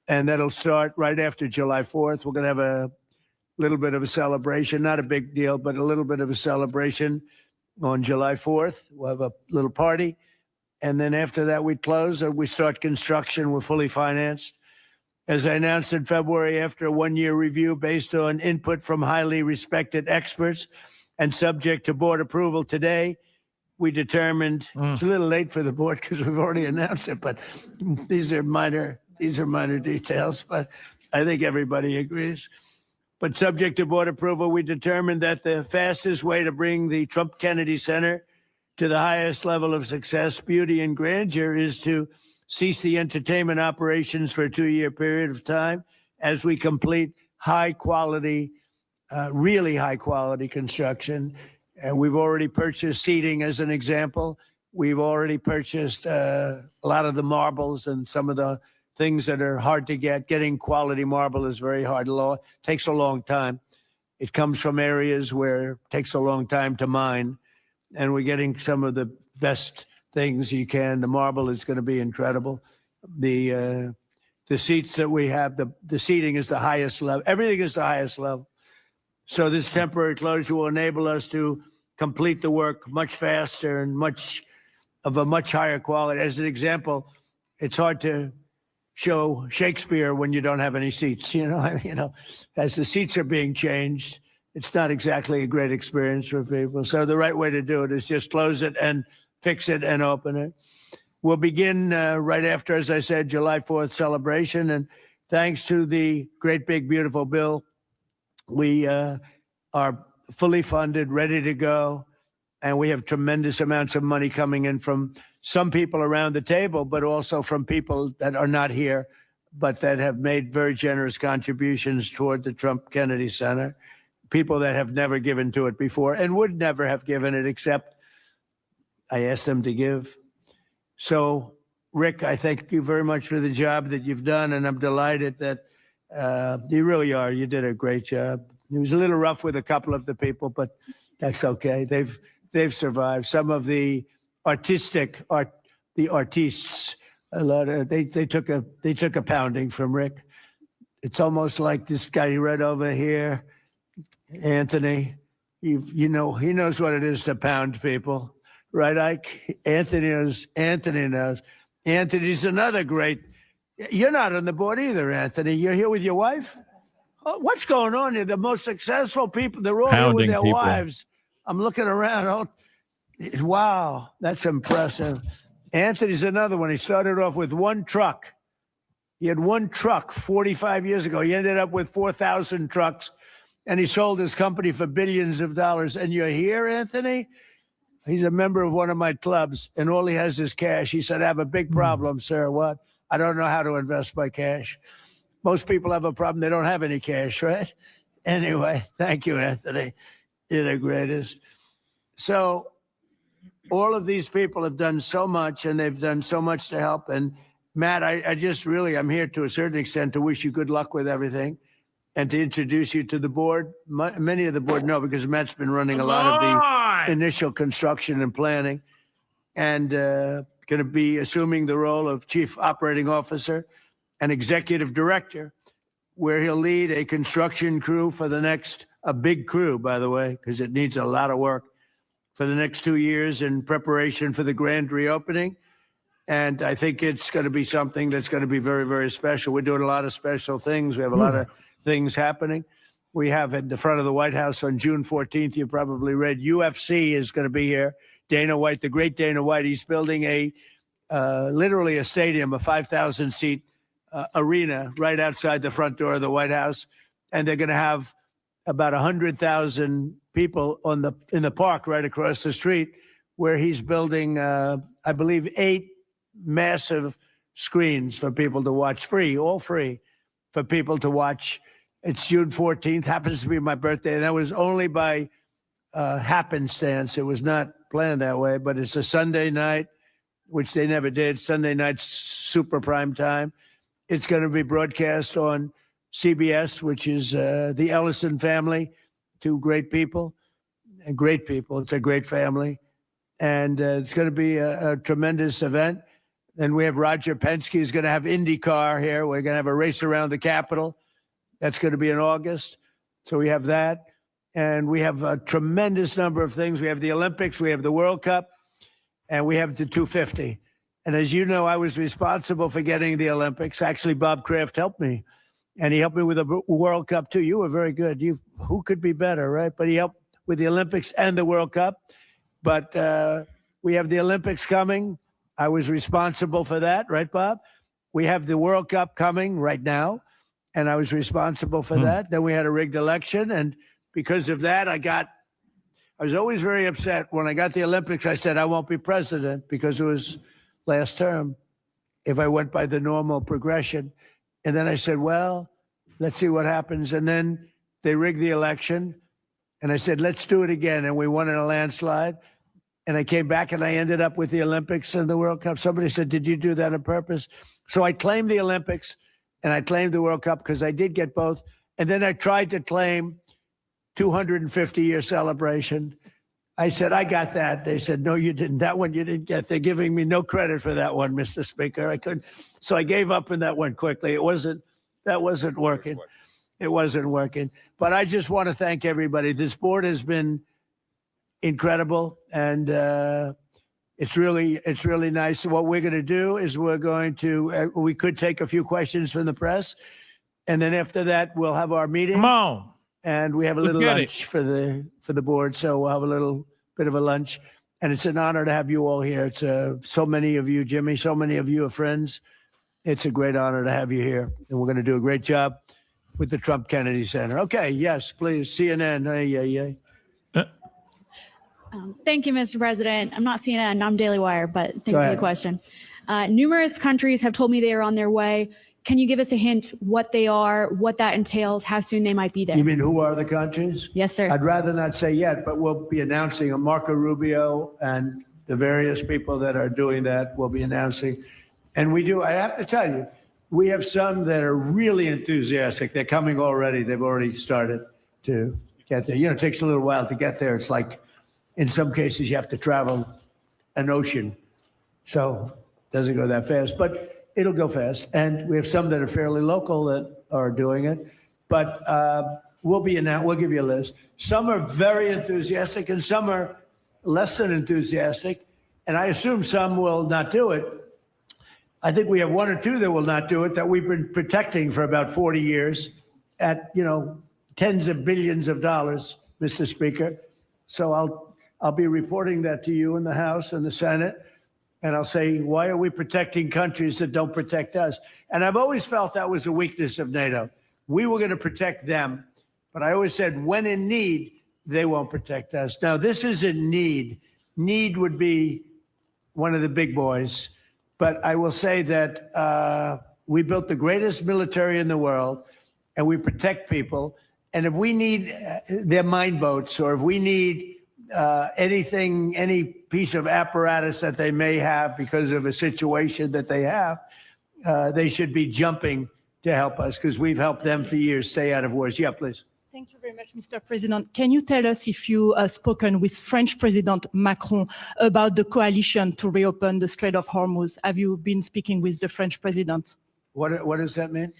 and that'll start right after July 4th. We're going to have a little bit of a celebration, not a big deal, but a little bit of a celebration on July 4th. We'll have a little party. And then after that, we close or we start construction. We're fully financed. As I announced in February, after a one-year review based on input from highly respected experts and subject to board approval today, we determined it's a little late for the board because we've already announced it, but these are minor details, but I think everybody agrees. But subject to board approval, we determined that the fastest way to bring the Trump Kennedy Center to the highest level of success, beauty, and grandeur is to cease the entertainment operations for a 2-year period of time as we complete high quality, really high quality construction. And we've already purchased seating as an example. We've already purchased a lot of the marbles and some of the things that are hard to get. Getting quality marble is very hard. Takes a long time. It comes from areas where it takes a long time to mine. And we're getting some of the best things you can. The marble is going to be incredible. The seats that we have, the seating is the highest level. Everything is the highest level. So this temporary closure will enable us to complete the work much faster and much higher quality. As an example, it's hard to show Shakespeare when you don't have any seats. As the seats are being changed, it's not exactly a great experience for people. So the right way to do it is just close it and fix it and open it. We'll begin right after, as I said, July 4th celebration. And thanks to the great, big, beautiful bill, we are fully funded, ready to go. And we have tremendous amounts of money coming in from some people around the table, but also from people that are not here, but that have made very generous contributions toward the Trump Kennedy Center. People that have never given to it before and would never have given it except I asked them to give. So, Rick, I thank you very much for the job that you've done, and I'm delighted that you really are. You did a great job. It was a little rough with a couple of the people, but that's okay. They've survived. Some of the artists, a lot of they took a pounding from Rick. It's almost like this guy right over here, Anthony. He knows what it is to pound people, right, Ike? Anthony knows. Anthony's another great. You're not on the board either, Anthony. You're here with your wife. Oh, what's going on here? The most successful people, they're all here with their wives. I'm looking around. Wow, that's impressive. Anthony's another one. He started off with one truck. He had one truck 45 years ago. He ended up with 4,000 trucks, and he sold his company for billions of dollars. And you're here, Anthony? He's a member of one of my clubs, and all he has is cash. He said, I have a big problem, sir. What? I don't know how to invest my cash. Most people have a problem. They don't have any cash, right? Anyway, thank you, Anthony. You're the greatest. So all of these people have done so much, and they've done so much to help. And Matt, I just really, I'm here to a certain extent to wish you good luck with everything and to introduce you to the board. Many of the board know because Matt's been running a lot of the initial construction and planning, and going to be assuming the role of chief operating officer and executive director, where he'll lead a construction crew for the next, a big crew, by the way, because it needs a lot of work, for the next 2 years in preparation for the grand reopening. And I think it's going to be something that's going to be very, very special. We're doing a lot of special things. We have a lot of things happening. We have at the front of the White House on June 14th, you probably read, UFC is going to be here. Dana White, the great Dana White, he's building literally a stadium, a 5,000 seat arena right outside the front door of the White House. And they're going to have about 100,000 people in the park right across the street, where he's building, I believe, 8 massive screens for people to watch, all free for people to watch. It's June 14th, happens to be my birthday. And that was only by happenstance. It was not planned that way, but it's a Sunday night, which they never did. Sunday night's super prime time. It's going to be broadcast on CBS, which is the Ellison family, 2 great people. And great people. It's a great family. And it's going to be a tremendous event. And we have Roger Penske is going to have IndyCar here. We're going to have a race around the Capitol. That's going to be in August. So we have that. And we have a tremendous number of things. We have the Olympics, we have the World Cup, and we have the 250. And as you know, I was responsible for getting the Olympics. Actually, Bob Kraft helped me. And he helped me with the World Cup, too. You were very good. Who could be better, right? But he helped with the Olympics and the World Cup. But we have the Olympics coming. I was responsible for that, right, Bob? We have the World Cup coming right now, and I was responsible for that. Then we had a rigged election, and because of that, I was always very upset. When I got the Olympics, I said, I won't be president because it was last term if I went by the normal progression. And then I said, well, let's see what happens. And then they rigged the election. And I said, let's do it again. And we won in a landslide. And I came back and I ended up with the Olympics and the World Cup. Somebody said, did you do that on purpose? So I claimed the Olympics and I claimed the World Cup because I did get both. And then I tried to claim 250-year celebration. I said, I got that. They said, no, you didn't. That one you didn't get. They're giving me no credit for that one, Mr. Speaker. I couldn't. So I gave up on that one quickly. That wasn't working. It wasn't working. But I just want to thank everybody. This board has been incredible. And it's really nice. What we're going to do is we could take a few questions from the press. And then after that, we'll have our meeting. Come on. And we have a little lunch for the board. So we'll have a little bit of a lunch. And it's an honor to have you all here. It's so many of you, Jimmy, so many of you are friends. It's a great honor to have you here. And we're going to do a great job with the Trump Kennedy Center. Okay, yes, please. CNN. Thank you, Mr. President. I'm not CNN, I'm Daily Wire, but thank you for the ahead. question. Numerous countries have told me they are on their way. Can you give us a hint what they are, what that entails, how soon they might be there? You mean who are the countries? Yes, sir. I'd rather not say yet, but we'll be announcing Marco Rubio and the various people that are doing that will be announcing. And I have to tell you, we have some that are really enthusiastic. They're coming already. They've already started to get there. It takes a little while to get there. It's like, in some cases, you have to travel an ocean. So it doesn't go that fast, but it'll go fast. And we have some that are fairly local that are doing it. But we'll give you a list. Some are very enthusiastic and some are less than enthusiastic. And I assume some will not do it. I think we have one or two that will not do it that we've been protecting for about 40 years at, tens of billions of dollars, Mr. Speaker. So I'll be reporting that to you in the House and the Senate. And I'll say, why are we protecting countries that don't protect us? And I've always felt that was a weakness of NATO. We were going to protect them. But I always said, when in need, they won't protect us. Now, this isn't need. Need would be one of the big boys. But I will say that we built the greatest military in the world, and we protect people. And if we need their mine boats, or if we need anything, any piece of apparatus that they may have because of a situation that they have, they should be jumping to help us because we've helped them for years stay out of wars. Yeah, please. Thank you very much, Mr. President. Can you tell us if you have spoken with French President Macron about the coalition to reopen the Strait of Hormuz? Have you been speaking with the French president? What does that mean?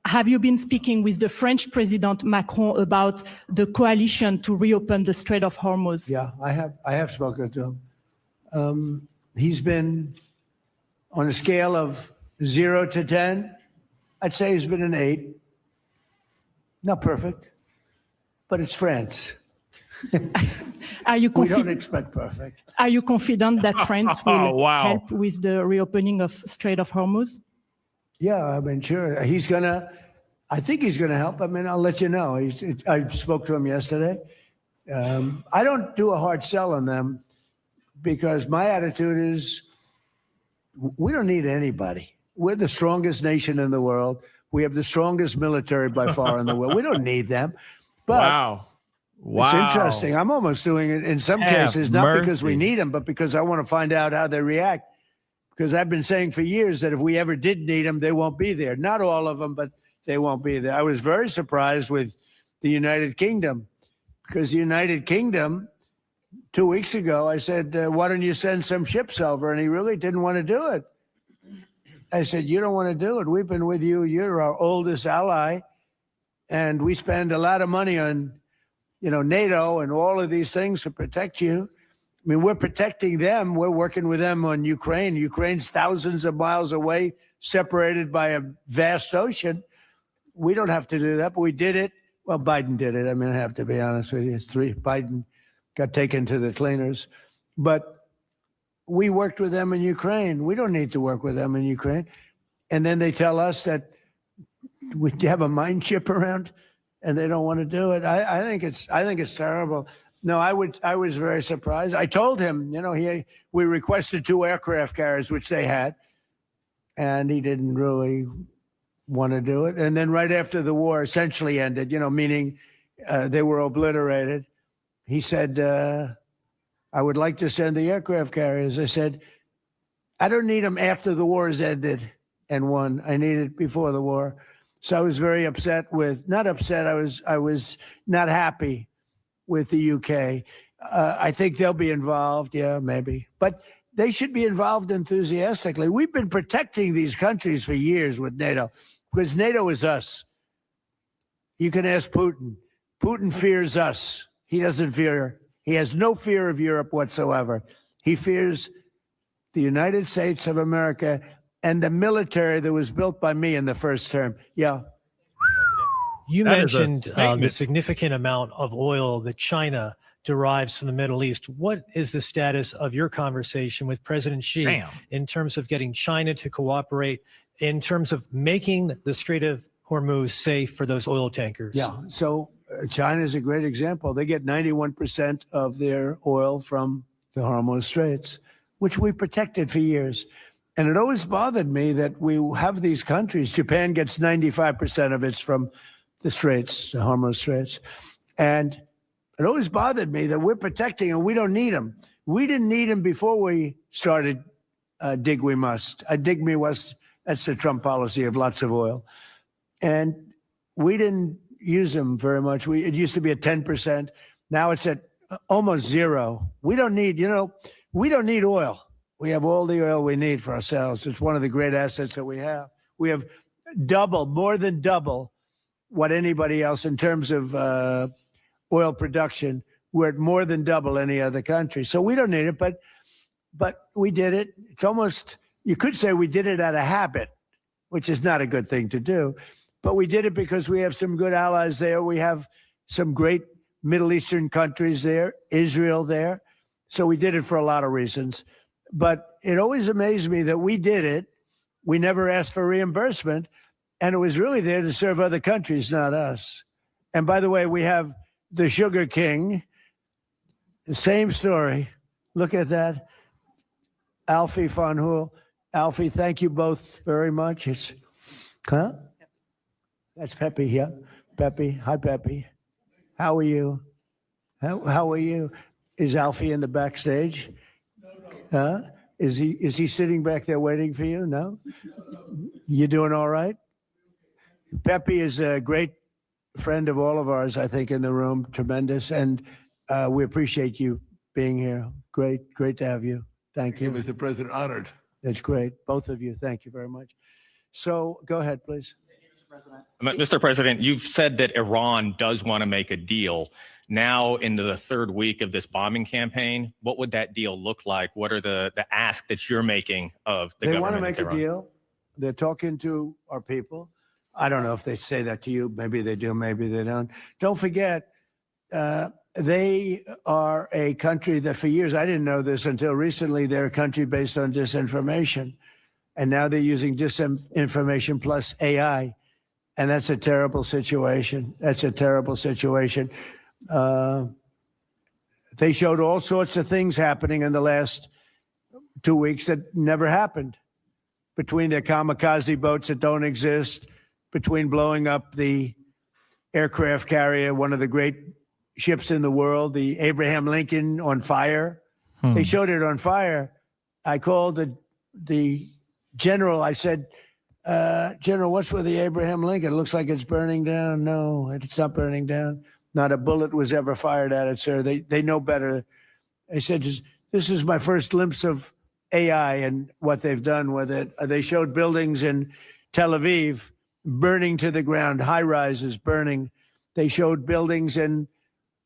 Have you been speaking with the French President Macron about the coalition to reopen the Strait of Hormuz? Yeah, I have spoken to him. He's been on a scale of 0 to 10. I'd say he's been an 8. Not perfect, but it's France. Are you we don't expect perfect. Are you confident that France will wow. help with the reopening of Strait of Hormuz? Yeah, I mean, sure. I think he's gonna help. I mean, I'll let you know. I spoke to him yesterday. I don't do a hard sell on them because my attitude is we don't need anybody. We're the strongest nation in the world. We have the strongest military by far in the world. We don't need them. But wow. It's interesting. I'm almost doing it in some cases, not because we need them, but because I want to find out how they react. Because I've been saying for years that if we ever did need them, they won't be there. Not all of them, but they won't be there. I was very surprised with the United Kingdom because the United Kingdom, 2 weeks ago, I said, why don't you send some ships over? And he really didn't want to do it. I said, you don't want to do it. We've been with you. You're our oldest ally. And we spend a lot of money on, NATO and all of these things to protect you. I mean, we're protecting them. We're working with them on Ukraine. Ukraine's thousands of miles away, separated by a vast ocean. We don't have to do that, but we did it. Well, Biden did it. I mean, I have to be honest with you. Biden got taken to the cleaners. But we worked with them in Ukraine. We don't need to work with them in Ukraine. And then they tell us that we have a mine ship around and they don't want to do it. I think it's terrible. No, I was very surprised. I told him, we requested 2 aircraft carriers, which they had, and he didn't really want to do it. And then right after the war essentially ended, meaning they were obliterated, he said, I would like to send the aircraft carriers. I said, I don't need them after the war has ended and won. I need it before the war. So I was very upset not upset, I was not happy with the UK. I think they'll be involved, yeah, maybe. But they should be involved enthusiastically. We've been protecting these countries for years with NATO because NATO is us. You can ask Putin. Putin fears us. He has no fear of Europe whatsoever. He fears the United States of America and the military that was built by me in the first term. Yeah. You mentioned the significant amount of oil that China derives from the Middle East. What is the status of your conversation with President Xi in terms of getting China to cooperate, in terms of making the Strait of Hormuz safe for those oil tankers? Yeah. So China is a great example. They get 91% of their oil from the Hormuz Straits, which we protected for years. And it always bothered me that we have these countries. Japan gets 95% of its from the Straits, the Hormuz Straits. And it always bothered me that we're protecting and we don't need them. We didn't need them before we started dig we must. Dig me must, that's the Trump policy of lots of oil. And we didn't use them very much. It used to be at 10%. Now it's at almost zero. We don't need, we don't need oil. We have all the oil we need for ourselves. It's one of the great assets that we have. We have more than double what anybody else in terms of oil production. We're at more than double any other country. So we don't need it, but we did it. It's almost, you could say we did it out of habit, which is not a good thing to do. But we did it because we have some good allies there. We have some great Middle Eastern countries there, Israel there. So we did it for a lot of reasons. But it always amazed me that we did it. We never asked for reimbursement. And it was really there to serve other countries, not us. And by the way, we have the Sugar King. The same story. Look at that. Alfie von Hool. Alfie, thank you both very much. That's Pepe here. Pepe. Hi, Pepe. How are you? How are you? Is Alfie in the backstage? Is he sitting back there waiting for you? No? You doing all right? Pepe is a great friend of all of ours, I think, in the room. Tremendous. And we appreciate you being here. Great to have you. Thank you. Mr. President, honored. That's great. Both of you. Thank you very much. So go ahead, please. Mr. President, you've said that Iran does want to make a deal. Now, into the third week of this bombing campaign, what would that deal look like? What are the ask that you're making of the government? They want to make of a Iran? deal. They're talking to our people. I don't know if they say that to you. Maybe they do. Maybe they don't. Don't forget, they are a country that for years, I didn't know this until recently, they're a country based on disinformation. And now they're using disinformation plus AI. And that's a terrible situation. That's a terrible situation. They showed all sorts of things happening in the last 2 weeks that never happened. Between their kamikaze boats that don't exist, between blowing up the aircraft carrier, one of the great ships in the world, the Abraham Lincoln, on fire. They showed it on fire. I called the general. I said, General, what's with the Abraham Lincoln? It looks like it's burning down. No, it's not burning down. Not a bullet was ever fired at it, sir. They know better. I said, this is my first glimpse of AI and what they've done with it. They showed buildings in Tel Aviv burning to the ground, high rises burning. They showed buildings in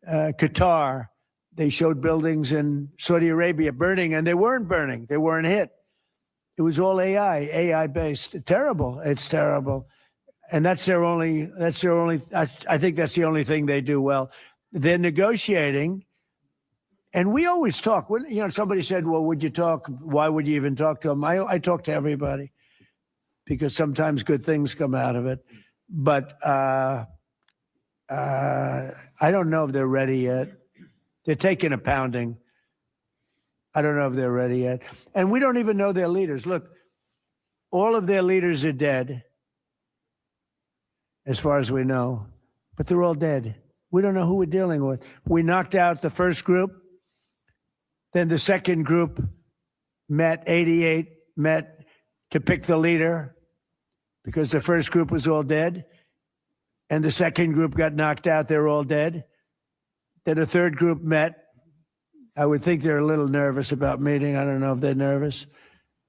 Qatar. They showed buildings in Saudi Arabia burning, and they weren't burning. They weren't hit. It was all AI based. Terrible. It's terrible. And that's their only, I think that's the only thing they do well. They're negotiating. And we always talk. When, somebody said, well, would you talk? Why would you even talk to them? I talk to everybody because sometimes good things come out of it. But I don't know if they're ready yet. They're taking a pounding. I don't know if they're ready yet. And we don't even know their leaders. Look, all of their leaders are dead, as far as we know, but they're all dead. We don't know who we're dealing with. We knocked out the first group. Then the second group met, 88 met to pick the leader because the first group was all dead. And the second group got knocked out. They're all dead. Then a third group met. I would think they're a little nervous about meeting. I don't know if they're nervous.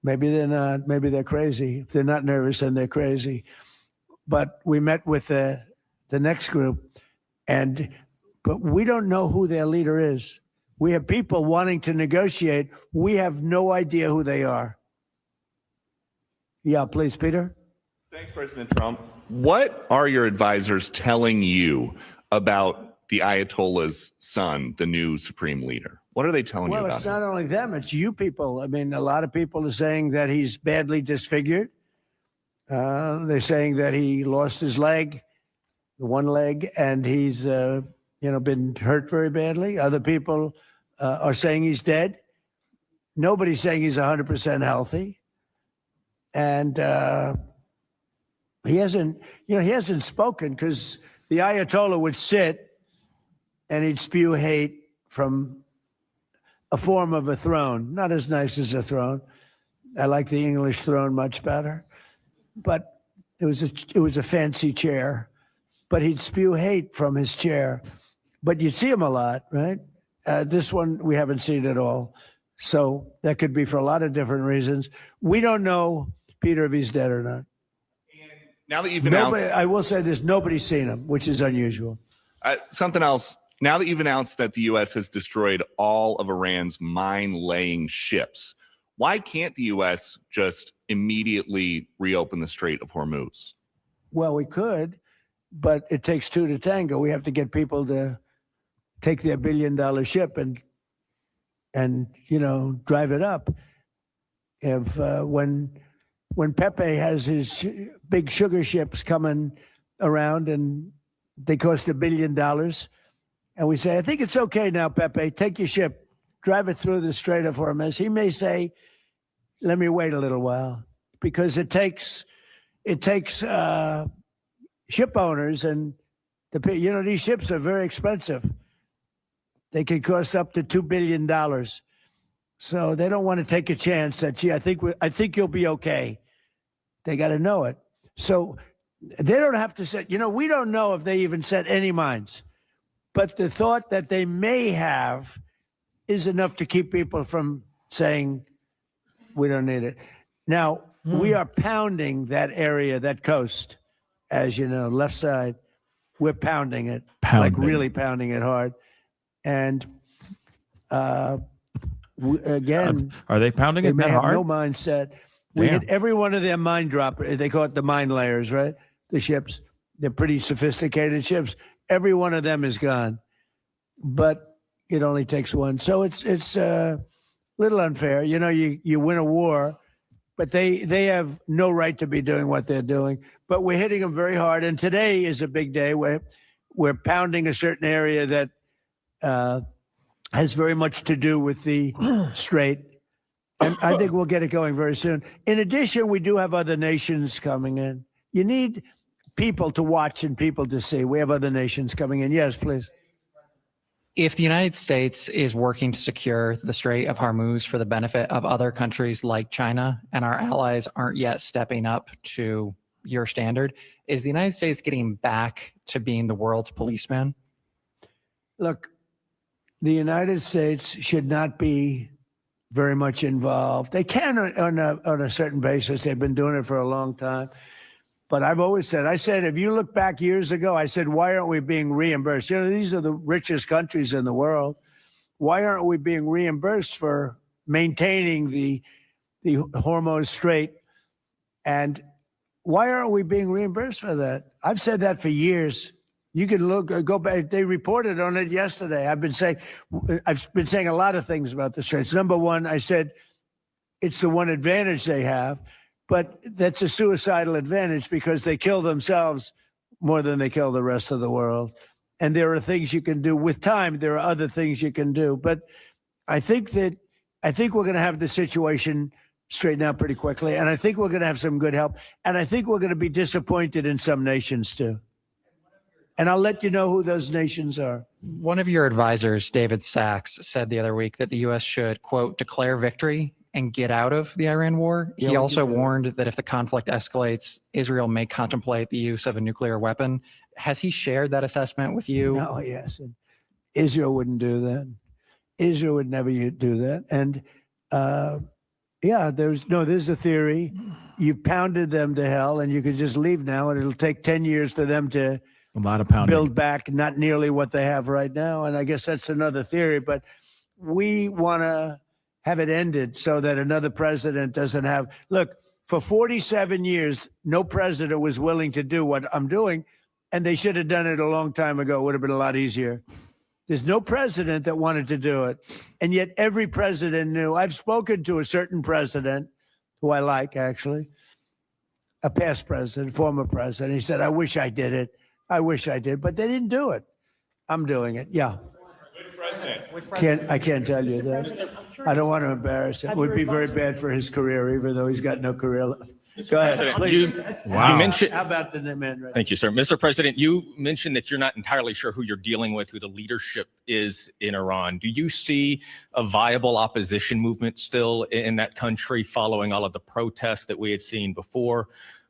Maybe they're not. Maybe they're crazy. If they're not nervous, then they're crazy. But we met with the next group, but we don't know who their leader is. We have people wanting to negotiate. We have no idea who they are. Yeah, please, Peter. Thanks, President Trump. What are your advisors telling you about the Ayatollah's son, the new supreme leader? What are they telling you about Well, it's not only them, it's you people. I mean, a lot of people are saying that he's badly disfigured. They're saying that he lost his leg. one leg, and he's been hurt very badly. Other people are saying he's dead. Nobody's saying he's 100% healthy, and he hasn't spoken because the Ayatollah would sit and he'd spew hate from a form of a throne, not as nice as a throne. I like the English throne much better, but it was a fancy chair. But he'd spew hate from his chair. But you'd see him a lot, right? This one we haven't seen at all. So that could be for a lot of different reasons. We don't know, Peter, if he's dead or not. Now that you've announced, I will say this: nobody's seen him, which is unusual. something else. Now that you've announced that the U.S. has destroyed all of Iran's mine-laying ships, why can't the U.S. just immediately reopen the Strait of Hormuz? Well, we could, but it takes two to tango. We have to get people to take their $1 billion ship and drive it up. If when Pepe has his big sugar ships coming around and they cost $1 billion, and we say, I think it's okay now, Pepe, take your ship, drive it through the Strait of Hormuz. He may say, let me wait a little while, because it takes ship owners, and these ships are very expensive. They can cost up to $2 billion. So they don't want to take a chance that, gee, I think you'll be okay. They got to know it. So they don't have to set, we don't know if they even set any mines. But the thought that they may have is enough to keep people from saying, we don't need it. Now, we are pounding that area, that coast, as you know, left side. We're pounding it, like really pounding it hard. And again, are they pounding it that hard? No mine set. We hit every one of their mine drop. They call it the mine layers, right? The ships. They're pretty sophisticated ships. Every one of them is gone, but it only takes one. So it's a little unfair. You win a war, but they have no right to be doing what they're doing. But we're hitting them very hard. And today is a big day where we're pounding a certain area that has very much to do with the Strait. And I think we'll get it going very soon. In addition, we do have other nations coming in. You need people to watch and people to see. We have other nations coming in. Yes, please. If the United States is working to secure the Strait of Hormuz for the benefit of other countries like China, and our allies aren't yet stepping up to your standard, is the United States getting back to being the world's policeman? Look, the United States should not be very much involved. They can on a certain basis. They've been doing it for a long time. But I've always said, if you look back years ago, I said, why aren't we being reimbursed? These are the richest countries in the world. Why aren't we being reimbursed for maintaining the Hormuz Strait? And why aren't we being reimbursed for that? I've said that for years. You can go back. They reported on it yesterday. I've been saying a lot of things about the Straits. Number one, I said it's the one advantage they have, but that's a suicidal advantage because they kill themselves more than they kill the rest of the world. And there are things you can do with time. There are other things you can do. But I think we're going to have the situation straightened out pretty quickly. And I think we're going to have some good help. And I think we're going to be disappointed in some nations too. And I'll let you know who those nations are. One of your advisors, David Sachs, said the other week that the U.S. should, quote, declare victory and get out of the Iran war. He also warned that if the conflict escalates, Israel may contemplate the use of a nuclear weapon. Has he shared that assessment with you? No, he hasn't. Israel wouldn't do that. Israel would never do that. And there's a theory. You pounded them to hell and you could just leave now and it'll take 10 years for them to a lot of pounding. Build back not nearly what they have right now. And I guess that's another theory, but we want to have it ended so that another president doesn't have, look, for 47 years, no president was willing to do what I'm doing, and they should have done it a long time ago. It would have been a lot easier. There's no president that wanted to do it. And yet every president knew. I've spoken to a certain president who I like, actually, a past president, former president. He said, I wish I did it. I wish I did, but they didn't do it. I'm doing it. Yeah. Which president? I can't tell you that. I don't want to embarrass him. It would be very bad for his career, even though he's got no career left. Go ahead, President, please. you mentioned. How about the man right Thank you, sir. Mr. President, you mentioned that you're not entirely sure who you're dealing with, who the leadership is in Iran. Do you see a viable opposition movement still in that country following all of the protests that we had seen before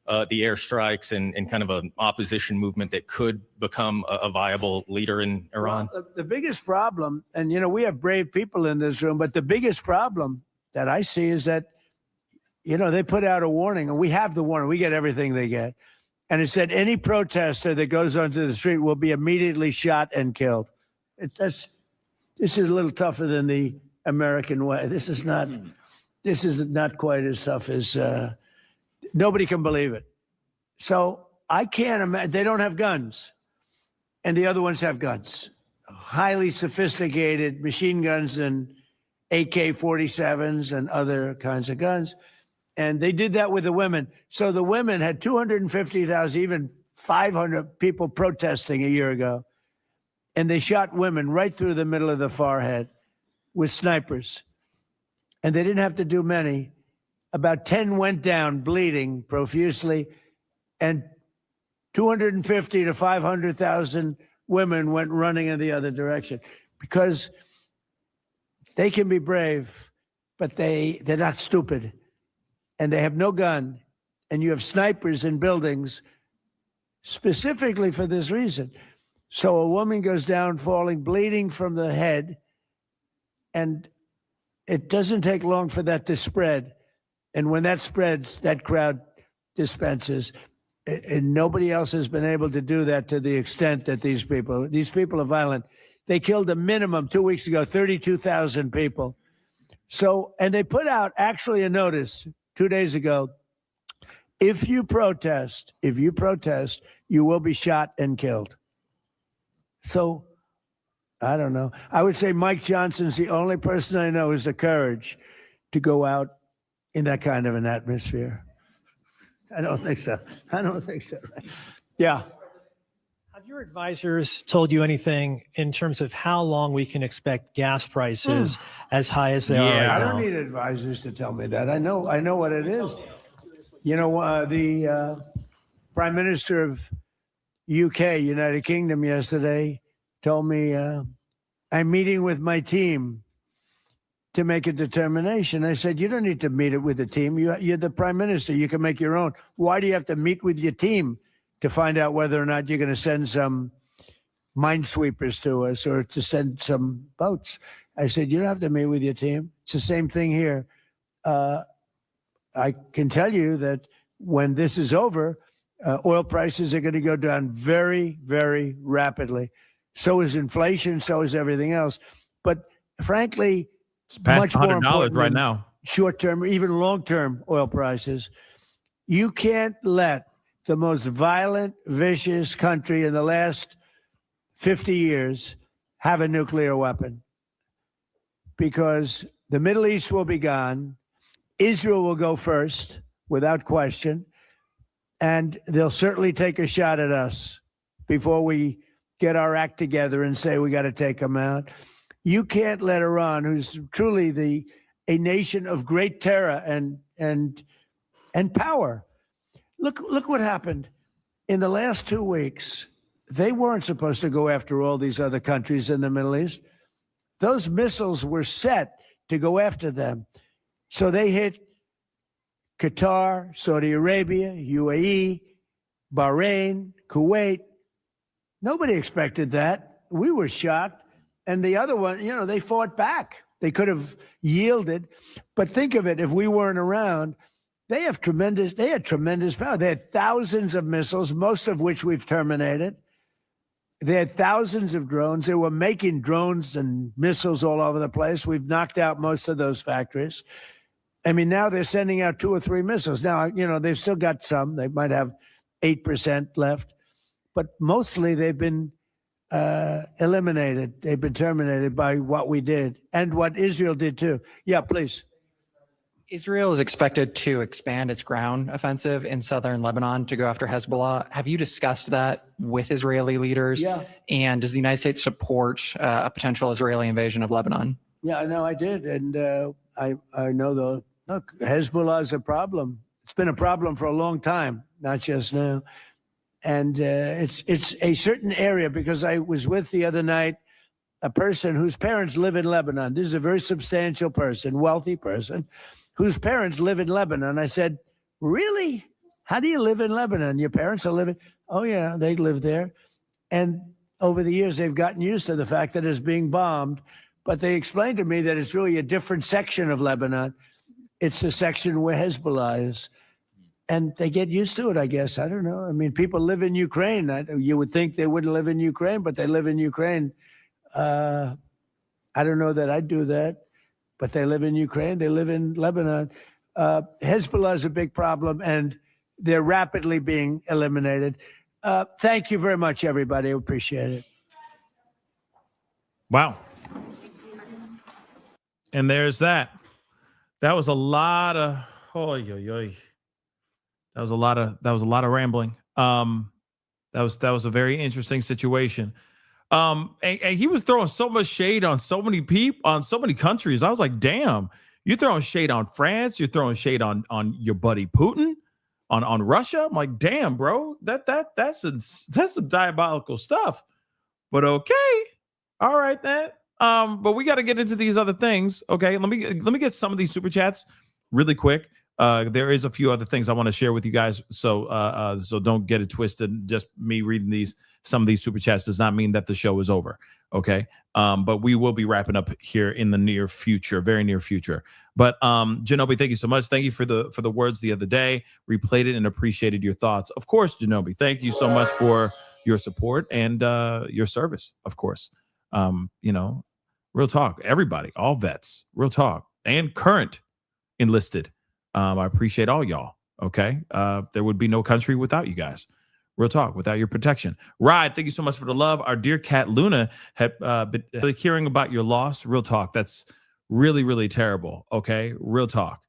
the airstrikes and kind of an opposition movement that could become a viable leader in Iran? Well, the biggest problem, and we have brave people in this room, but the biggest problem that I see is that they put out a warning, and we have the warning. We get everything they get. And it said any protester that goes onto the street will be immediately shot and killed. This is a little tougher than the American way. This is not quite as tough as nobody can believe it. So I can't imagine. They don't have guns, and the other ones have guns, highly sophisticated machine guns and AK-47s and other kinds of guns. And they did that with the women. So the women had 250,000, even 500 people protesting a year ago. And they shot women right through the middle of the forehead with snipers. And they didn't have to do many. About 10 went down bleeding profusely. And 250 to 500,000 women went running in the other direction. Because they can be brave, but they're not stupid. And they have no gun, and you have snipers in buildings specifically for this reason. So a woman goes down falling, bleeding from the head, and it doesn't take long for that to spread. And when that spreads, that crowd dispenses. And nobody else has been able to do that to the extent that these people are violent. They killed a minimum 2 weeks ago, 32,000 people. So, and they put out actually a notice 2 days ago, if you protest, you will be shot and killed. So, I don't know. I would say Mike Johnson's the only person I know who has the courage to go out in that kind of an atmosphere. I don't think so. Yeah. Have your advisors told you anything in terms of how long we can expect gas prices as high as they are right now? I don't need advisors to tell me that. I know what it is. The Prime Minister of UK, United Kingdom, yesterday told me, I'm meeting with my team to make a determination. I said, you don't need to meet it with the team. You're the Prime Minister. You can make your own. Why do you have to meet with your team to find out whether or not you're going to send some minesweepers to us or to send some boats? I said, you don't have to meet with your team. It's the same thing here. I can tell you that when this is over, oil prices are going to go down very, very rapidly. So is inflation, so is everything else. But frankly, it's past much more $100 important right than now. Short-term, even long-term oil prices. You can't let the most violent, vicious country in the last 50 years have a nuclear weapon, because the Middle East will be gone. Israel will go first, without question, and they'll certainly take a shot at us before we get our act together and say we got to take them out. You can't let Iran, who's truly a nation of great terror and power. Look what happened in the last 2 weeks. They weren't supposed to go after all these other countries in the Middle East. Those missiles were set to go after them. So they hit Qatar, Saudi Arabia, UAE, Bahrain, Kuwait. Nobody expected that. We were shocked. And the other one, they fought back. They could have yielded. But think of it, if we weren't around, they had tremendous power. They had thousands of missiles, most of which we've terminated. They had thousands of drones. They were making drones and missiles all over the place. We've knocked out most of those factories. I mean, now they're sending out 2 or 3 missiles. Now, they've still got some. They might have 8% left. But mostly they've been eliminated. They've been terminated by what we did and what Israel did too. Yeah, please. Israel is expected to expand its ground offensive in southern Lebanon to go after Hezbollah. Have you discussed that with Israeli leaders? Yeah. And does the United States support a potential Israeli invasion of Lebanon? Yeah, no, I did. And I know look, Hezbollah is a problem. It's been a problem for a long time, not just now. And it's a certain area, because I was with the other night a person whose parents live in Lebanon. This is a very substantial person, wealthy person, whose parents live in Lebanon. I said, really? How do you live in Lebanon? Your parents are living? Oh, yeah, they live there. And over the years, they've gotten used to the fact that it's being bombed. But they explained to me that it's really a different section of Lebanon. It's the section where Hezbollah is. And they get used to it, I guess. I don't know. I mean, people live in Ukraine. You would think they wouldn't live in Ukraine, but they live in Ukraine. I don't know that I'd do that, but they live in Ukraine. They live in Lebanon. Hezbollah is a big problem, and they're rapidly being eliminated. Thank you very much, everybody. I appreciate it. Wow. And there's that. That was a lot of That was a lot of rambling. That was a very interesting situation. And he was throwing so much shade on so many people, on so many countries. I was like, damn, you're throwing shade on France, you're throwing shade on your buddy Putin, on Russia. I'm like, damn, bro, that's some diabolical stuff. But okay. All right then. But we got to get into these other things. Okay, let me get some of these super chats really quick. There is a few other things I want to share with you guys, so don't get it twisted. Just me reading some of these super chats does not mean that the show is over. Okay, but we will be wrapping up here in the near future, very near future. But Genobi, thank you so much. Thank you for the words the other day. Replayed it and appreciated your thoughts. Of course, Genobi, thank you so much for your support and your service. Of course, real talk. Everybody, all vets, real talk, and current enlisted. I appreciate all y'all. Okay. There would be no country without you guys. Real talk, without your protection. Ride, thank you so much for the love. Our dear cat Luna had been hearing about your loss. Real talk. That's really, really terrible. Okay. Real talk.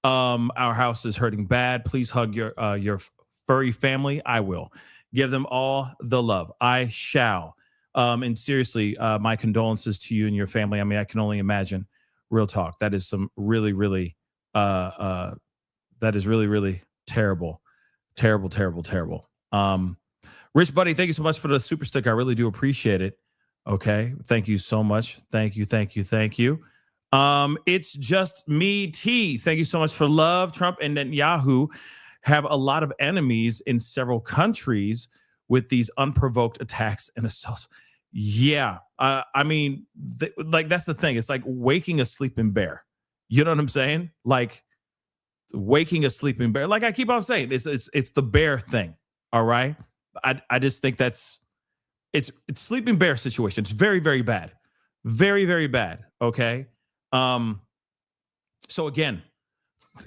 Our house is hurting bad. Please hug your furry family. I will. Give them all the love. I shall. And seriously, my condolences to you and your family. I mean, I can only imagine. Real talk. That is some really, really that is really, really terrible. Rich Buddy, thank you so much for the super stick. I really do appreciate it. Okay. Thank you so much. Thank you. It's just me, T. Thank you so much for love. Trump and Netanyahu have a lot of enemies in several countries with these unprovoked attacks and assaults. Yeah. I mean, that's the thing. It's like waking a sleeping bear. You know what I'm saying? Like waking a sleeping bear. Like I keep on saying, it's the bear thing. All right. I just think it's sleeping bear situation. It's very, very bad. Very, very bad. Okay. So again,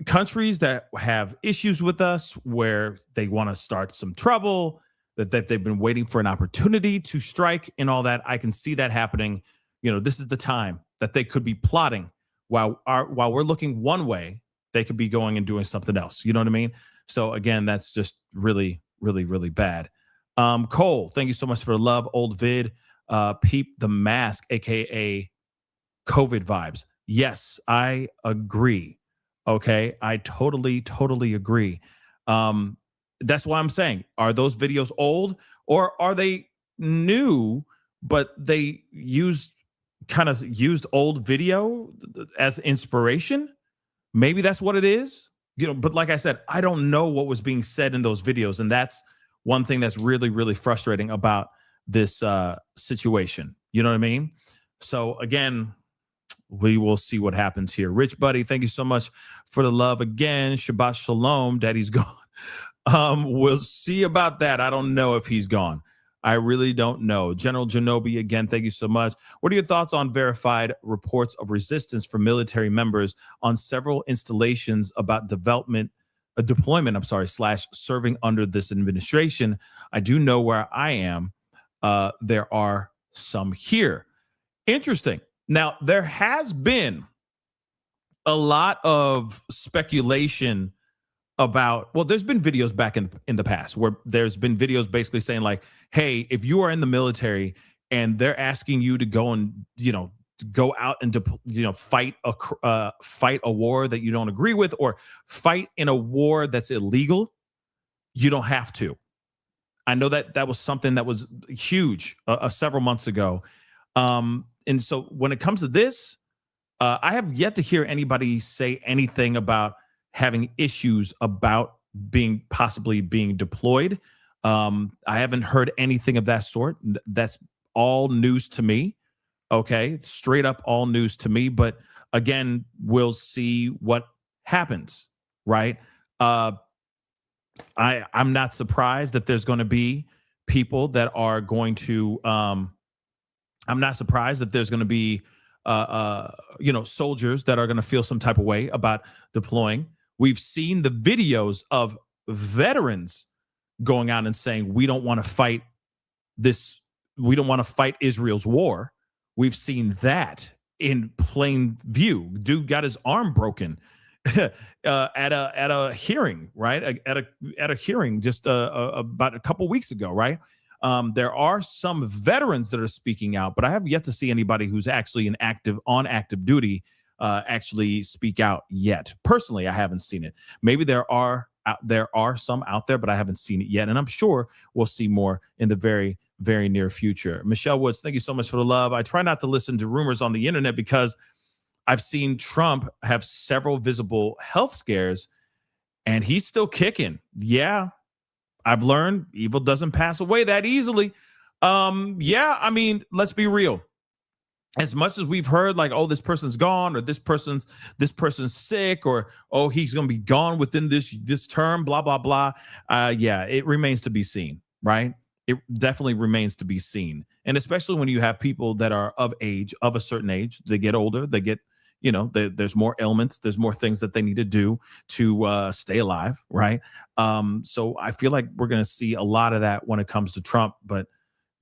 countries that have issues with us where they want to start some trouble, that they've been waiting for an opportunity to strike and all that. I can see that happening. This is the time that they could be plotting while we're looking one way, they could be going and doing something else. You know what I mean? So again, that's just really, really, really bad. Cole, thank you so much for the love. Old vid, peep the mask, aka COVID vibes. Yes, I agree. Okay, I totally agree. That's why I'm saying, are those videos old or are they new, but they used old video as inspiration? Maybe that's what it is. But like I said, I don't know what was being said in those videos. And that's one thing that's really, really frustrating about this situation. You know what I mean? So again, we will see what happens here. Rich Buddy, thank you so much for the love again. Shabbat Shalom. Daddy's gone. We'll see about that. I don't know if he's gone. I really don't know. General Genobi, again, thank you so much. What are your thoughts on verified reports of resistance from military members on several installations about deployment, / serving under this administration? I do know where I am. There are some here. Interesting. Now, there has been a lot of speculation about, well, there's been videos back in the past where there's been videos basically saying like, hey, if you are in the military and they're asking you to go and, go out and, fight a war that you don't agree with, or fight in a war that's illegal, you don't have to. I know that was something that was huge several months ago. And so when it comes to this, I have yet to hear anybody say anything about having issues about possibly being deployed. I haven't heard anything of that sort. That's all news to me. Okay, straight up all news to me. But again, we'll see what happens, right? I'm not surprised that there's going to be people that are going to. I'm not surprised that there's going to be, soldiers that are going to feel some type of way about deploying. We've seen the videos of veterans going out and saying, we don't want to fight this. We don't want to fight Israel's war. We've seen that in plain view. Dude got his arm broken at a hearing, right? At a hearing just about a couple weeks ago, right? There are some veterans that are speaking out, but I have yet to see anybody who's actually on active duty actually speak out yet. Personally, I haven't seen it. Maybe there are some out there, but I haven't seen it yet, and I'm sure we'll see more in the very, very near future. Michelle Woods, thank you so much for the love. I try not to listen to rumors on the internet because I've seen Trump have several visible health scares, and he's still kicking. Yeah, I've learned evil doesn't pass away that easily. I mean, let's be real. As much as we've heard like, oh, this person's gone, or this person's sick, or oh, he's going to be gone within this term, blah, blah, blah. It remains to be seen, right? It definitely remains to be seen. And especially when you have people that are of a certain age, they get older, they get, there's more ailments, there's more things that they need to do to stay alive, right? So I feel like we're going to see a lot of that when it comes to Trump. But,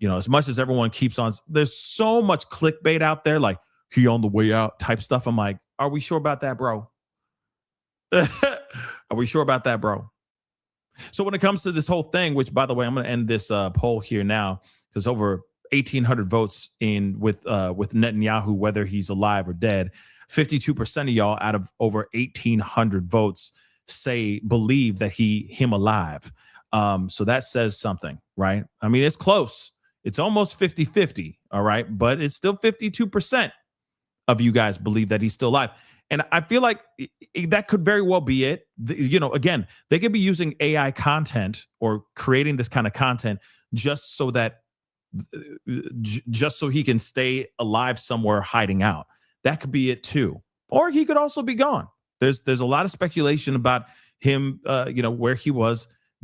as much as everyone keeps on, there's so much clickbait out there, like he on the way out type stuff. I'm like, are we sure about that, bro? Are we sure about that, bro? So when it comes to this whole thing, which, by the way, I'm going to end this poll here now, because over 1,800 votes with Netanyahu, whether he's alive or dead, 52% of y'all out of over 1,800 votes believe that him alive. So that says something, right? I mean, it's close. It's almost 50-50, all right? But it's still 52% of you guys believe that he's still alive. And I feel like that could very well be it. Again, they could be using AI content or creating this kind of content just so he can stay alive somewhere hiding out. That could be it too. Or he could also be gone. There's a lot of speculation about him, where he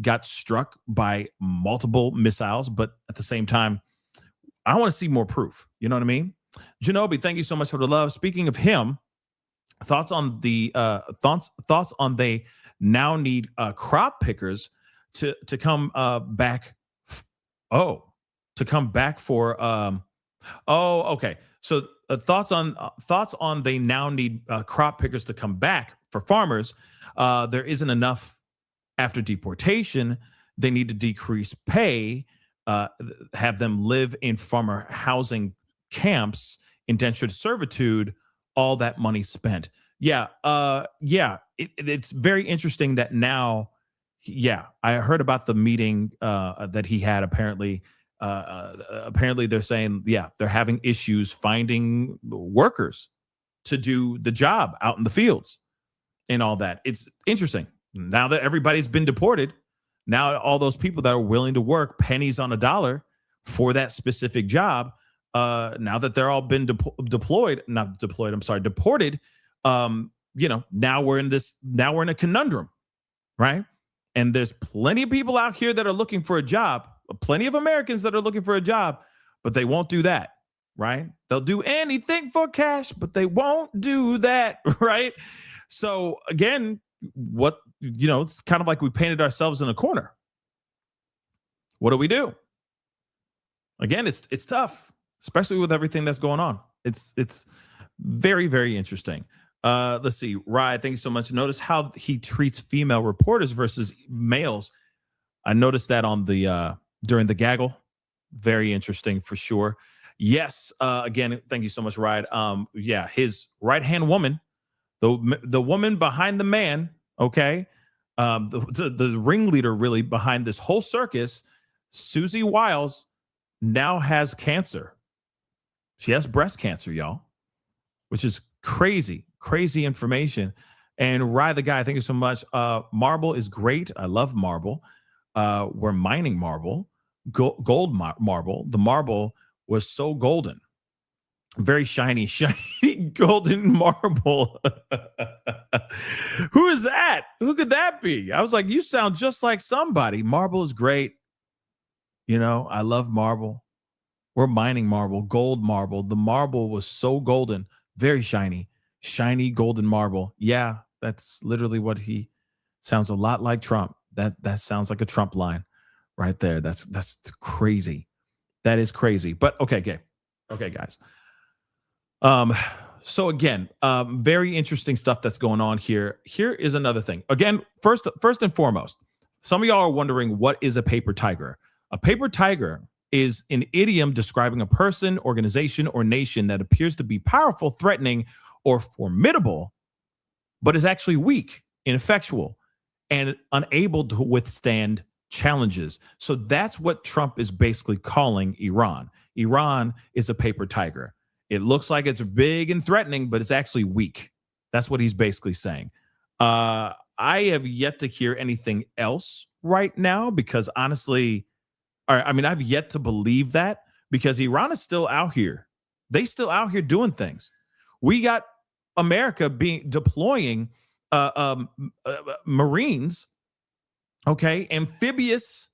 got struck by multiple missiles, but at the same time, I want to see more proof. You know what I mean? Janobi, thank you so much for the love. Speaking of him, thoughts on they now need crop pickers to come back. To come back for okay. So thoughts on they now need crop pickers to come back for farmers. There isn't enough after deportation. They need to decrease pay, have them live in farmer housing camps, indentured servitude, all that money spent. It's very interesting that now, I heard about the meeting that he had. Apparently they're saying, they're having issues finding workers to do the job out in the fields and all that. It's interesting. Now that everybody's been deported, now all those people that are willing to work pennies on a dollar for that specific job, now that they're all been deported, now we're in a conundrum, right? And there's plenty of people out here that are looking for a job, plenty of Americans that are looking for a job, but they won't do that, right? They'll do anything for cash, but they won't do that, right? So again, it's kind of like we painted ourselves in a corner. What do? Again, it's tough, especially with everything that's going on. It's very, very interesting. Let's see. Ryan, thank you so much. Notice how he treats female reporters versus males. I noticed that on the during the gaggle. Very interesting for sure. Yes. Again, thank you so much, Ryan. Yeah, his right-hand woman, the woman behind the man, okay, the ringleader really behind this whole circus, Susie Wiles, now has cancer. She has breast cancer, y'all, which is crazy information. And Rye the guy, thank you so much. Marble is great. I love marble. We're mining marble, gold marble. The marble was so golden, very shiny golden marble. Who is that? Who could that be? I was like, you sound just like somebody. Marble is great. You know, I love marble. We're mining marble, gold marble. The marble was so golden, very shiny golden marble. Yeah, that's literally what he sounds a lot like Trump. That sounds like a Trump line right there. That's crazy. That is crazy. But okay, guys. So again, very interesting stuff that's going on here. Here is another thing. Again, first and foremost, some of y'all are wondering, what is a paper tiger? A paper tiger is an idiom describing a person, organization, or nation that appears to be powerful, threatening, or formidable, but is actually weak, ineffectual, and unable to withstand challenges. So that's what Trump is basically calling Iran. Iran is a paper tiger. It looks like it's big and threatening, but it's actually weak. That's what he's basically saying. I have yet to hear anything else right now because honestly, I've yet to believe that because Iran is still out here. They still out here doing things. We got America deploying Marines, okay, amphibious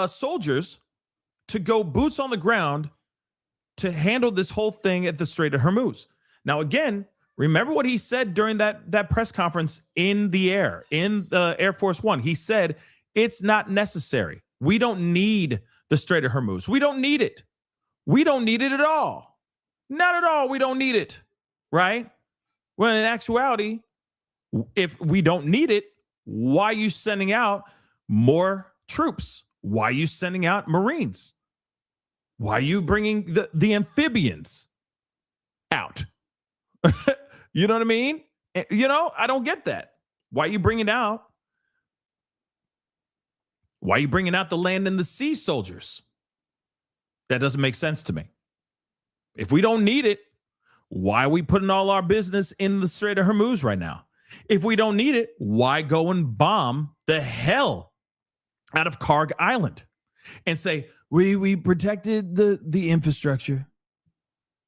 soldiers to go boots on the ground to handle this whole thing at the Strait of Hormuz. Now, again, remember what he said during that press conference in the air, in the Air Force One. He said, it's not necessary. We don't need the Strait of Hormuz. We don't need it. We don't need it at all. Not at all. We don't need it, right? Well, in actuality, if we don't need it, why are you sending out more troops? Why are you sending out Marines? Why are you bringing the amphibians out? You know what I mean? You know, I don't get that. Why are you bringing out? Why are you bringing out the land and the sea soldiers? That doesn't make sense to me. If we don't need it, why are we putting all our business in the Strait of Hormuz right now? If we don't need it, why go and bomb the hell out of Karg Island and say, we protected the infrastructure.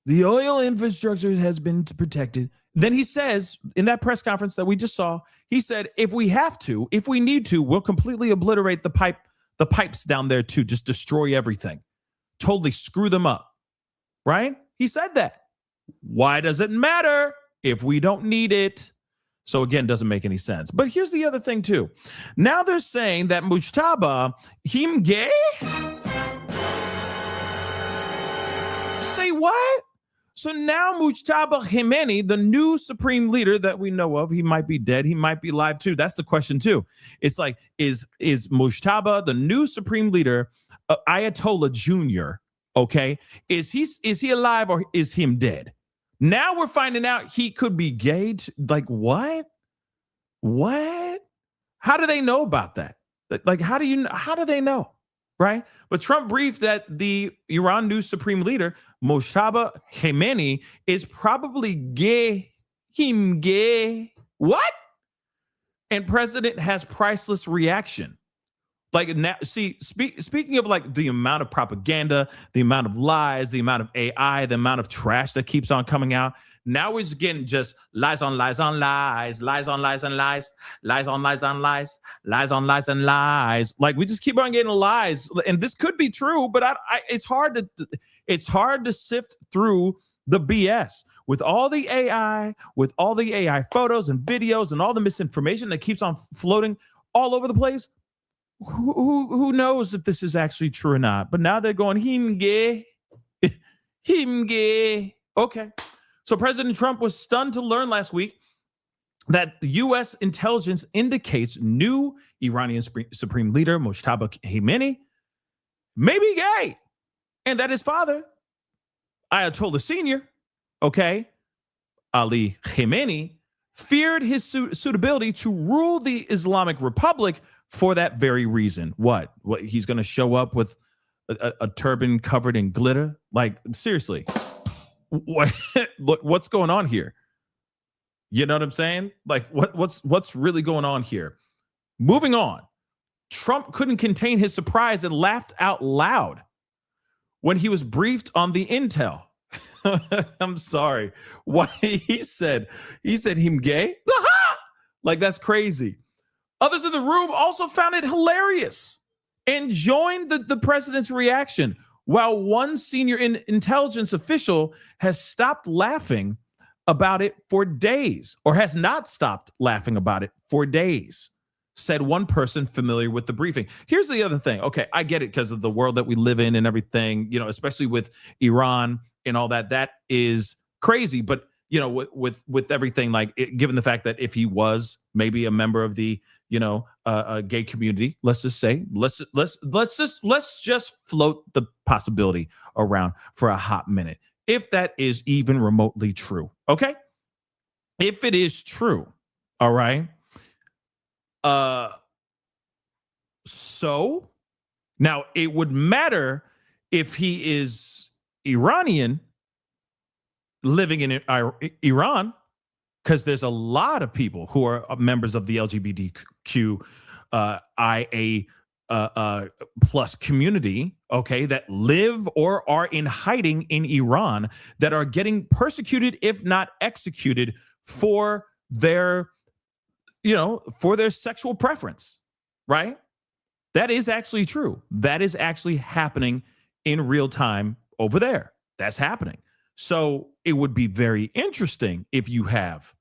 The oil infrastructure has been protected. Then he says in that press conference that we just saw, he said, if we have to, if we need to, we'll completely obliterate the pipes down there too. Just destroy everything. Totally screw them up. Right? He said that. Why does it matter if we don't need it? So again, doesn't make any sense. But here's the other thing too. Now they're saying that Mujtaba, him gay? Say what? So now Mujtaba Khamenei, the new supreme leader that we know of, he might be dead, he might be alive too. That's the question too. It's like, is Mujtaba the new supreme leader, Ayatollah Jr., okay? Is he alive or is him dead? Now we're finding out he could be gay. Like what? What? How do they know about that? Like, how do they know? Right? But Trump briefed that the Iran new supreme leader, Mojtaba Khamenei, is probably gay. Him gay. What? And president has priceless reaction. Like now, see, speaking of like the amount of propaganda, the amount of lies, the amount of AI, the amount of trash that keeps on coming out. Now we're just getting just lies on lies on lies, lies on lies on lies, lies on lies on lies, lies on lies and lies. Like we just keep on getting lies, and this could be true, but it's hard to sift through the BS with all the AI, with all the AI photos and videos and all the misinformation that keeps on floating all over the place. Who knows if this is actually true or not? But now they're going him gay. Him gay. Okay. So President Trump was stunned to learn last week that the U.S. intelligence indicates new Iranian Supreme Leader Mojtaba Khamenei may be gay, and that his father, Ayatollah Sr., Ali Khamenei, feared his suitability to rule the Islamic Republic for that very reason. What he's going to show up with a turban covered in glitter? Like, seriously, what's going on here? You know what I'm saying? Like, what's really going on here? Moving on. Trump couldn't contain his surprise and laughed out loud when he was briefed on the intel. I'm sorry. Why he said him gay? Like, that's crazy. Others in the room also found it hilarious and joined the president's reaction, while one senior intelligence official has stopped laughing about it for days, or has not stopped laughing about it for days, said one person familiar with the briefing. Here's the other thing. Okay, I get it because of the world that we live in and everything, you know, especially with Iran and all that. That is crazy. But, you know, with everything, like, given the fact that if he was maybe a member of the, you know, gay community, let's just say, let's just float the possibility around for a hot minute, if that is even remotely true. Okay, if it is true, all right. So now it would matter if he is Iranian living in Iran, because there's a lot of people who are members of the LGBTQ IA plus community, okay, that live or are in hiding in Iran that are getting persecuted, if not executed, for their, you know, for their sexual preference, right? That is actually true. That is actually happening in real time over there. That's happening. So it would be very interesting if you have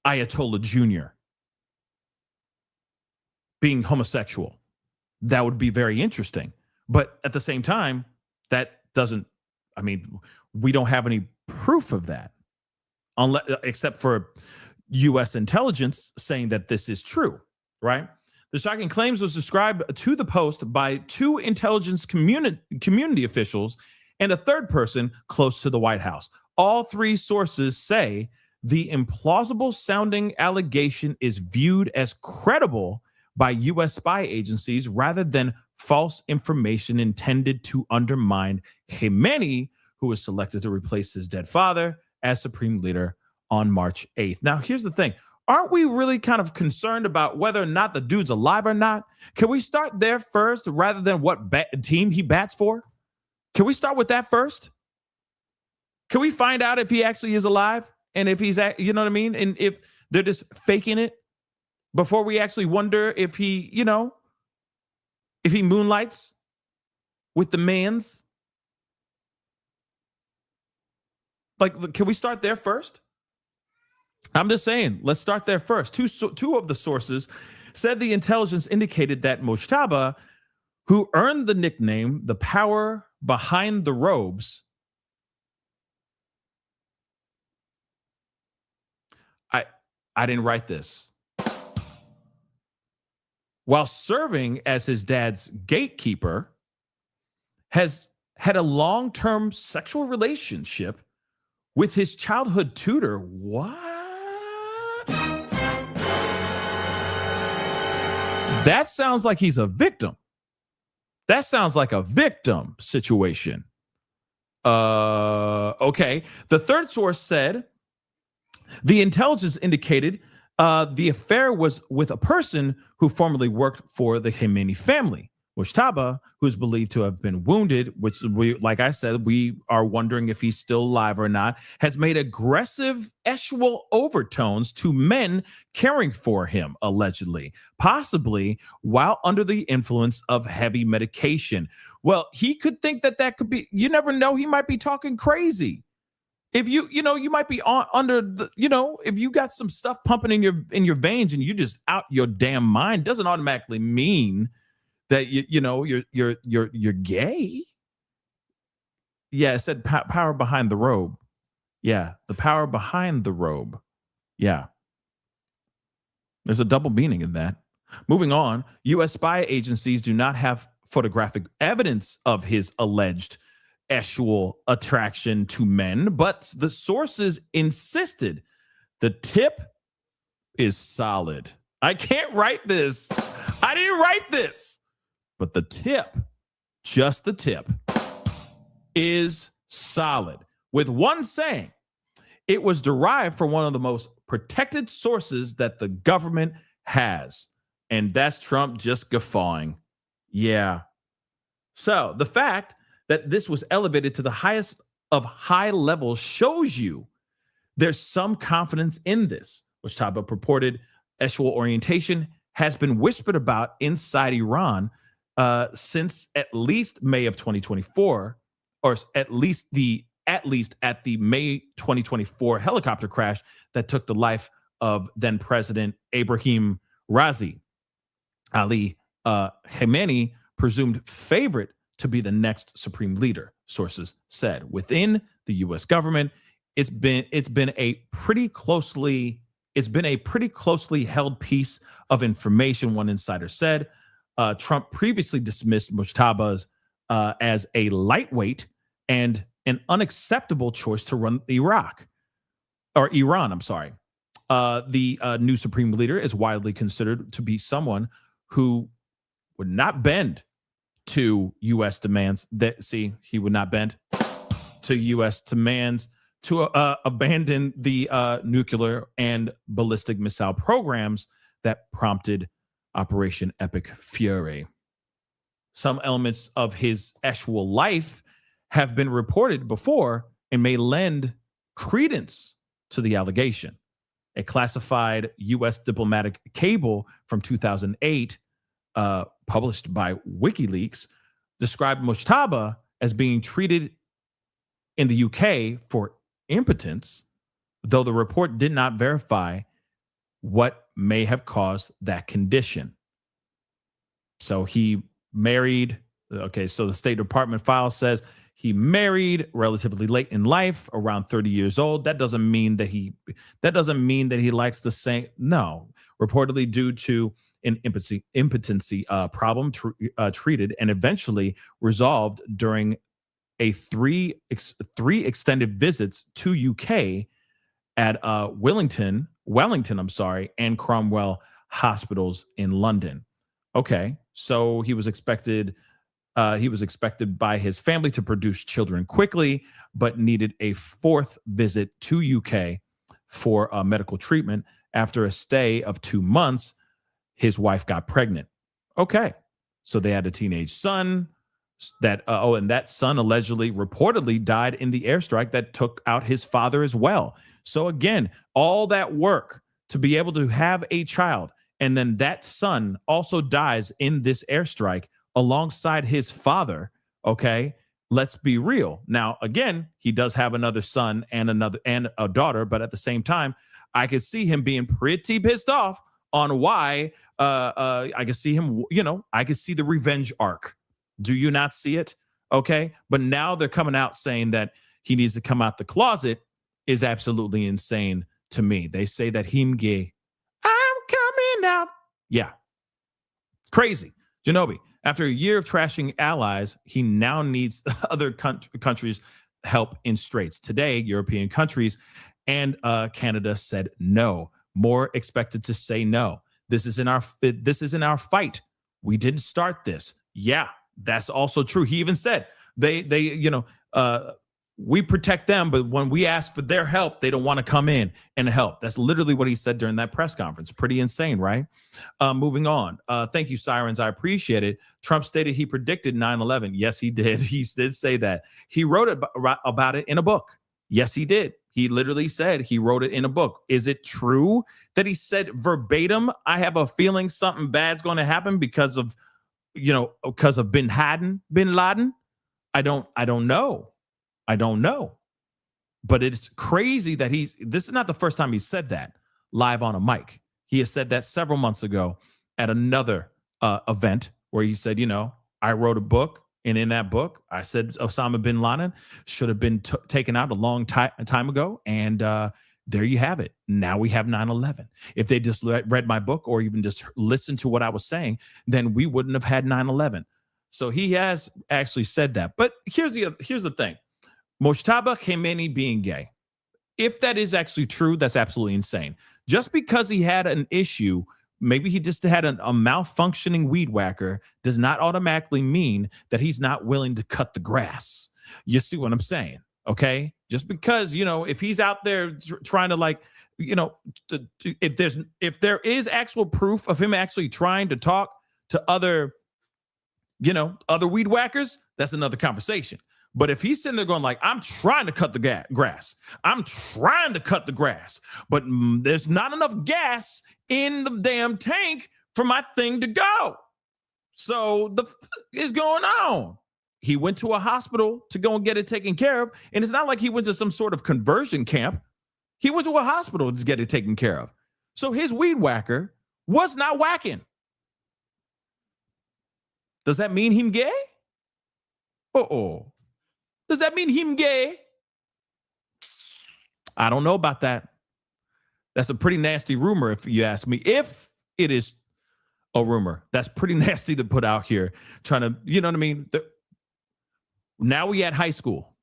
Ayatollah Jr. being homosexual. That would be very interesting. But at the same time, that doesn't, I mean, we don't have any proof of that, unless, except for U.S. intelligence saying that this is true, right? The shocking claims was described to the Post by two intelligence community officials and a third person close to the White House. All three sources say the implausible sounding allegation is viewed as credible by U.S. spy agencies rather than false information intended to undermine Khamenei, who was selected to replace his dead father as supreme leader on March 8th. Now, here's the thing. Aren't we really kind of concerned about whether or not the dude's alive or not? Can we start there first rather than what team he bats for? Can we start with that first? Can we find out if he actually is alive and if he's, you know what I mean? And if they're just faking it before we actually wonder if he, you know, if he moonlights with the mans? Like, can we start there first? I'm just saying, let's start there first. Two of the sources said the intelligence indicated that Mojtaba, who earned the nickname the power behind the robes, I didn't write this, while serving as his dad's gatekeeper, has had a long-term sexual relationship with his childhood tutor. What? That sounds like he's a victim. That sounds like a victim situation. Okay. The third source said the intelligence indicated the affair was with a person who formerly worked for the Khamenei family. Mojtaba, who's believed to have been wounded, which we, like I said, we are wondering if he's still alive or not, has made aggressive sexual overtones to men caring for him, allegedly, possibly while under the influence of heavy medication. Well, he could think that could be, you never know, he might be talking crazy. If you might be under the, if you got some stuff pumping in your veins and you just out your damn mind, doesn't automatically mean that you're gay. Yeah, it said power behind the robe. Yeah, the power behind the robe. Yeah. There's a double meaning in that. Moving on, U.S. spy agencies do not have photographic evidence of his alleged sexual attraction to men, but the sources insisted the tip is solid. I can't write this. I didn't write this. But the tip, just the tip, is solid. With one saying, it was derived from one of the most protected sources that the government has. And that's Trump just guffawing. Yeah. So the fact that this was elevated to the highest of high levels shows you there's some confidence in this, which type of purported sexual orientation has been whispered about inside Iran since at least May of 2024, or at least at the May 2024 helicopter crash that took the life of then President Ibrahim Razi. Ali Khamenei, presumed favorite to be the next supreme leader, sources said. Within the U.S. government, it's been a pretty closely held piece of information. One insider said Trump previously dismissed Mujtaba as a lightweight and an unacceptable choice to run Iran. I'm sorry. The new supreme leader is widely considered to be someone who would not bend to U.S. demands. He would not bend to U.S. demands to abandon the nuclear and ballistic missile programs that prompted Operation Epic Fury. Some elements of his actual life have been reported before and may lend credence to the allegation. A classified U.S. diplomatic cable from 2008, published by WikiLeaks, described Mujtaba as being treated in the UK for impotence, though the report did not verify what may have caused that condition. So he married. Okay, so the State Department file says he married relatively late in life, around 30 years old. That doesn't mean that he likes the same. No, reportedly due to an impotency problem treated and eventually resolved during a three extended visits to UK at Wellington, and Cromwell hospitals in London. Okay, so he was expected by his family to produce children quickly, but needed a fourth visit to UK for medical treatment. After a stay of 2 months, his wife got pregnant. Okay, so they had a teenage son. And that son reportedly died in the airstrike that took out his father as well. So again, all that work to be able to have a child, and then that son also dies in this airstrike alongside his father. Okay, let's be real. Now, again, he does have another son and a daughter, but at the same time, I could see him being pretty pissed off on why. I could see him. I could see the revenge arc. Do you not see it? Okay. But now they're coming out saying that he needs to come out the closet is absolutely insane to me. They say that him gay. I'm coming out. Yeah. Crazy. Genobi, after a year of trashing allies, he now needs other countries' help in straits. Today, European countries and Canada said no. More expected to say no. This isn't our fight. We didn't start this. Yeah. That's also true. He even said we protect them, but when we ask for their help, they don't want to come in and help. That's literally what he said during that press conference. Pretty insane, right? Moving on. Thank you, Sirens. I appreciate it. Trump stated he predicted 9/11. Yes, he did. He did say that. He wrote about it in a book. Yes, he did. He literally said he wrote it in a book. Is it true that he said verbatim, I have a feeling something bad's going to happen because of bin Laden? I don't know. But it's crazy that this is not the first time he said that live on a mic. He has said that several months ago at another event where he said, I wrote a book And in that book, I said Osama bin Laden should have been taken out a long time ago. And there you have it. Now we have 9/11. If they just read my book or even just listened to what I was saying, then we wouldn't have had 9/11. So he has actually said that. But here's the thing. Mojtaba Khamenei being gay. If that is actually true, that's absolutely insane. Just because he had an issue, maybe he just had a malfunctioning weed whacker, does not automatically mean that he's not willing to cut the grass. You see what I'm saying? Okay? Just because, if he's out there trying to if there is actual proof of him actually trying to talk to other weed whackers, that's another conversation. But if he's sitting there going like, I'm trying to cut the grass, I'm trying to cut the grass, but there's not enough gas in the damn tank for my thing to go. So the is going on. He went to a hospital to go and get it taken care of. And it's not like he went to some sort of conversion camp. He went to a hospital to get it taken care of. So his weed whacker was not whacking. Does that mean him gay? Does that mean him gay? I don't know about that. That's a pretty nasty rumor, if you ask me. If it is a rumor, that's pretty nasty to put out here. Trying to, you know what I mean? Now we at high school.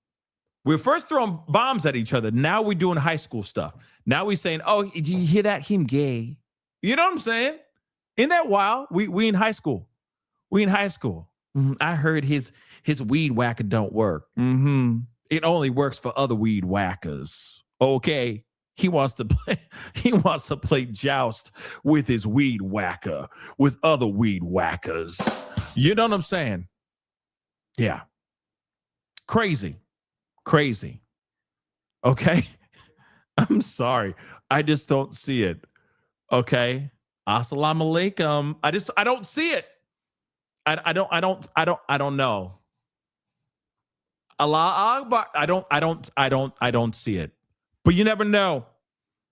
We're first throwing bombs at each other. Now we're doing high school stuff. Now we're saying, oh, did you hear that? Him gay. You know what I'm saying? Isn't that wild? We in high school. We in high school. I heard his weed whacker don't work. It only works for other weed whackers. Okay. He wants to play joust with his weed whacker, with other weed whackers. You know what I'm saying? Yeah. Crazy. Okay. I'm sorry. I just don't see it. Okay. Assalamu alaikum. I don't see it. I don't know. Allah Akbar. I don't see it. But you never know.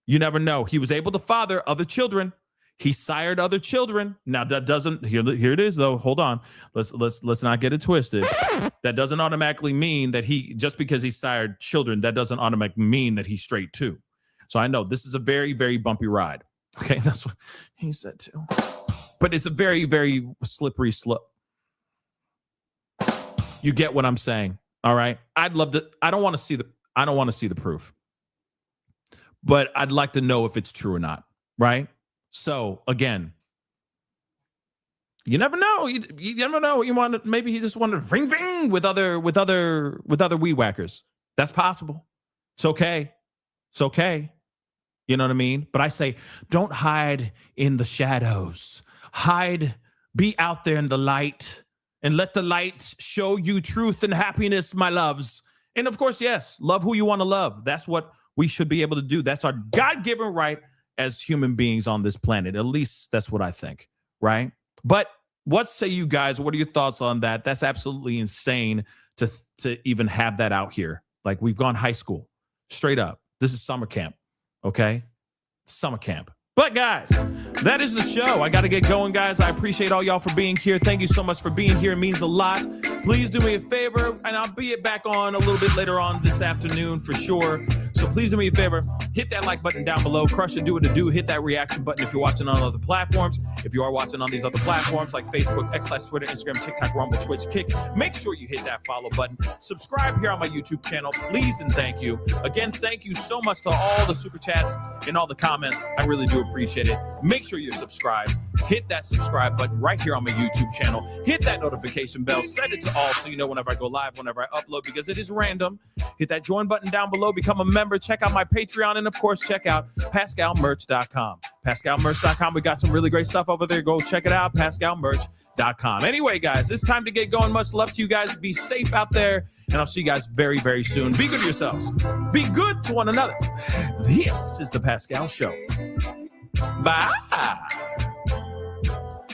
You never know. He was able to father other children. He sired other children. Now that doesn't here it is though. Hold on. Let's not get it twisted. That doesn't automatically mean that just because he sired children, that doesn't automatically mean that he's straight too. So I know this is a very, very bumpy ride. Okay, that's what he said too. But it's a very, very slippery slope. You get what I'm saying. All right. I'd love to. I don't want to see the proof. But I'd like to know if it's true or not. Right. So again, you never know. You never know. Maybe he just wanted to ring with other weed whackers. That's possible. It's okay. It's okay. You know what I mean? But I say, don't hide in the shadows. Be out there in the light, and let the light show you truth and happiness, my loves. And of course, yes, love who you want to love. That's what we should be able to do. That's our God-given right as human beings on this planet. At least that's what I think, right? But what say you guys? What are your thoughts on that? That's absolutely insane to even have that out here. Like, we've gone high school, straight up. This is summer camp, okay? Summer camp. But guys, that is the show. I got to get going, guys. I appreciate all y'all for being here. Thank you so much for being here. It means a lot. Please do me a favor, and I'll be back on a little bit later on this afternoon for sure. So please do me a favor. Hit that like button down below. Crush it, do what to do. Hit that reaction button if you're watching on other platforms. If you are watching on these other platforms like Facebook, X/Twitter, Instagram, TikTok, Rumble, Twitch, Kick, make sure you hit that follow button. Subscribe here on my YouTube channel, please and thank you. Again, thank you so much to all the super chats and all the comments. I really do appreciate it. Make sure you're subscribed. Hit that subscribe button right here on my YouTube channel. Hit that notification bell. Set it to all so you know whenever I go live, whenever I upload, because it is random. Hit that join button down below. Become a member. Check out my Patreon. And, of course, check out PascalMerch.com. PascalMerch.com. We got some really great stuff over there. Go check it out. PascalMerch.com. Anyway, guys, it's time to get going. Much love to you guys. Be safe out there. And I'll see you guys very, very soon. Be good to yourselves. Be good to one another. This is The Pascal Show. Bye.